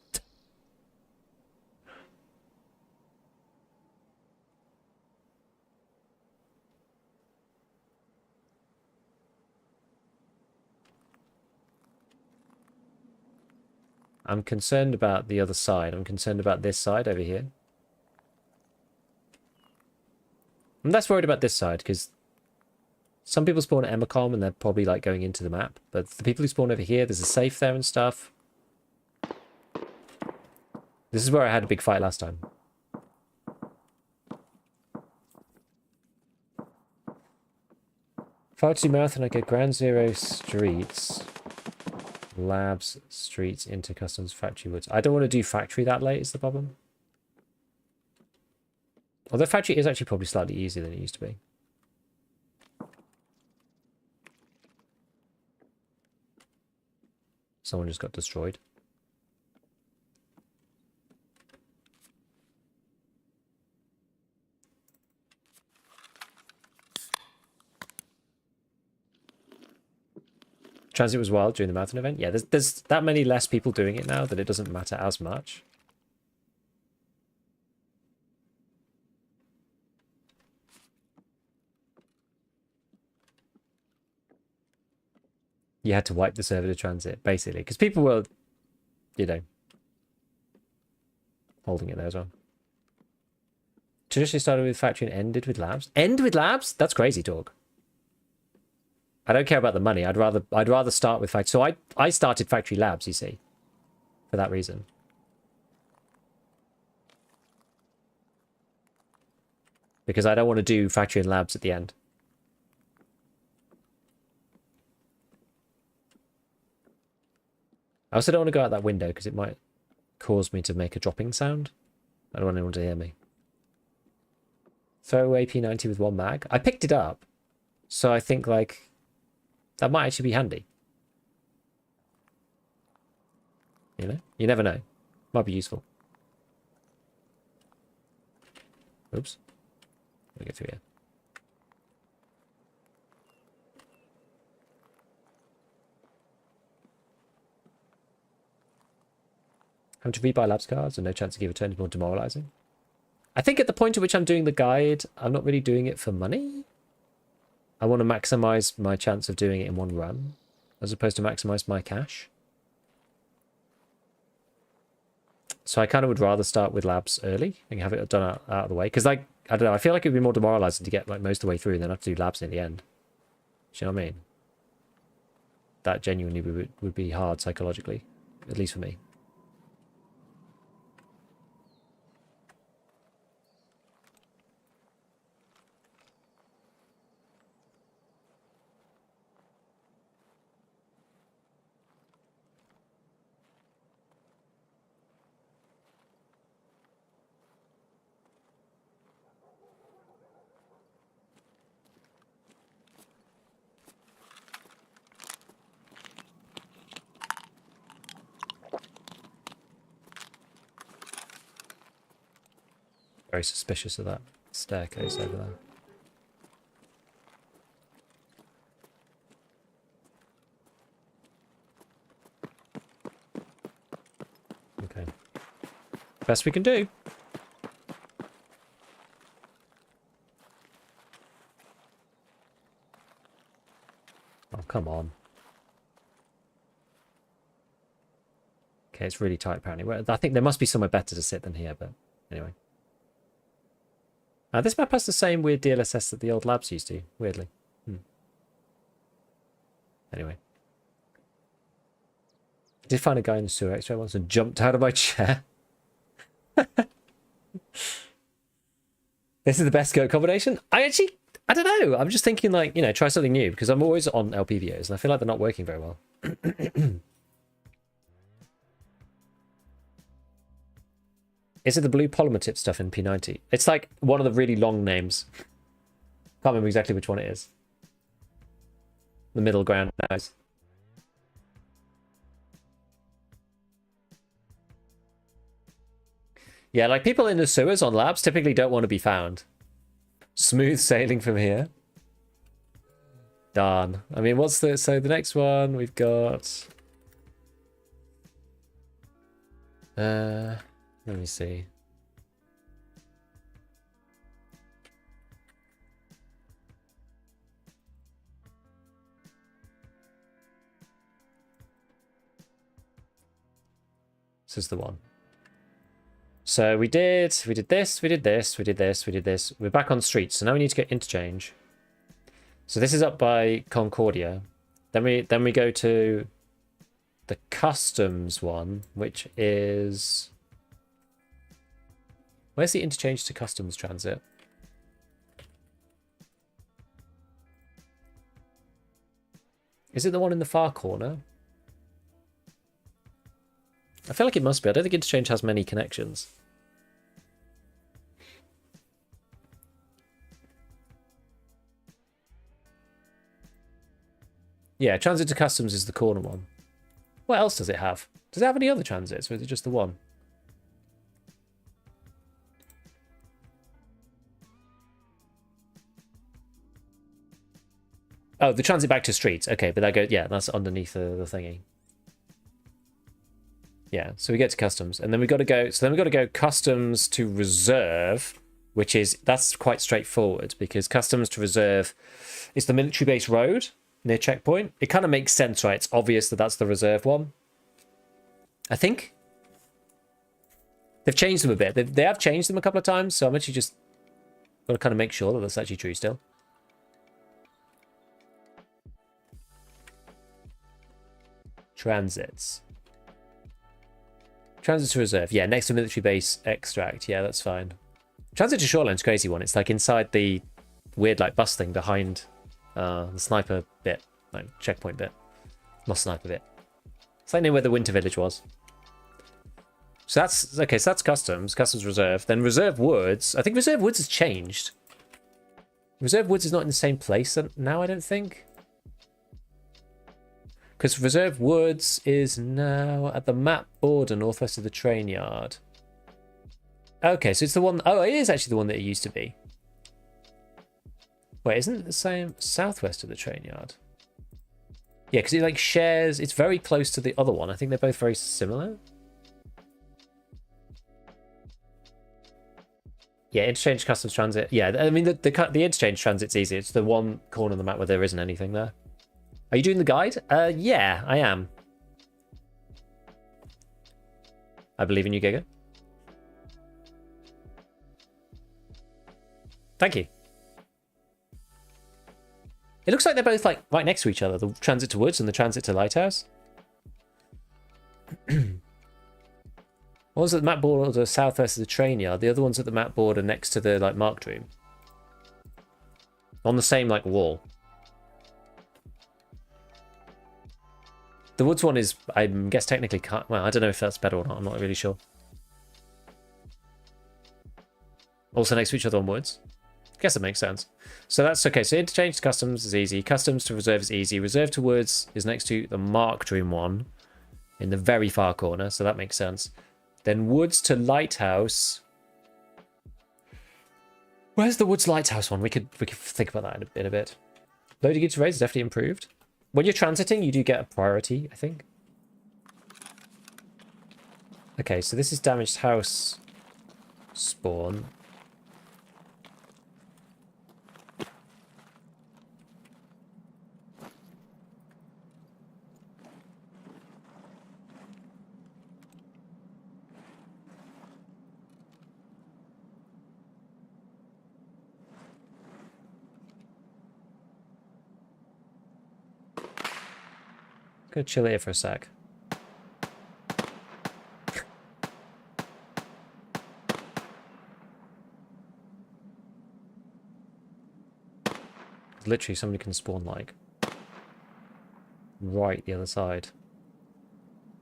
I'm concerned about the other side. I'm concerned about this side over here. I'm less worried about this side, because some people spawn at Emacom and they're probably like going into the map. But the people who spawn over here, there's a safe there and stuff. This is where I had a big fight last time. If I were to do marathon, I go Ground Zero Streets, Labs, Streets, into Customs, Factory Woods. I don't want to do Factory that late, is the problem. Although Factory is actually probably slightly easier than it used to be. Someone just got destroyed. Transit was wild during the marathon event. Yeah, there's that many less people doing it now that it doesn't matter as much. You had to wipe the server to transit, basically, because people were, you know, holding it there as well. Traditionally started with Factory and ended with Labs. End with Labs? That's crazy talk. I don't care about the money. I'd rather start with Factory. So I started Factory Labs, you see, for that reason. Because I don't want to do Factory and Labs at the end. I also don't want to go out that window because it might cause me to make a dropping sound. I don't want anyone to hear me. Throw away P90 with one mag. I picked it up, so I think like that might actually be handy. You know, you never know. Might be useful. Oops. Let me get through here. Having to rebuy labs cards and no chance to give a turn is more demoralizing. I think at the point at which I'm doing the guide, I'm not really doing it for money. I want to maximize my chance of doing it in one run, as opposed to maximize my cash. So I kind of would rather start with labs early and have it done out of the way. Because, like, I don't know, I feel like it would be more demoralizing to get like most of the way through and then have to do labs in the end. Do you know what I mean? That genuinely would be hard psychologically, at least for me. Very suspicious of that staircase over there. Okay. Best we can do. Oh, come on. Okay, it's really tight apparently. Well, I think there must be somewhere better to sit than here, but anyway. This map has the same weird DLSS that the old labs used to, weirdly. Anyway. I did find a guy in the sewer X-ray once and jumped out of my chair. This is the best goat combination? I don't know. I'm just thinking, like, you know, try something new, because I'm always on LP videos and I feel like they're not working very well. Is it the blue polymer tip stuff in P90? It's like one of the really long names. Can't remember exactly which one it is. The middle ground nose. Yeah, like people in the sewers on labs typically don't want to be found. Smooth sailing from here. Darn. I mean, what's the... So the next one we've got... Let me see. This is the one. So we did this, we did this, we did this, we did this. We're back on streets, so now we need to get interchange. So this is up by Concordia. Then we go to the customs one, which is... Where's the interchange to customs transit? Is it the one in the far corner? I feel like it must be. I don't think interchange has many connections. Yeah, transit to customs is the corner one. What else does it have? Does it have any other transits, or is it just the one? Oh, the transit back to streets. Okay, but that goes... Yeah, that's underneath the thingy. Yeah, so we get to customs, and then we got to go... So then we got to go customs to reserve, which is... That's quite straightforward, because customs to reserve is the military base road near checkpoint. It kind of makes sense, right? It's obvious that that's the reserve one. I think. They've changed them a bit. They have changed them a couple of times, so I'm actually just got to kind of make sure that that's actually true still. Transits. Transit to reserve. Yeah, next to military base extract. Yeah, that's fine. Transit to shoreline's a crazy one. It's like inside the weird like bus thing behind the sniper bit. Like checkpoint bit. Not sniper bit. It's like near where the winter village was. So that's... Okay, so that's customs. Customs reserve. Then reserve woods. I think reserve woods has changed. Reserve woods is not in the same place now, I don't think. Because Reserve Woods is now at the map border northwest of the train yard. Okay, so it's the one... Oh, it is actually the one that it used to be. Wait, isn't it the same southwest of the train yard? Yeah, because it like shares... It's very close to the other one. I think they're both very similar. Yeah, interchange customs transit. Yeah, I mean, the interchange transit's easy. It's the one corner of the map where there isn't anything there. Are you doing the guide? Yeah, I am. I believe in you, Giga. Thank you. It looks like they're both like right next to each other. The transit to Woods and the transit to Lighthouse. One's at the map border southwest of the train yard. The other one's at the map border next to the like marked room. On the same like wall. The Woods one is, I guess, technically... Well, I don't know if that's better or not. I'm not really sure. Also next to each other on Woods. I guess it makes sense. So that's okay. So interchange to customs is easy. Customs to reserve is easy. Reserve to Woods is next to the marked room one in the very far corner. So that makes sense. Then Woods to Lighthouse. Where's the Woods Lighthouse one? We could think about that in a bit. Loading into raise is definitely improved. When you're transiting, you do get a priority, I think. Okay, so this is damaged house spawn. Go chill here for a sec. Literally, somebody can spawn like right the other side.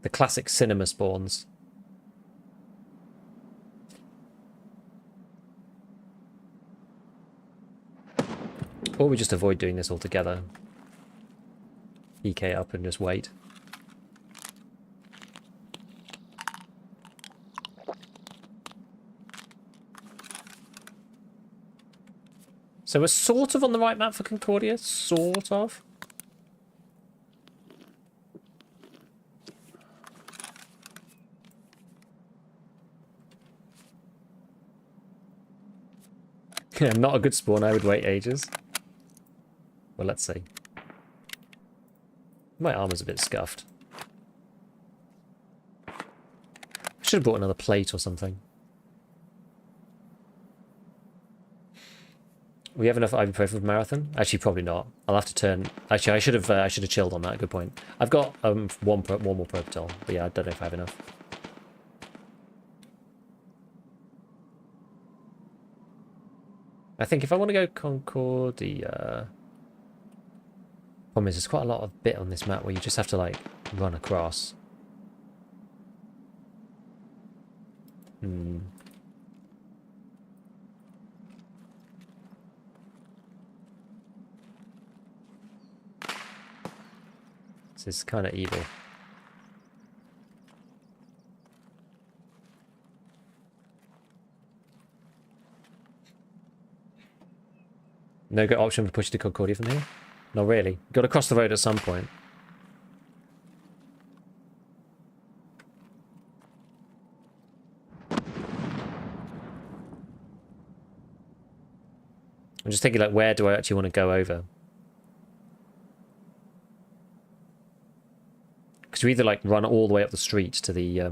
The classic cinema spawns. Or we just avoid doing this altogether. EK up and just wait. So we're sort of on the right map for Concordia, sort of. Yeah, not a good spawn, I would wait ages. Well, let's see. My armor's a bit scuffed. I should have brought another plate or something. We have enough ibuprofen for marathon? Actually, probably not. I'll have to turn. Actually, I should have chilled on that. Good point. I've got one more propofol, but yeah, I don't know if I have enough. I think if I want to go Concordia, problem is there's quite a lot of bit on this map where you just have to like run across. This is kind of evil. No good option for push to Concordia from here? Not really. Got to cross the road at some point. I'm just thinking, like, where do I actually want to go over? Because you either, like, run all the way up the street to the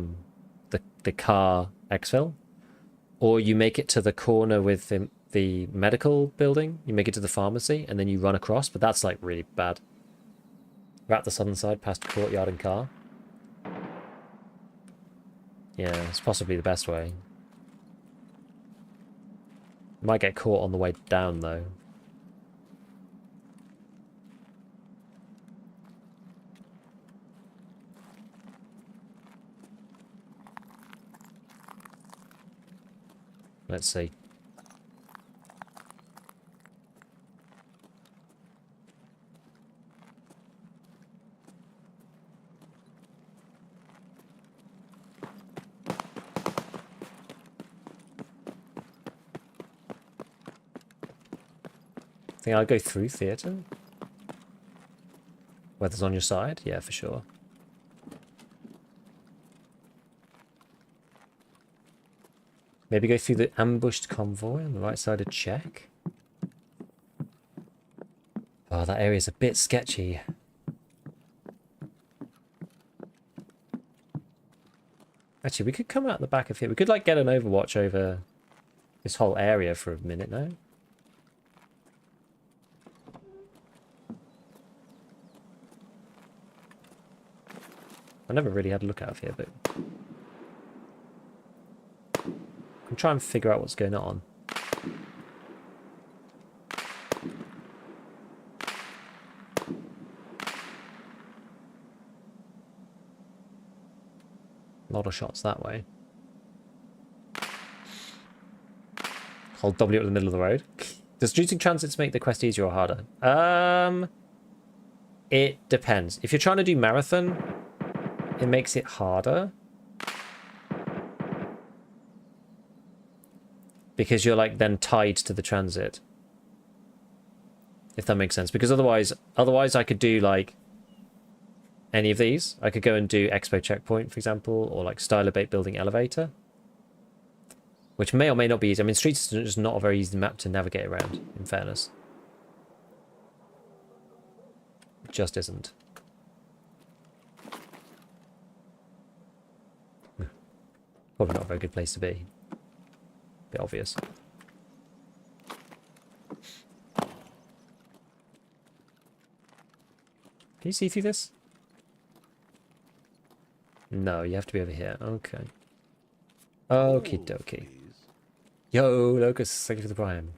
car exfil, or you make it to the corner with the medical building, you make it to the pharmacy, and then you run across, but that's, like, really bad. We're at the southern side, past courtyard and car. Yeah, it's possibly the best way. Might get caught on the way down, though. Let's see. I think I'll go through theatre. Weather's on your side? Yeah, for sure. Maybe go through the ambushed convoy on the right side of check. Oh, that area's a bit sketchy. Actually, we could come out the back of here. We could, like, get an overwatch over this whole area for a minute now. I never really had a look out of here, but I'm trying to figure out what's going on. A lot of shots that way. Hold W at the middle of the road. Does reducing transits make the quest easier or harder? It depends. If you're trying to do marathon, it makes it harder. Because you're, like, then tied to the transit. If that makes sense. Because otherwise I could do, like, any of these. I could go and do Expo Checkpoint, for example, or, like, Stylobate Building Elevator. Which may or may not be easy. I mean, Streets is just not a very easy map to navigate around, in fairness. It just isn't. Probably not a very good place to be. Bit obvious. Can you see through this? No, you have to be over here. Okay. Okie dokie. Yo, Locust, thank you for the prime.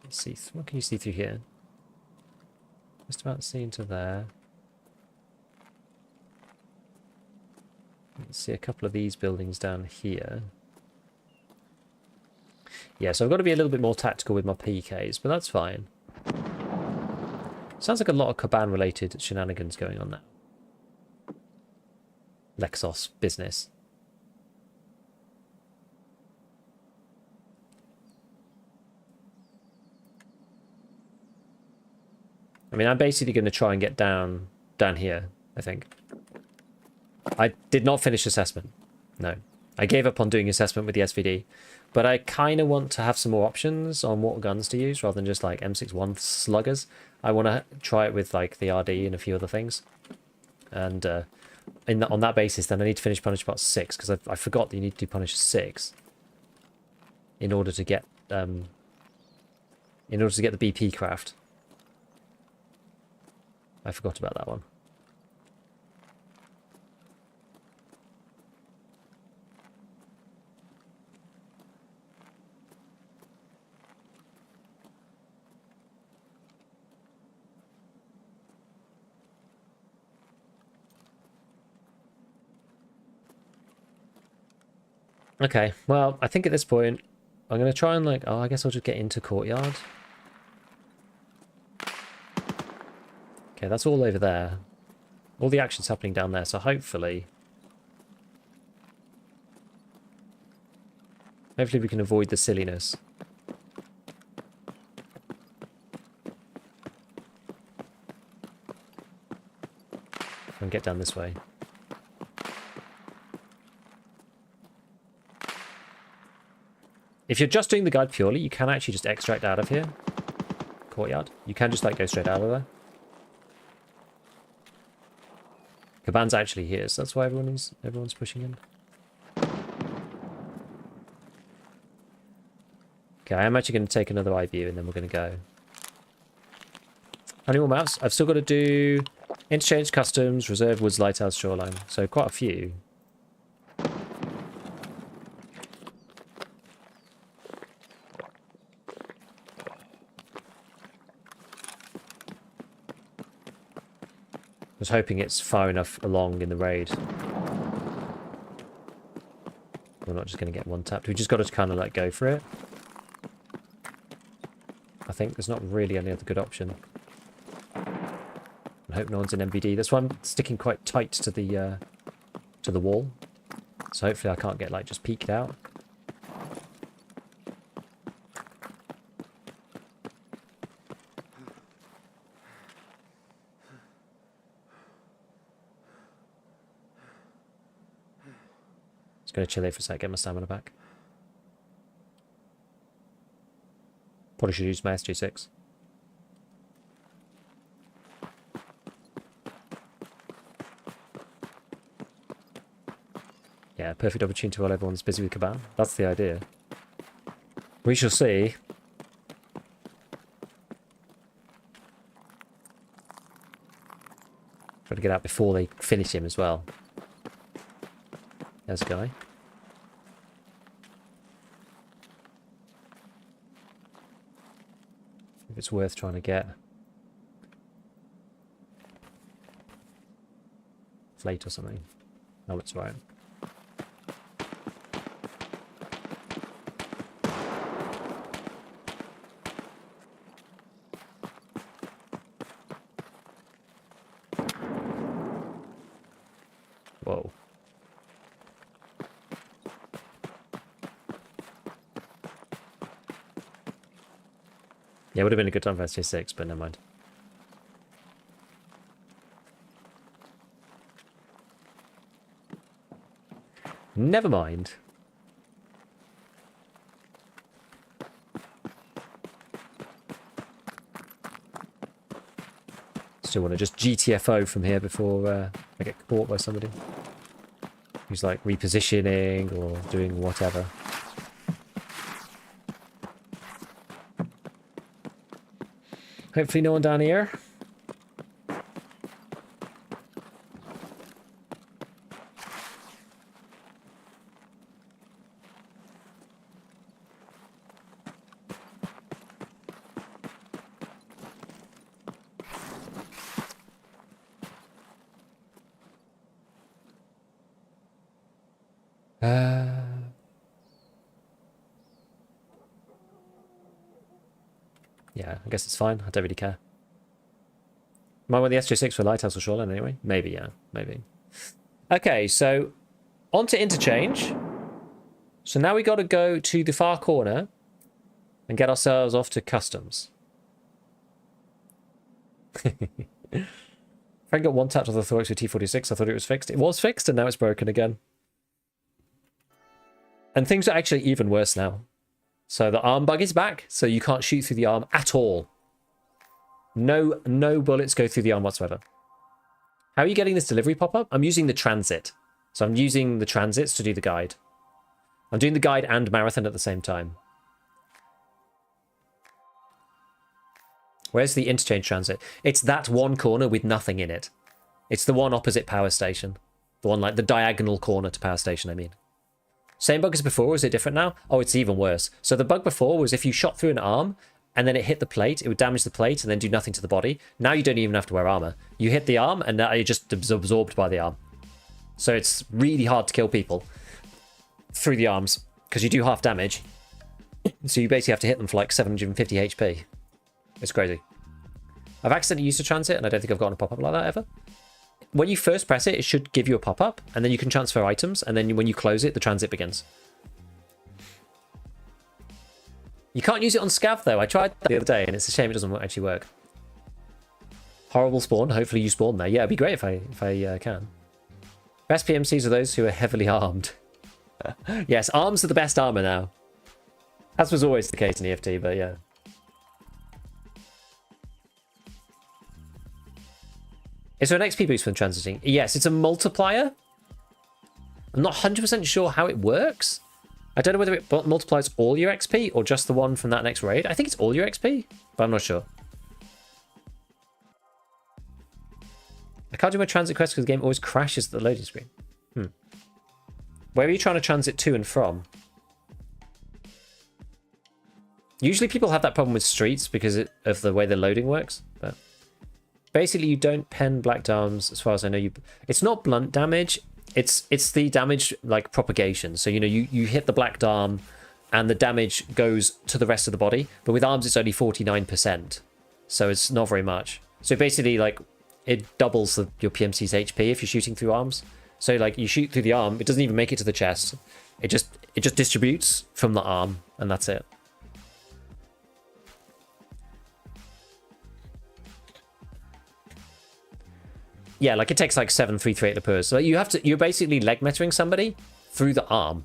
Let's see, what can you see through here? Just about see into there. Let's see a couple of these buildings down here. Yeah, so I've got to be a little bit more tactical with my PKs, but that's fine. Sounds like a lot of Caban-related shenanigans going on now. Lexos business. I mean, I'm basically going to try and get down here, I think. I did not finish assessment. No. I gave up on doing assessment with the SVD. But I kind of want to have some more options on what guns to use rather than just like M61 sluggers. I want to try it with like the RD and a few other things. And on that basis, then I need to finish Punisher Part 6 because I forgot that you need to do Punisher 6 in order to get the BP craft. I forgot about that one. Okay, well, I think at this point, I'm going to try and like, oh, I guess I'll just get into Courtyard. Okay, that's all over there. All the action's happening down there, so hopefully we can avoid the silliness. And get down this way. If you're just doing the guide purely, you can actually just extract out of here. Courtyard. You can just like go straight out of there. Caban's actually here, so that's why everyone's pushing in. Okay, I'm actually going to take another eye view and then we're going to go. How many more maps? I've still got to do Interchange, Customs, Reserve, Woods, Lighthouse, Shoreline. So quite a few. I was hoping it's far enough along in the raid. We're not just going to get one tapped. We just got to kind of like go for it. I think there's not really any other good option. I hope no one's in MVD. That's why I'm sticking quite tight to the wall. So hopefully I can't get like just peeked out. Just gonna chill here for a sec, get my stamina back. Probably should use my SG6. Yeah, perfect opportunity while everyone's busy with Caban. That's the idea. We shall see. Try to get out before they finish him as well. There's a guy. If it's worth trying to get. Flate or something. No, it's right. Whoa. Yeah, it would have been a good time for SJ6, but never mind. Never mind. Still want to just GTFO from here before I get caught by somebody who's like repositioning or doing whatever. Hopefully no one down here. Yeah, I guess it's fine. I don't really care. Might want the SJ6 for Lighthouse or Shoreline anyway. Maybe, yeah. Maybe. Okay, so on to Interchange. So now we got to go to the far corner and get ourselves off to Customs. Frank got one touch on the thorax with T46. I thought it was fixed. It was fixed, and now it's broken again. And things are actually even worse now. So the arm bug is back, so you can't shoot through the arm at all. No bullets go through the arm whatsoever. How are you getting this delivery pop-up? I'm using the transit. So I'm using the transits to do the guide. I'm doing the guide and marathon at the same time. Where's the interchange transit? It's that one corner with nothing in it. It's the one opposite power station. The one like the diagonal corner to power station, I mean. Same bug as before, or is it different now? Oh, it's even worse. So the bug before was if you shot through an arm and then it hit the plate, it would damage the plate and then do nothing to the body. Now you don't even have to wear armor. You hit the arm and you're just absorbed by the arm. So it's really hard to kill people through the arms because you do half damage. So you basically have to hit them for like 750 HP. It's crazy. I've accidentally used a transit and I don't think I've gotten a pop-up like that ever. When you first press it, it should give you a pop-up and then you can transfer items and then when you close it, the transit begins. You can't use it on Scav though. I tried that the other day and it's a shame it doesn't actually work. Horrible spawn. Hopefully you spawn there. Yeah, it'd be great if I can. Best PMCs are those who are heavily armed. Yes, arms are the best armor now. As was always the case in EFT, but yeah. Is there an XP boost when transiting? Yes, it's a multiplier. I'm not 100% sure how it works. I don't know whether it multiplies all your XP or just the one from that next raid. I think it's all your XP, but I'm not sure. I can't do my transit quest because the game always crashes at the loading screen. Where are you trying to transit to and from? Usually people have that problem with streets because of the way the loading works, but basically you don't pen black darms as far as I know. It's not blunt damage. It's the damage like propagation. So, you know, you hit the black darm and the damage goes to the rest of the body. But with arms, it's only 49%. So it's not very much. So basically, like, it doubles your PMC's HP if you're shooting through arms. So, like, you shoot through the arm, it doesn't even make it to the chest. It just distributes from the arm, and that's it. Yeah, like it takes like 7,338 per. So you're basically leg metering somebody through the arm.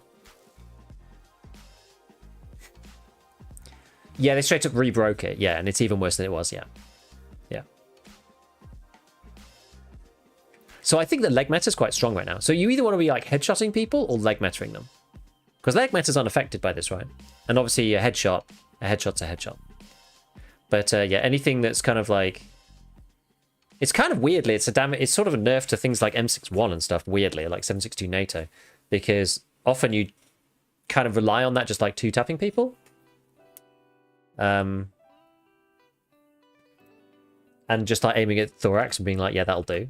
Yeah, they straight up rebroke it. Yeah, and it's even worse than it was. Yeah. Yeah. So I think the leg meta is quite strong right now. So you either want to be like headshotting people or leg metering them. Because leg meta's unaffected by this, right? And obviously a headshot's a headshot. But yeah, anything that's kind of like... It's kind of weirdly, it's sort of a nerf to things like M61 and stuff, weirdly, like 7.62 NATO. Because often you kind of rely on that just like two-tapping people. And just like aiming at thorax and being like, yeah, that'll do.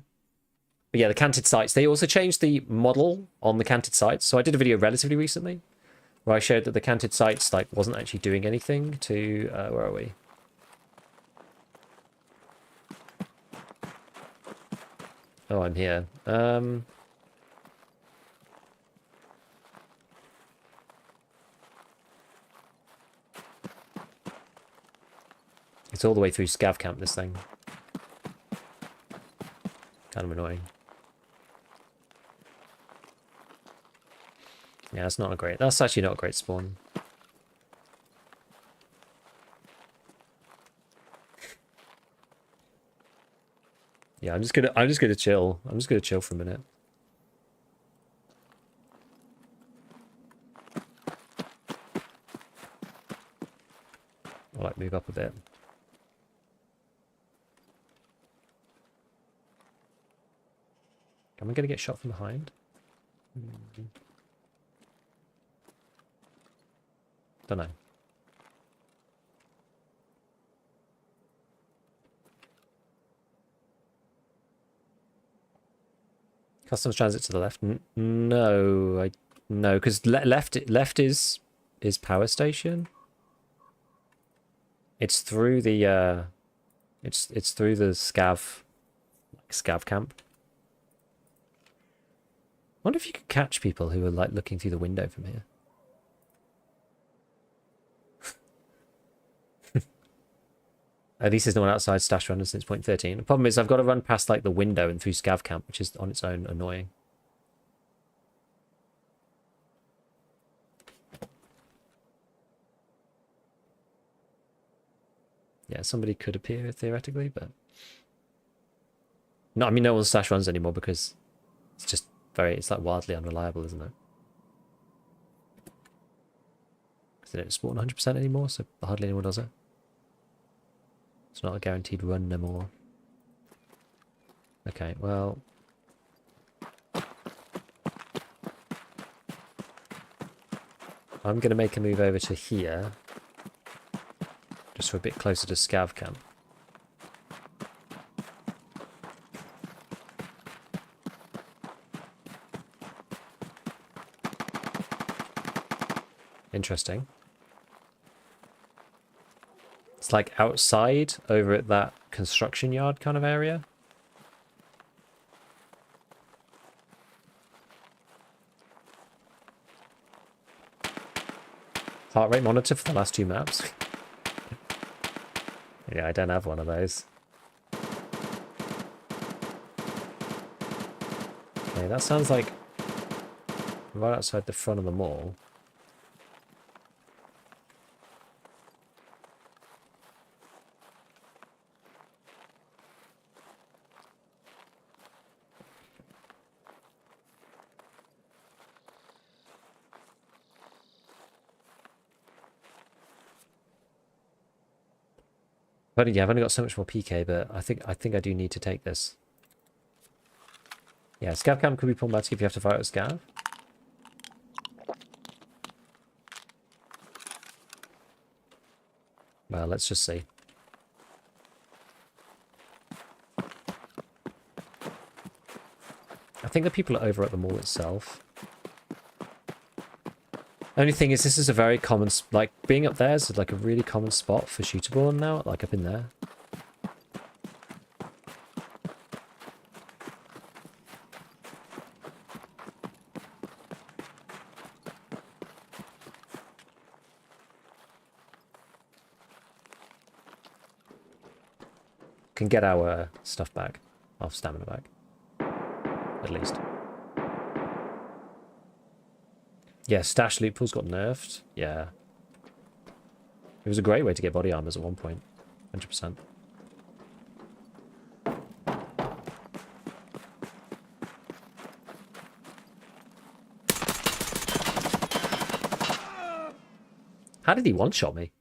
But yeah, the canted sights, they also changed the model on the canted sights. So I did a video relatively recently where I showed that the canted sights like wasn't actually doing anything to, where are we? Oh, I'm here. It's all the way through Scav Camp, this thing. Kind of annoying. Yeah, that's not a great... That's actually not a great spawn. Yeah, I'm just gonna chill. I'm just gonna chill for a minute. I'll like move up a bit. Am I gonna get shot from behind? Don't know. Customs transit to the left? No, No, because left is power station. It's through the it's through the scav camp. I wonder if you could catch people who are like looking through the window from here. At least there's no one outside stash running since point 13. The problem is I've got to run past like the window and through scav camp, which is on its own annoying. Yeah, somebody could appear theoretically, but no, I mean no one stash runs anymore because it's just it's like wildly unreliable, isn't it? Because they don't spawn 100% anymore, so hardly anyone does it. It's not a guaranteed run no more. Okay, well, I'm going to make a move over to here. Just for a bit closer to scav camp. Interesting. It's like outside over at that construction yard kind of area. Heart rate monitor for the last 2 maps. Yeah, I don't have one of those. Okay, that sounds like right outside the front of the mall. But yeah, I've only got so much more PK, but I think I do need to take this. Yeah, scav camp could be problematic if you have to fight with scav. Well, let's just see. I think the people are over at the mall itself. Only thing is, this is a very common, like, being up there is like a really common spot for shooterborn now, like up in there. Can get our stuff back, our stamina back, at least. Yeah, stash loot pools got nerfed. Yeah. It was a great way to get body armors at one point. 100%. How did he one-shot me?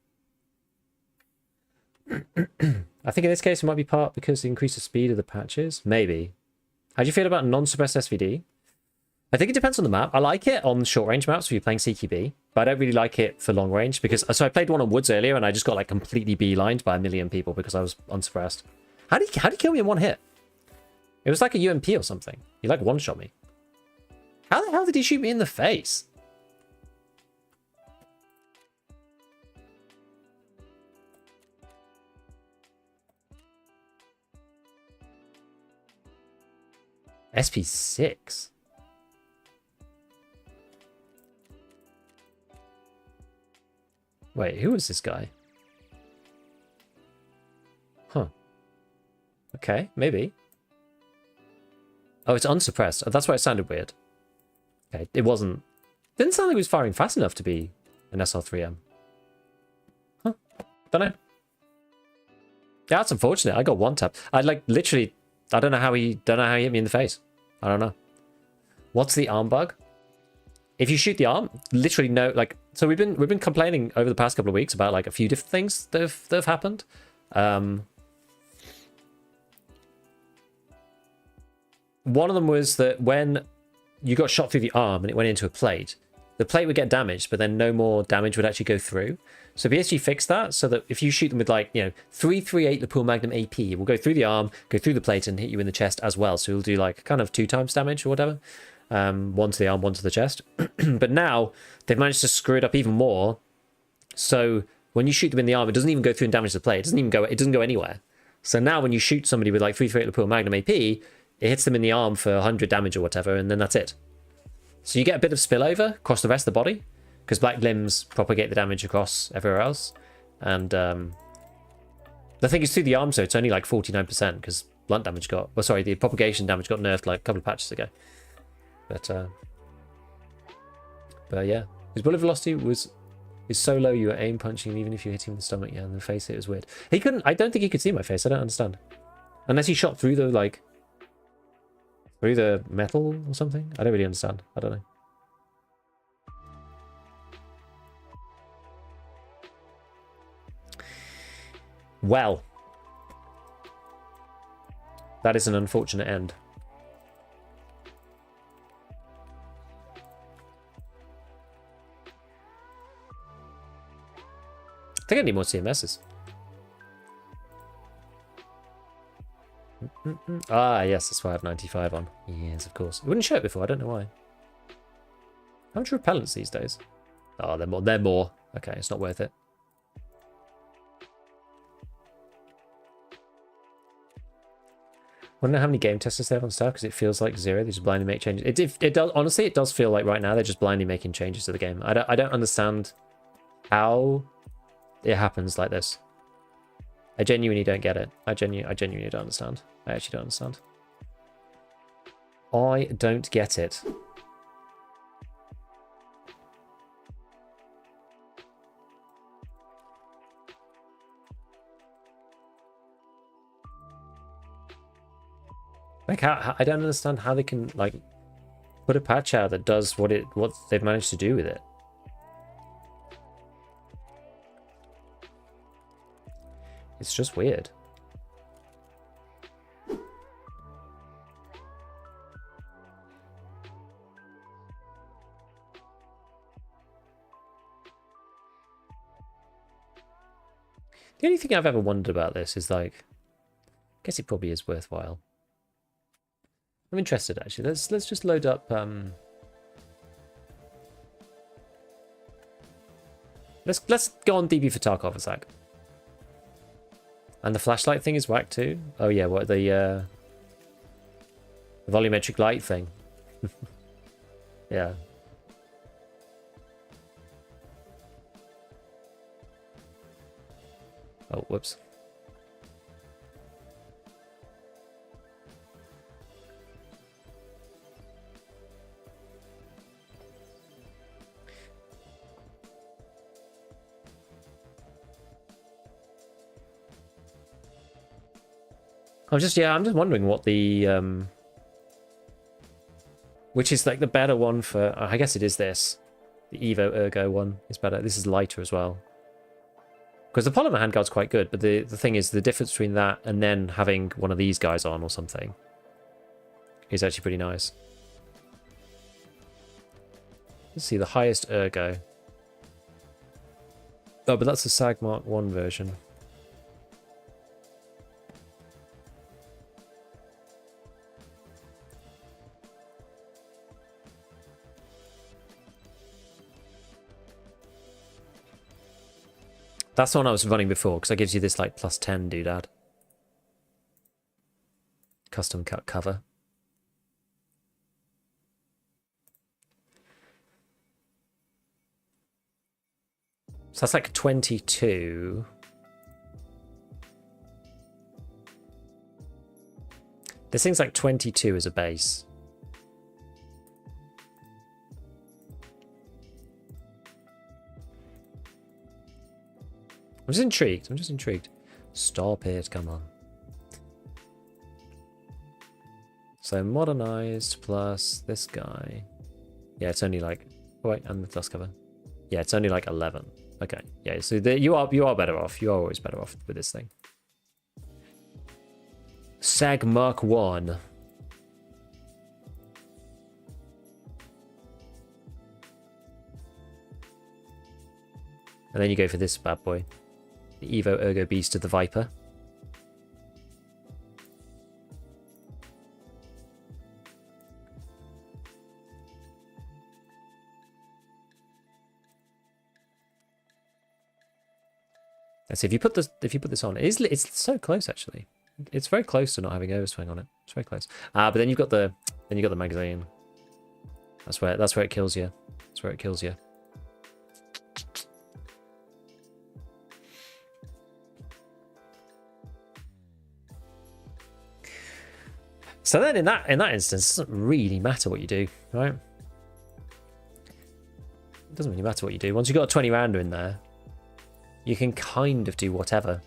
I think in this case it might be part because it increased the speed of the patches. Maybe. How do you feel about non-suppressed SVD? I think it depends on the map. I like it on short-range maps if you're playing CQB, but I don't really like it for long-range because... So I played one on Woods earlier and I just got like completely beelined by 1 million people because I was unsuppressed. How did he kill me in one hit? It was like a UMP or something. He like one-shot me. How the hell did he shoot me in the face? SP6? Wait, who was this guy? Huh. Okay, maybe. Oh, it's unsuppressed. Oh, that's why it sounded weird. Okay, it wasn't... Didn't sound like he was firing fast enough to be an SR3M. Huh. Don't know. Yeah, that's unfortunate. I got one tap. I like literally... I don't know how he hit me in the face. I don't know. What's the arm bug? If you shoot the arm, literally no, like, so we've been complaining over the past couple of weeks about like a few different things that have happened. One of them was that when you got shot through the arm and it went into a plate, the plate would get damaged, but then no more damage would actually go through. So BSG fixed that so that if you shoot them with like, 338 Lapua Magnum AP, it will go through the arm, go through the plate and hit you in the chest as well. So it'll do like kind of 2 times damage or whatever. one to the arm, one to the chest. But now they've managed to screw it up even more. So when you shoot them in the arm, it doesn't even go through and damage the plate. It doesn't go anywhere. So now when you shoot somebody with like 338 lapel Magnum AP, it hits them in the arm for 100 damage or whatever, and then that's it. So you get a bit of spillover across the rest of the body, because black limbs propagate the damage across everywhere else. And the thing is, through the arm, so it's only like 49%, because blunt damage got... Well, sorry, the propagation damage got nerfed like a couple of patches ago. But yeah. His bullet velocity is so low you were aim punching, even if you hit him in the stomach. Yeah, in the face, it was weird. He couldn't... I don't think he could see my face. I don't understand. Unless he shot through the, like... Through the metal or something? I don't really understand. I don't know. Well. That is an unfortunate end. I think I need more CMSs. Ah, yes, that's why I have 95 on. Yes, of course. It wouldn't show it before, I don't know why. How much repellents these days? Oh, they're more. They're more. Okay, it's not worth it. I don't know how many game testers they have on staff, because it feels like zero. They just blindly make changes. It does, honestly, it does feel like right now they're just blindly making changes to the game. I don't understand how it happens like this. I genuinely don't get it. I genuinely don't understand. I actually don't understand. I don't get it. Like, how I don't understand how they can, like, put a patch out that does what they've managed to do with it. It's just weird. The only thing I've ever wondered about this is, like, I guess it probably is worthwhile. I'm interested, actually. Let's just load up. Let's go on DB for Tarkov a sec. And the flashlight thing is whack too. Oh yeah, what the volumetric light thing. Yeah. Oh, whoops. I'm just wondering what the which is like the better one for. I guess it is this. The Evo Ergo one is better. This is lighter as well. Because the polymer handguard's quite good, but the thing is, the difference between that and then having one of these guys on or something is actually pretty nice. Let's see, the highest Ergo. Oh, but that's the SAG Mark 1 version. That's the one I was running before, because that gives you this, like, +10 doodad. Custom cut cover. So that's like 22. This thing's like 22 as a base. I'm just intrigued. I'm just intrigued. Stop it, come on. So modernized plus this guy. Yeah, it's only like... Oh, wait, and the dust cover. Yeah, it's only like 11. Okay, yeah, so you are better off. You are always better off with this thing. SAG Mark 1. And then you go for this bad boy. The Evo Ergo Beast of the Viper. Let's see if you put this on. It's so close actually. It's very close to not having overswing on it. It's very close. But then you've got the magazine. That's where it kills you. That's where it kills you. So then in that instance, it doesn't really matter what you do, right? It doesn't really matter what you do. Once you've got a 20 rounder in there, you can kind of do whatever.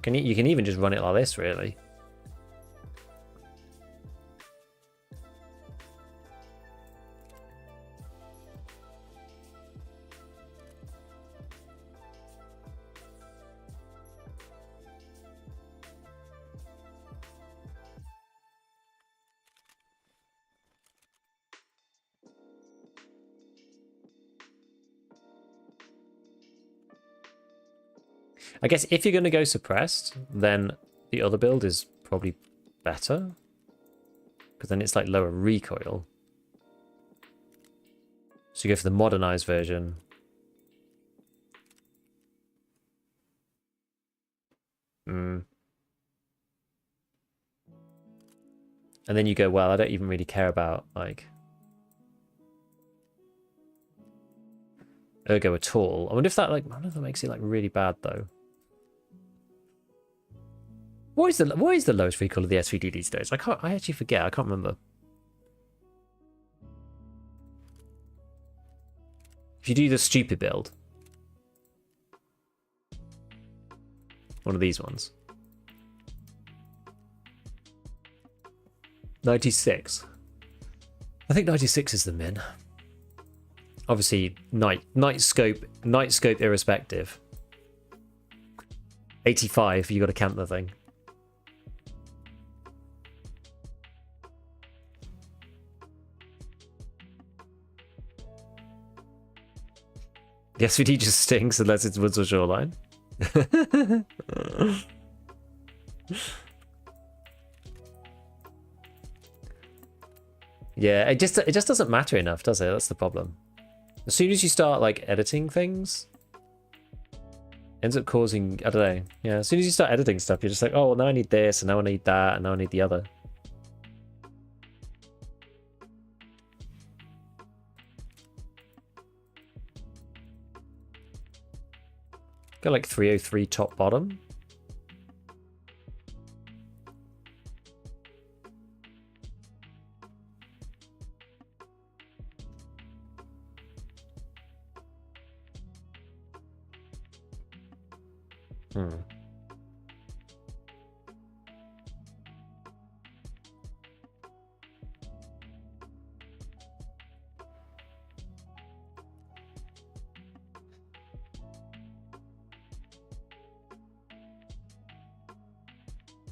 You can even just run it like this, really. I guess if you're going to go suppressed, then the other build is probably better. Because then it's like lower recoil. So you go for the modernized version. And then you go, well, I don't even really care about, like, ergo at all. I wonder if that, like, I don't know if that makes it, like, really bad, though. What is the lowest recoil of the SVD these days? I actually forget. I can't remember. If you do the stupid build, one of these ones, 96. I think 96 is the min. Obviously, night scope irrespective. 85. You got to camp the thing. The SVD just stinks unless it's woods or shoreline. Yeah, it just doesn't matter enough, does it? That's the problem. As soon as you start like editing things, ends up causing, I don't know. Yeah, as soon as you start editing stuff, you're just like, oh, well, now I need this, and now I need that, and now I need the other. Got like 303 top bottom.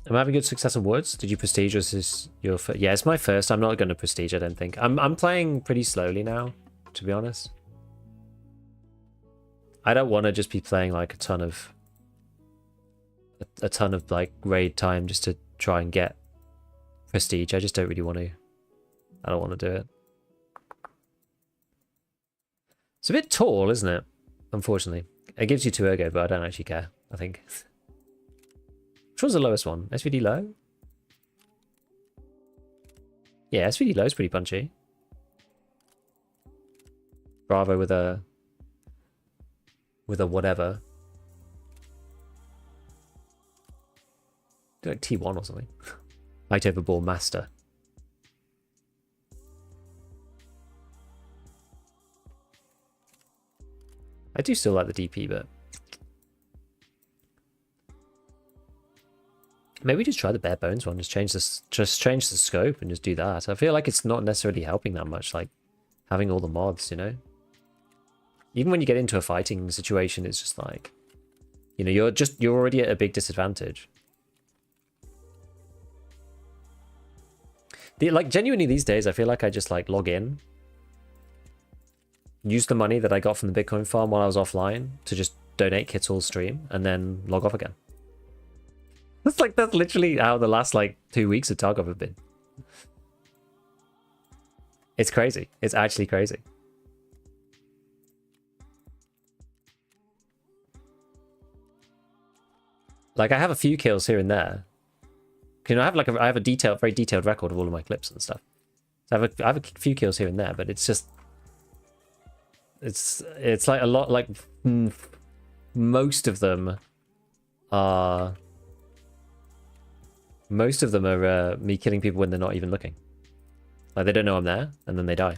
I'm having good success in woods. Did you prestige? Or is this your first? Yeah, it's my first. I'm not going to prestige, I don't think. I'm playing pretty slowly now, to be honest. I don't want to just be playing like a ton of like raid time just to try and get prestige. I just don't really want to. I don't want to do it. It's a bit tall, isn't it? Unfortunately. It gives you 2 ergo, but I don't actually care, I think. Which one's the lowest one? SVD low? Yeah, SVD low is pretty punchy. Bravo with a whatever. Do like T1 or something. Light overball master. I do still like the DP, but maybe just try the bare bones one. Just change the scope and just do that. I feel like it's not necessarily helping that much. Like having all the mods, you know. Even when you get into a fighting situation, it's just like, you know, you're already at a big disadvantage. Like genuinely these days, I feel like I just like log in, use the money that I got from the Bitcoin farm while I was offline to just donate kits all stream, and then log off again. That's literally how the last like 2 weeks of Tarkov have been. It's crazy. It's actually crazy. Like I have a few kills here and there. You know, I have a very detailed record of all of my clips and stuff. So I have a few kills here and there, but it's just it's like a lot. Like most of them are me killing people when they're not even looking. Like they don't know I'm there, and then they die.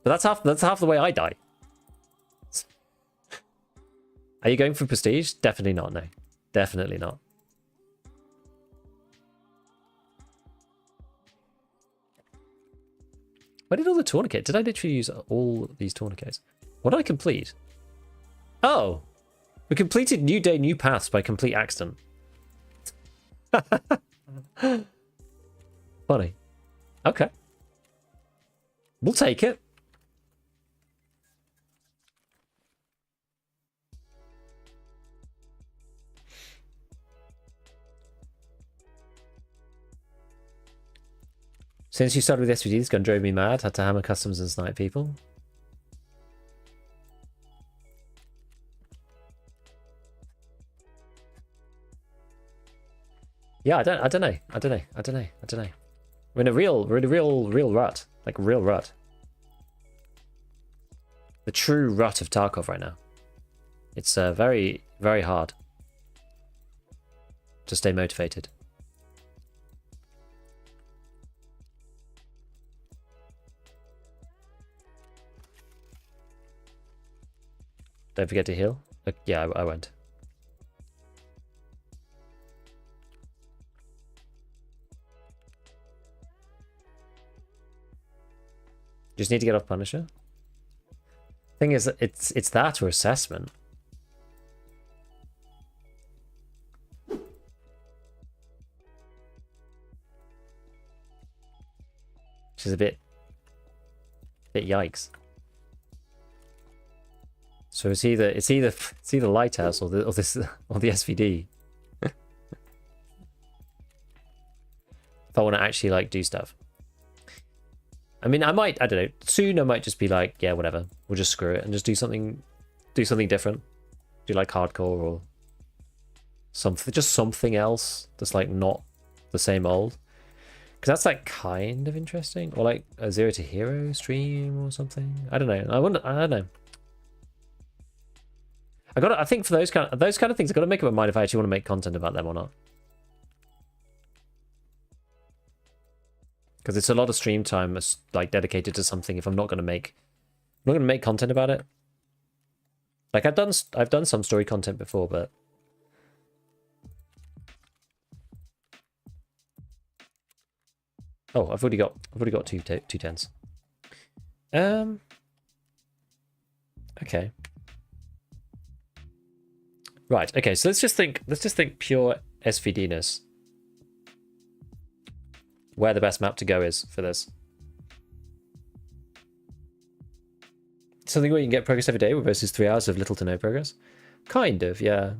But that's half the way I die. Are you going for prestige? Definitely not. No, definitely not. Where did all the tourniquet? Did I literally use all these tourniquets? What did I complete? Oh, we completed New Day, New Paths by complete accident. Funny. Okay. We'll take it. Since you started with SVG, this gun drove me mad. Had to hammer customs and snipe people. Yeah, I don't know. We're in a real rut. Like a real rut. The true rut of Tarkov right now. It's very, very hard to stay motivated. Don't forget to heal. Yeah, I won't. Just need to get off Punisher. Thing is, it's that or assessment. Which is a bit yikes. So it's either Lighthouse or the SVD. If I want to actually like do stuff. I mean, I don't know. Soon I might just be like, yeah, whatever. We'll just screw it and just do something different. Do like hardcore or something else that's like not the same old. Because that's like kind of interesting. Or like a 0 to Hero stream or something. I don't know. I don't know. I think for those kind of things, I've got to make up my mind if I actually want to make content about them or not. Because it's a lot of stream time like dedicated to something if I'm not going to make content about it. Like I've done some story content before, but oh, I've already got two tens. Okay. Right, okay, so let's just think pure SVD-ness. Where the best map to go is for this. Something where you can get progress every day versus 3 hours of little to no progress? Kind of, yeah.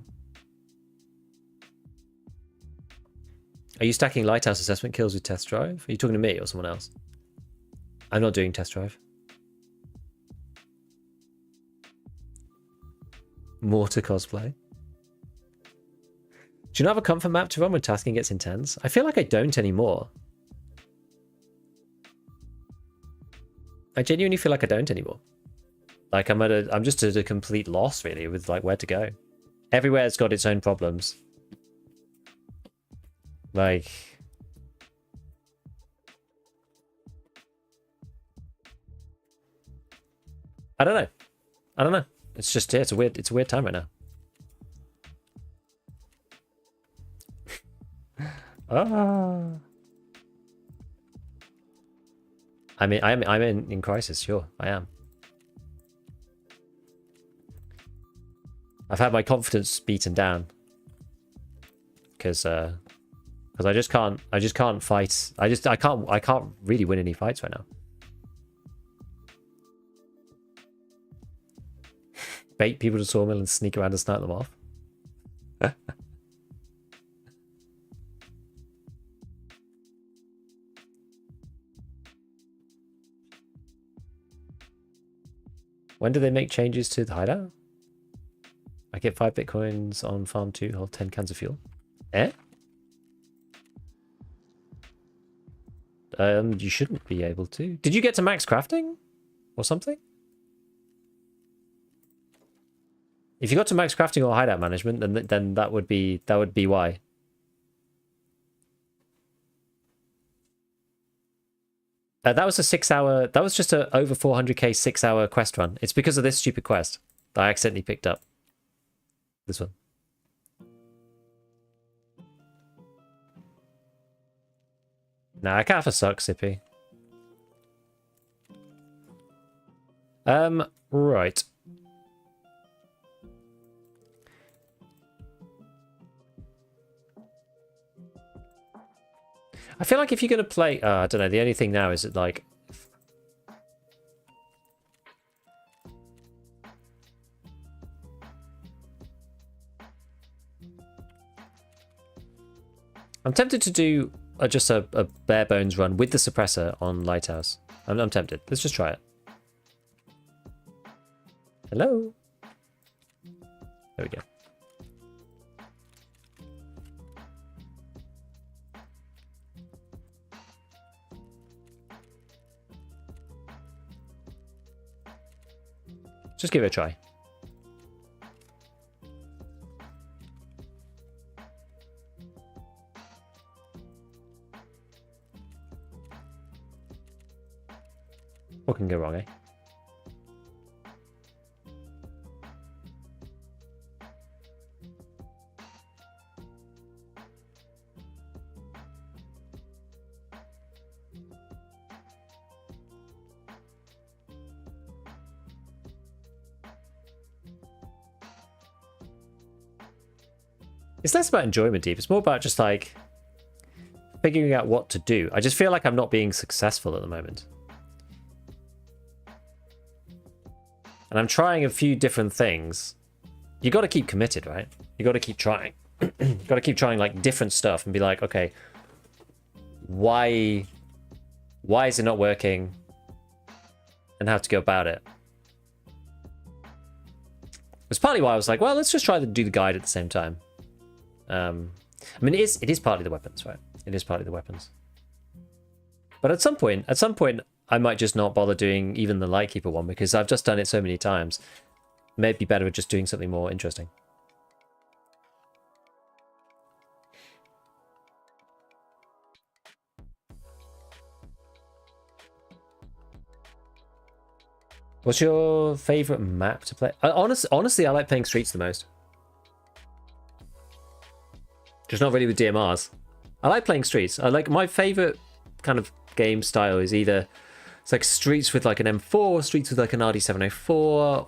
Are you stacking Lighthouse assessment kills with test drive? Are you talking to me or someone else? I'm not doing test drive. More to cosplay. Do you not have a comfort map to run when tasking gets intense? I feel like I don't anymore. I genuinely feel like I don't anymore. Like I'm just at a complete loss really with like where to go. Everywhere's got its own problems. Like I don't know. It's just it's a weird time right now. I mean, I'm in crisis. Sure, I am. I've had my confidence beaten down because I just can't fight. I can't really win any fights right now. Bait people to sawmill and sneak around and snipe them off. When do they make changes to the hideout? get 5 bitcoins on farm 2, hold 10 cans of fuel. Eh? You shouldn't be able to. Did you get to max crafting? Or something? If you got to max crafting or hideout management, then that would be why. That was a 6-hour. That was just a over 400k 6-hour quest run. It's because of this stupid quest that I accidentally picked up. This one. Nah, I can't for suck, Sippy. Right. I feel like if you're going to play... I don't know, the only thing now is that, like... I'm tempted to do just a bare bones run with the suppressor on Lighthouse. I'm tempted. Let's just try it. Hello? There we go. Just give it a try. What can go wrong, eh? It's less about enjoyment, Deep. It's more about just, like, figuring out what to do. I just feel like I'm not being successful at the moment. And I'm trying a few different things. You got to keep committed, right? You got to keep trying. You got to keep trying, like, different stuff and be like, okay, why is it not working? And how to go about it. It's partly why I was like, well, let's just try to do the guide at the same time. I mean, it is partly the weapons, right? It is partly the weapons. But at some point, I might just not bother doing even the Lightkeeper one because I've just done it so many times. Maybe better with just doing something more interesting. What's your favorite map to play? Honestly, I like playing Streets the most. Just not really with DMRs. I like playing Streets. I like my favorite kind of game style is either it's like Streets with like an M4, or Streets with like an RD704,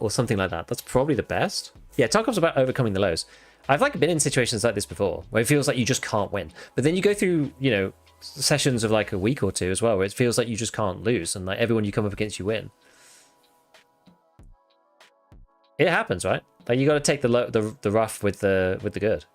or something like that. That's probably the best. Yeah, Tarkov's about overcoming the lows. I've like been in situations like this before where it feels like you just can't win, but then you go through, you know, sessions of like a week or two as well, where it feels like you just can't lose, and like everyone you come up against, you win. It happens, right? Like you got to take the rough with the good.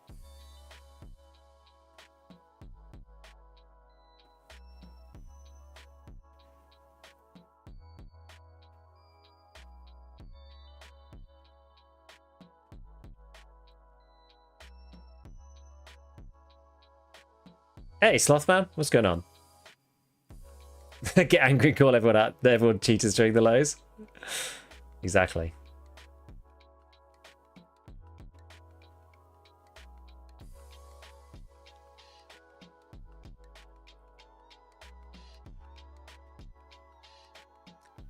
Hey, Slothman, what's going on? Get angry, call everyone out. Everyone cheaters during the lows. Exactly.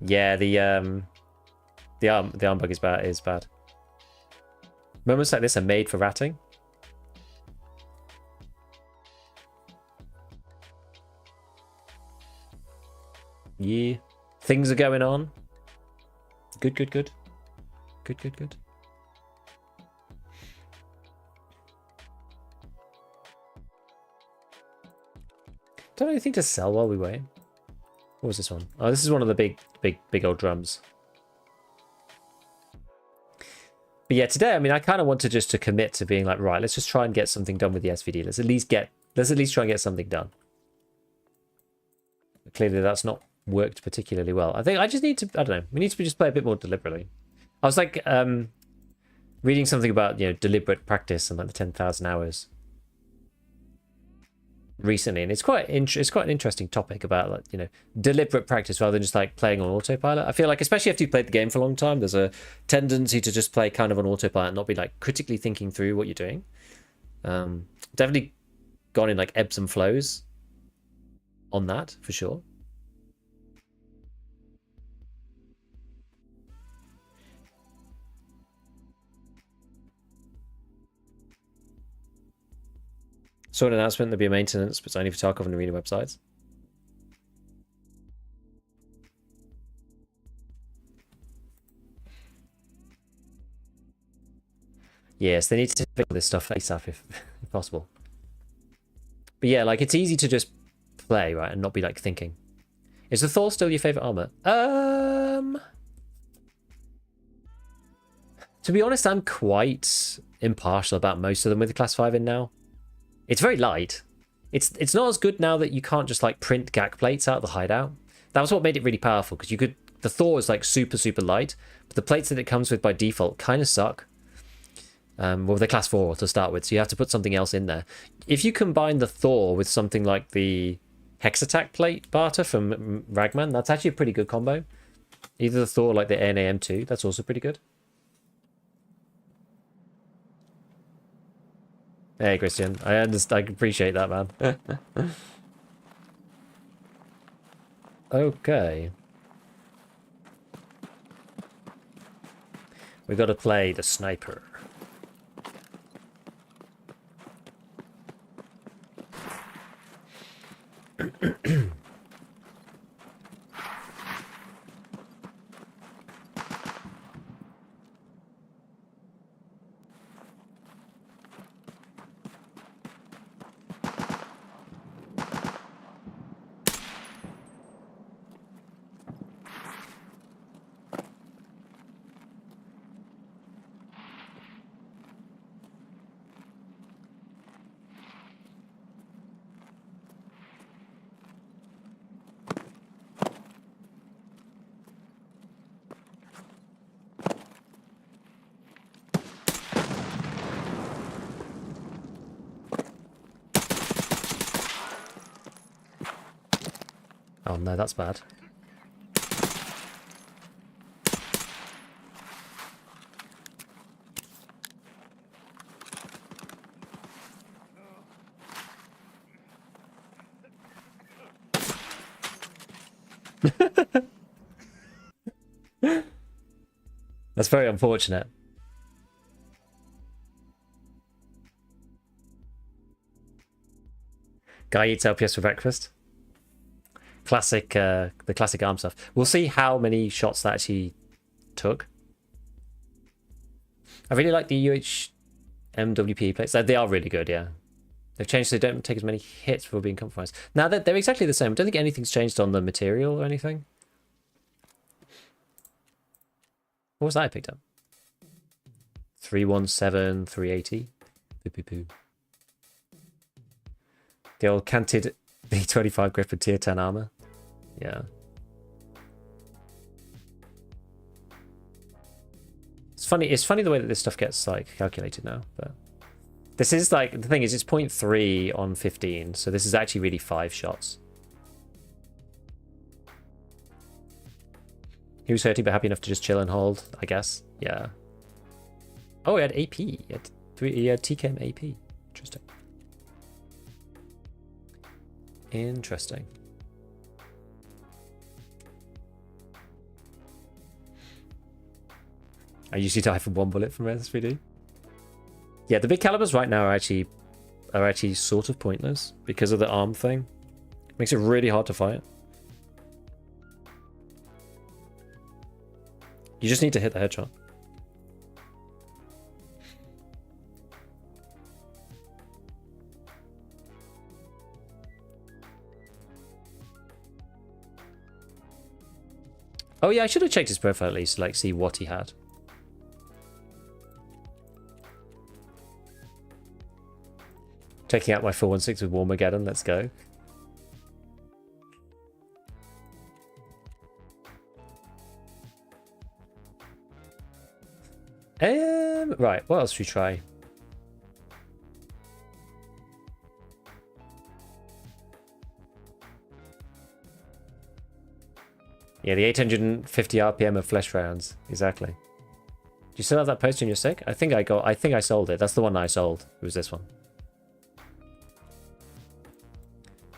Yeah, the arm bug is bad. Moments like this are made for ratting. Yeah, things are going on. Good. Good. Don't have anything to sell while we wait. What was this one? Oh, this is one of the big old drums. But yeah, today, I mean, I kind of want to commit to being like, right, let's just try and get something done with the SVD. Let's at least try and get something done. But clearly, that's not worked particularly well. I think I just need to, I don't know, we need to just play a bit more deliberately. I was like, reading something about, you know, deliberate practice and like the 10,000 hours recently, and it's quite an interesting topic about, like, you know, deliberate practice rather than just like playing on autopilot. I feel like, especially after you've played the game for a long time, there's a tendency to just play kind of on autopilot and not be like critically thinking through what you're doing. Definitely gone in like ebbs and flows on that for sure. Saw an announcement there'll be a maintenance, but it's only for Tarkov and Arena websites. Yes, they need to fix this stuff ASAP if possible. But yeah, like, it's easy to just play, right, and not be like thinking. Is the Thor still your favorite armor? To be honest, I'm quite impartial about most of them with the class 5 in now. It's very light. It's not as good now that you can't just like print GAC plates out of the hideout. That was what made it really powerful, because you could. The Thor is like super light, but the plates that it comes with by default kind of suck. Well, they're class 4 to start with, so you have to put something else in there. If you combine the Thor with something like the Hex Attack plate barter from Ragman, that's actually a pretty good combo. Either the Thor, like the ANAM2, that's also pretty good. Hey, Christian, I understand. I appreciate that, man. Okay. We got to play the sniper. Oh no, that's bad. That's very unfortunate. Guy eats LPS for breakfast. Classic, the classic arm stuff. We'll see how many shots that actually took. I really like the UHMWP plates. They are really good, yeah. They've changed so they don't take as many hits before being compromised. Now, they're exactly the same. I don't think anything's changed on the material or anything. What was that I picked up? 317, 380. Poo. The old canted B25 grip and tier 10 armor. Yeah. It's funny the way that this stuff gets like calculated now, but this is like, the thing is, it's 0.3 on 15, so this is actually really 5 shots. He was hurting but happy enough to just chill and hold, I guess. Yeah. Oh, he had AP. He had TKM AP. Interesting. Interesting. I usually die from 1 bullet from S3D. Yeah, the big calibers right now are actually sort of pointless because of the arm thing. Makes it really hard to fight. You just need to hit the headshot. Oh yeah, I should have checked his profile at least to like see what he had. Taking out my 416 with Warmageddon, let's go. Right, what else should we try? Yeah, the 850 RPM of flesh rounds. Exactly. Do you still have that poster in your stick? I think I sold it. That's the one I sold. It was this one.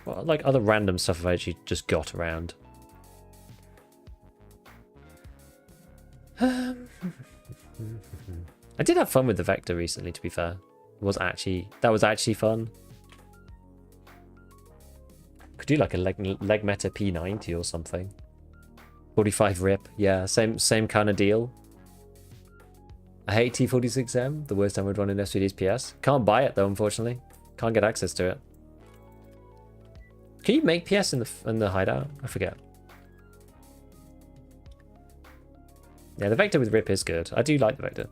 What, like, other random stuff I've actually just got around? I did have fun with the Vector recently, to be fair. That was actually fun. Could do like a leg meta P90 or something. 45 rip, yeah, same kind of deal. I hate T46M, the worst downward run in SVD's PS. Can't buy it though, unfortunately. Can't get access to it. Can you make PS in the hideout? I forget. Yeah, the Vector with rip is good. I do like the Vector.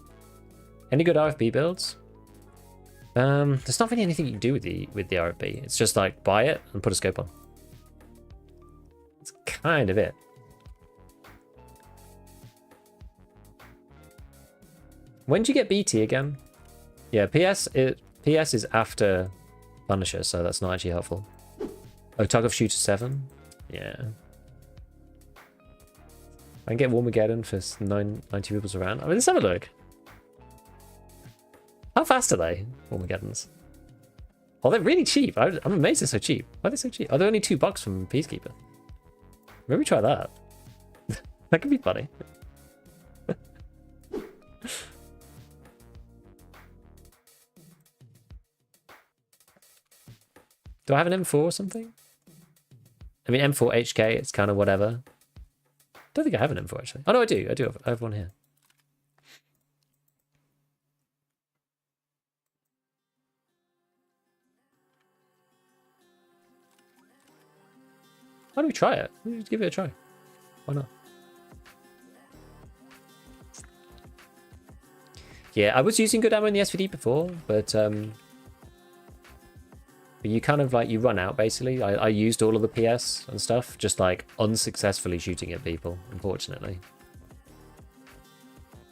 Any good RFB builds? There's not really anything you can do with the RFB. It's just like buy it and put a scope on. It's kind of it. When do you get BT again? Yeah, PS is after Punisher, so that's not actually helpful. Oh, Tarkov Shooter 7? Yeah. I can get Warmageddon for 90 rubles around. I mean, let's have a look. How fast are they, Warmageddons? Oh, they're really cheap. I'm amazed they're so cheap. Why are they so cheap? Are they only $2 from Peacekeeper? Maybe try that. That could be funny. Do I have an M4 or something? I mean, M4 HK, it's kind of whatever. Don't think I have an M4 actually. Oh no, I do. I have one here. Why don't we try it? Let's give it a try. Why not? Yeah, I was using good ammo in the SVD before, but you kind of like, you run out basically. I used all of the PS and stuff, just like unsuccessfully shooting at people, unfortunately.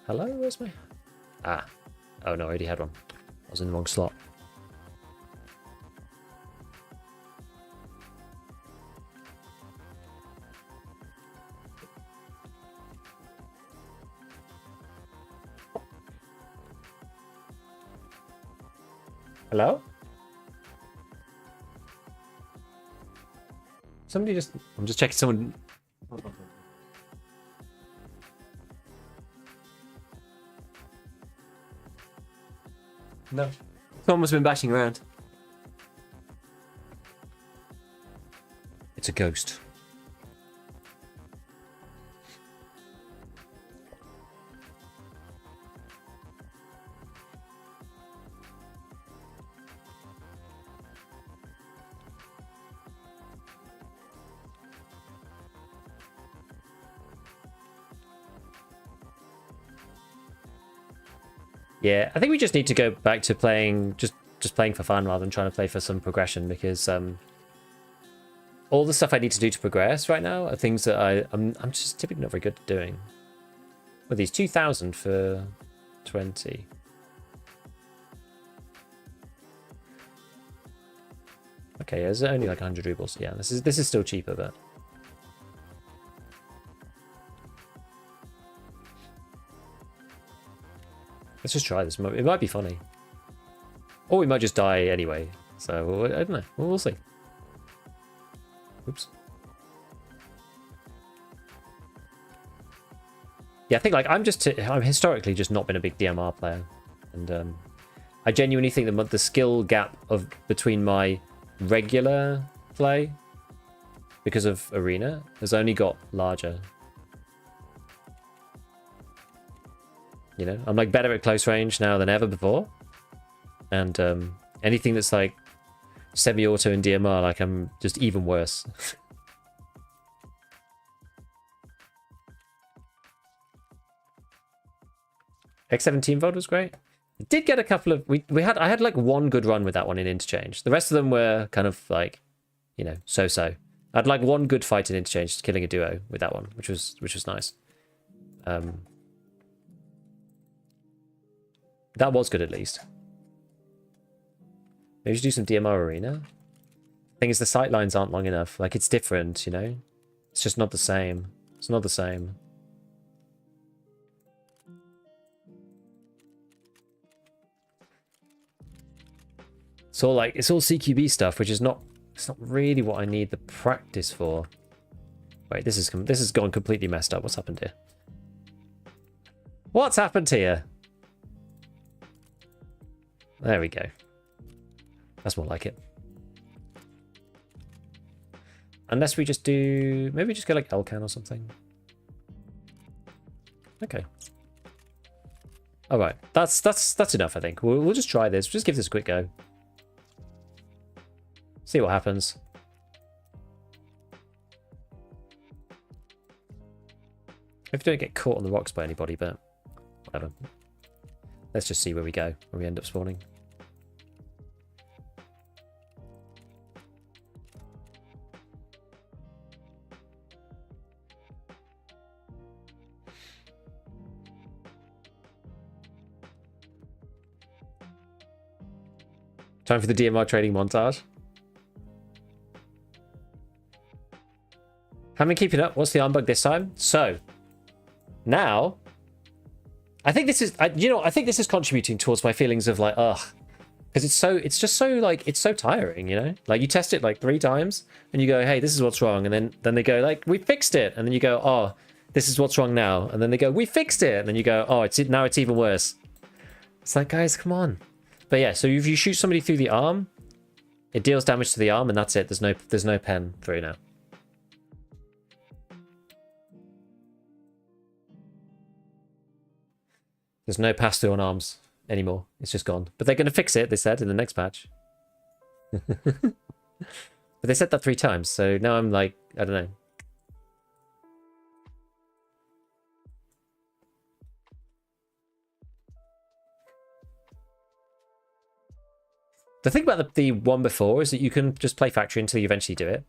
Hello, where's my... Ah. Oh no, I already had one. I was in the wrong slot. Hello? Somebody just... I'm just checking someone... No. Someone must have been bashing around. It's a ghost. Yeah, I think we just need to go back to playing, just playing for fun rather than trying to play for some progression, because all the stuff I need to do to progress right now are things that I'm just typically not very good at doing. Well, these 2,000 for 20. Okay, yeah, it's only like 100 rubles. Yeah, this is still cheaper, but... Let's just try this. It might be funny. Or we might just die anyway. So, I don't know. We'll see. Oops. Yeah, I think like I'm historically just not been a big DMR player. And I genuinely think that the skill gap between my regular play, because of Arena, has only got larger. You know, I'm like better at close range now than ever before. And anything that's like semi-auto and DMR, like I'm just even worse. X17 VOD was great. I did get a couple of... I had like one good run with that one in Interchange. The rest of them were kind of like, you know, so-so. I had like one good fight in Interchange, killing a duo with that one, which was nice. That was good at least. Maybe we should do some DMR arena. Thing is, the sight lines aren't long enough. Like, it's different, you know? It's just not the same. It's not the same. It's all like, it's all CQB stuff, which is not, it's not really what I need the practice for. Wait, this has gone completely messed up. What's happened here? What's happened here? There we go. That's more like it. Unless we just do, maybe just go like Elcan or something. Okay. All right, that's enough. I think we'll just try this. Just give this a quick go. See what happens. If we don't get caught on the rocks by anybody, but whatever. Let's just see where we go, where we end up spawning. Time for the DMR trading montage. Haven't been keeping up. What's the arm bug this time? So, now, I think this is, you know, I think this is contributing towards my feelings of like, ugh, because it's just so like, it's so tiring, you know? Like you test it like 3 times and you go, hey, this is what's wrong. And then they go like, we fixed it. And then you go, oh, this is what's wrong now. And then they go, we fixed it. And then you go, oh, now it's even worse. It's like, guys, come on. But yeah, so if you shoot somebody through the arm, it deals damage to the arm and that's it. There's no pen through now. There's no pass-through on arms anymore. It's just gone. But they're going to fix it, they said, in the next patch. But they said that 3 times, so now I'm like, I don't know. The thing about the one before is that you can just play factory until you eventually do it.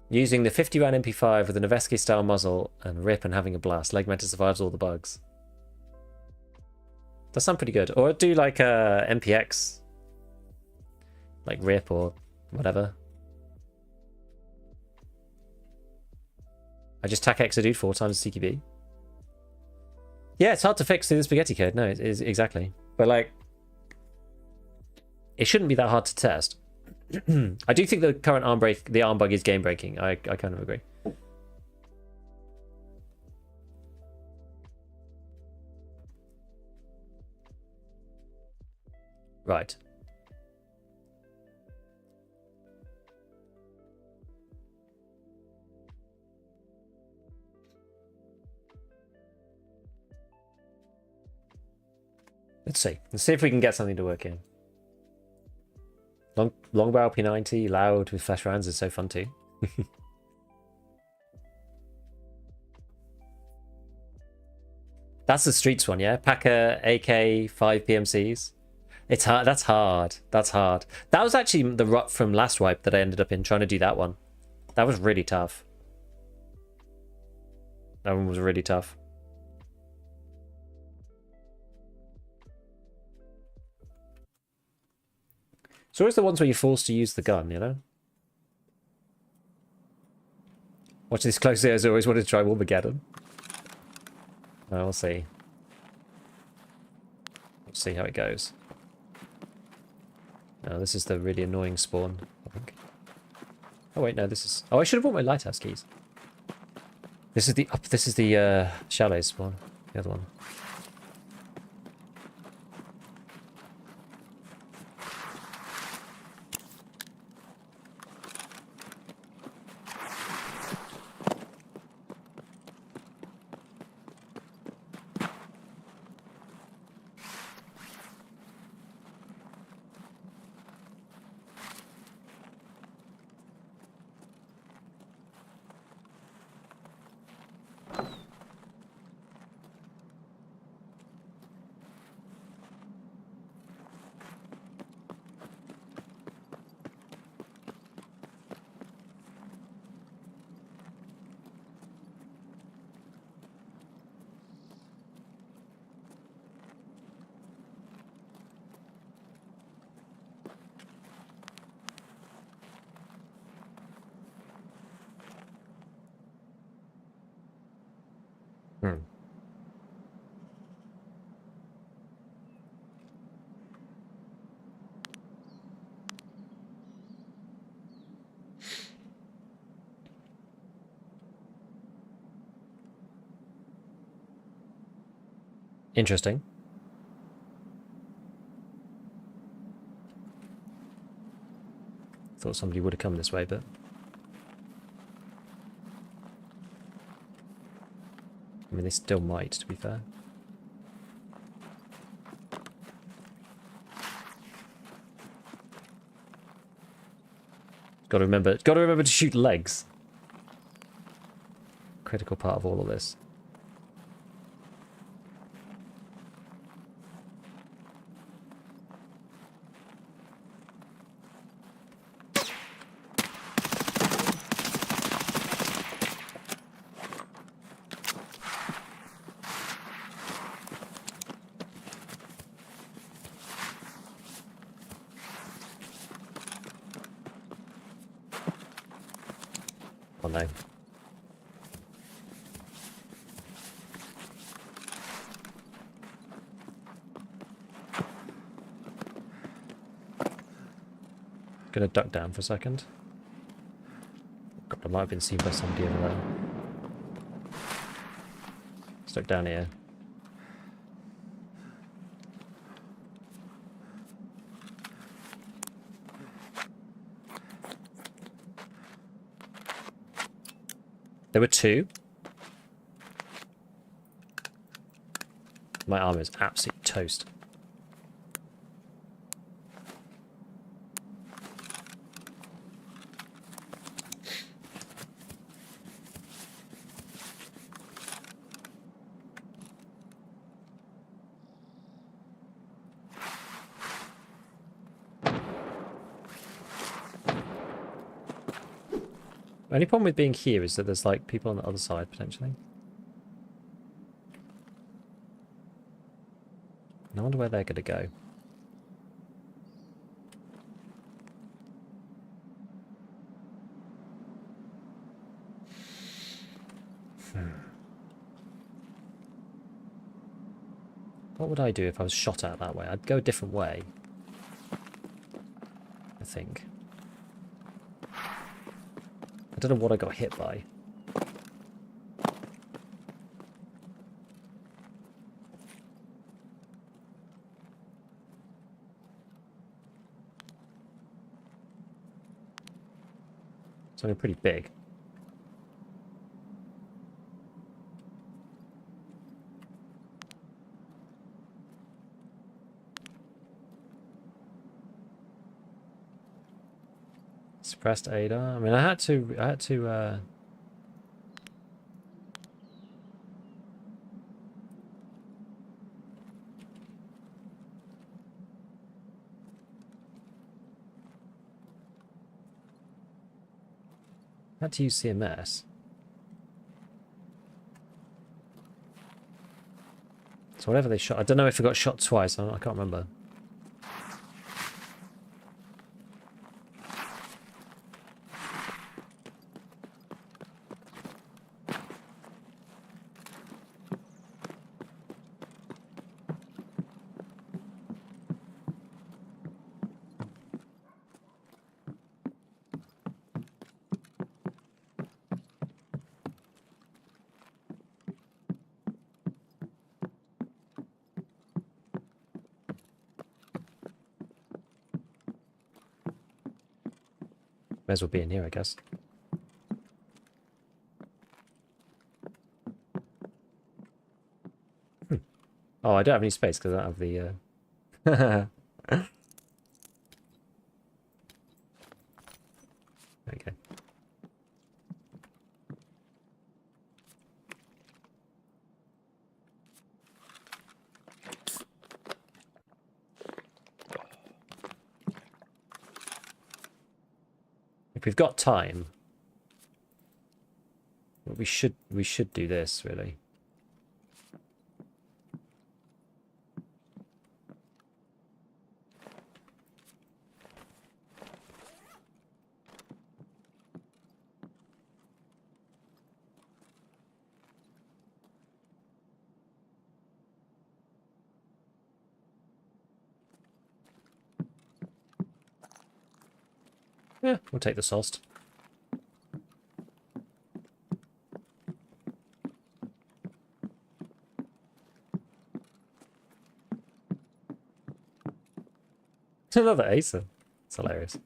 Using the 50 round MP5 with an Noveske style muzzle and rip and having a blast. Legmenta survives all the bugs. That sounds pretty good. Or do like a MPX. Like rip or whatever. I just tack X a dude 4 times CQB. Yeah, it's hard to fix through the spaghetti code. No, it is exactly. But like, it shouldn't be that hard to test. I do think the current the arm bug is game breaking. I kind of agree. Right. Let's see. Let's see if we can get something to work in. Long barrel P90, loud with flash rounds is so fun too. That's the streets one, yeah? Packer, AK, 5 PMCs. It's hard. That's hard. That's hard. That was actually the rut from last wipe that I ended up in trying to do that one. That was really tough. That one was really tough. It's always the ones where you're forced to use the gun, you know? Watch this closely, as I always wanted to try Wolvergaddon. We'll see. We'll see how it goes. No, this is the really annoying spawn, I think. Oh wait, no, this is... Oh, I should have brought my Lighthouse keys. This is the shallow spawn. The other one. Interesting. Thought somebody would have come this way, but... I mean, they still might, to be fair. Got to remember to shoot legs. Critical part of all of this. Oh no. Gonna duck down for a second. God, I might have been seen by somebody over there. Stuck down here. There were two. My armor is absolute toast. The only problem with being here is that there's like people on the other side potentially. I wonder where they're going to go. What would I do if I was shot at that way? I'd go a different way, I think. I don't know what I got hit by. Something pretty big. Suppressed ADA. I mean, I had to use CMS. So whatever they shot, I don't know if it got shot twice. I can't remember. May as well be in here, I guess. Oh, I don't have any space because I don't have the... Okay. If we've got time, we should do this, really. Yeah, we'll take the sauce. Another Acer. It's hilarious.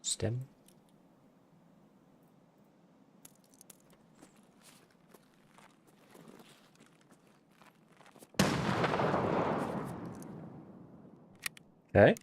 Stem. Okay.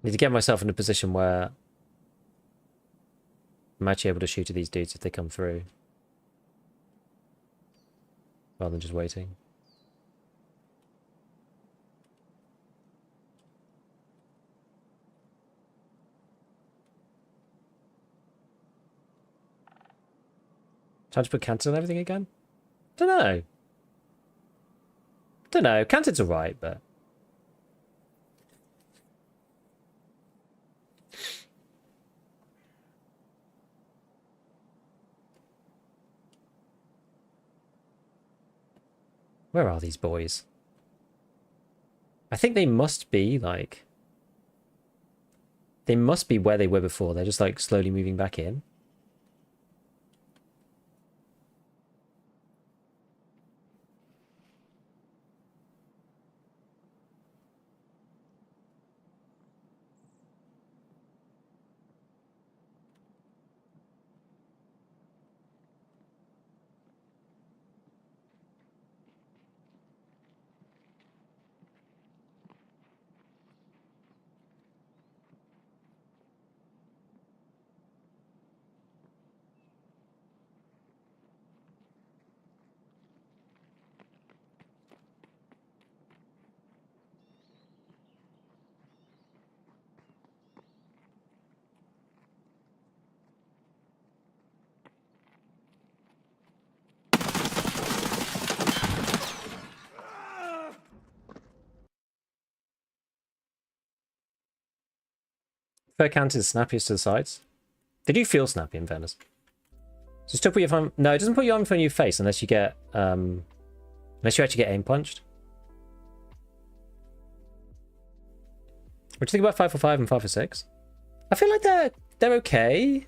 Need to get myself in a position where I'm actually able to shoot at these dudes if they come through. Rather than just waiting. Time to put Canton on everything again? Don't know. Don't know. Canton's alright, but... Where are these boys? I think they must be, like... They must be where they were before. They're just, like, slowly moving back in. Fair count is snappiest to the sides. They do feel snappy in fairness. So still put your arm... No, it doesn't put your arm in front of your face unless you get... unless you actually get aim punched. What do you think about 545 and 546? I feel like they're okay.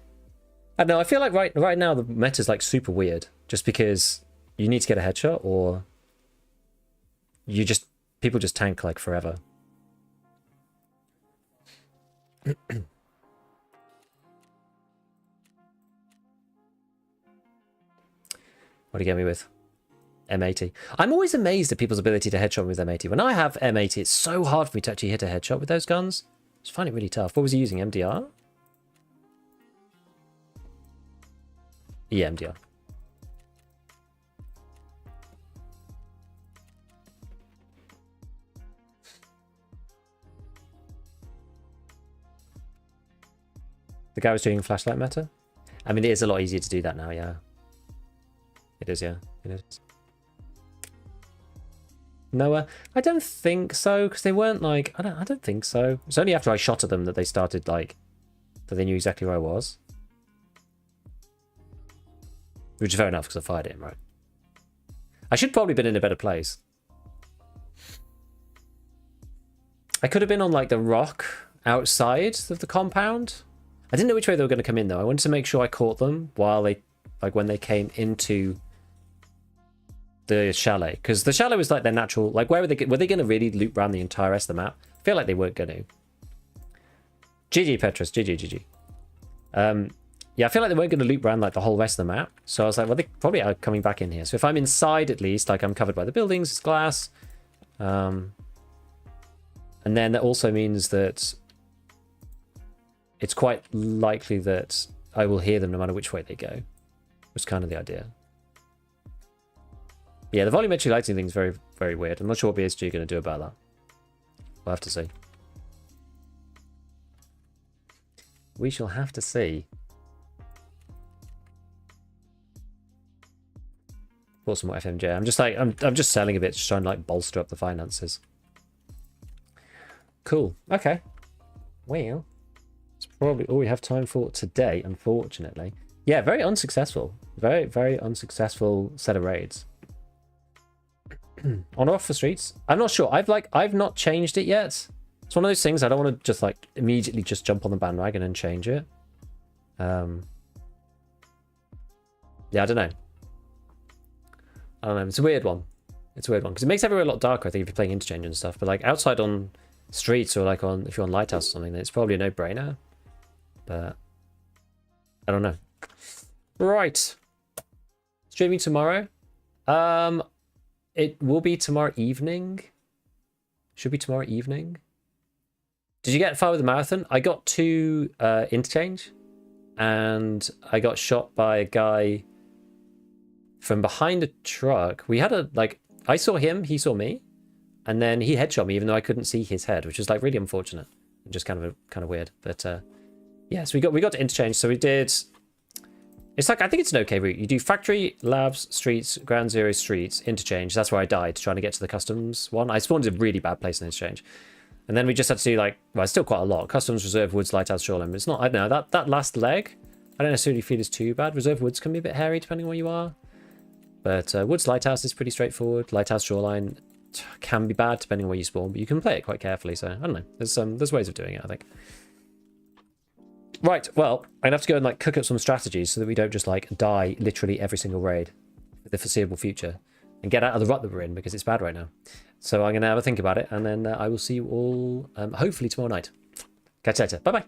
I don't know, I feel like right now the meta's like super weird. Just because you need to get a headshot or... People just tank like forever. What do you get me with? M80. I'm always amazed at people's ability to headshot with M80. When I have M80, it's so hard for me to actually hit a headshot with those guns. I just find it really tough. What was he using? MDR? Yeah, MDR. The guy was doing flashlight meta? I mean, it is a lot easier to do that now, yeah. It is, yeah. It is. No, I don't think so, because they weren't like... I don't think so. It's only after I shot at them that they started, like... that they knew exactly where I was. Which is fair enough, because I fired at him, right? I should probably been in a better place. I could have been on, like, the rock outside of the compound. I didn't know which way they were going to come in, though. I wanted to make sure I caught them while they... like, when they came into... the chalet, because the chalet was like their natural, like where were they going to really loop around the entire rest of the map? I feel like they weren't going to. GG Petrus, GG. Yeah, I feel like they weren't going to loop around like the whole rest of the map, so I was like, well, they probably are coming back in here. So if I'm inside at least, like I'm covered by the buildings, it's glass, and then that also means that it's quite likely that I will hear them no matter which way they go. was kind of the idea. Yeah, the volumetric lighting thing is very, very weird. I'm not sure what BSG are going to do about that. We'll have to see. We shall have to see. Bought some more FMJ. I'm just selling a bit, just trying to like bolster up the finances. Cool. Okay. Well, it's probably all we have time for today, unfortunately. Yeah, very unsuccessful. Very, very unsuccessful set of raids. On or off the streets? I'm not sure. I've not changed it yet. It's one of those things I don't want to just like immediately just jump on the bandwagon and change it. Yeah, I don't know. I don't know. It's a weird one. It's a weird one because it makes everywhere a lot darker. I think if you're playing Interchange and stuff, but like outside on streets or like on if you're on Lighthouse or something, then it's probably a no-brainer. But I don't know. Right. Streaming tomorrow. It will be tomorrow evening. Should be tomorrow evening. Did you get far with the marathon? I got to Interchange, and I got shot by a guy from behind a truck. We had a like I saw him, he saw me, and then he headshot me even though I couldn't see his head, which is like really unfortunate and just kind of weird. But yeah, so we got to Interchange. So we did. It's like I think it's an okay route. You do factory, labs, streets, ground zero, streets, Interchange. That's where I died trying to get to the customs one. I spawned in a really bad place in Interchange. And then we just had to do like, well, it's still quite a lot. Customs, reserve, woods, lighthouse, shoreline. But it's not, I don't know, that last leg, I don't necessarily feel is too bad. Reserve woods can be a bit hairy depending on where you are. But woods, lighthouse is pretty straightforward. Lighthouse, shoreline can be bad depending on where you spawn. But you can play it quite carefully. So I don't know. There's ways of doing it, I think. Right, well, I'm going to have to go and like cook up some strategies so that we don't just like die literally every single raid for the foreseeable future and get out of the rut that we're in because it's bad right now. So I'm going to have a think about it and then I will see you all hopefully tomorrow night. Catch you later. Bye-bye.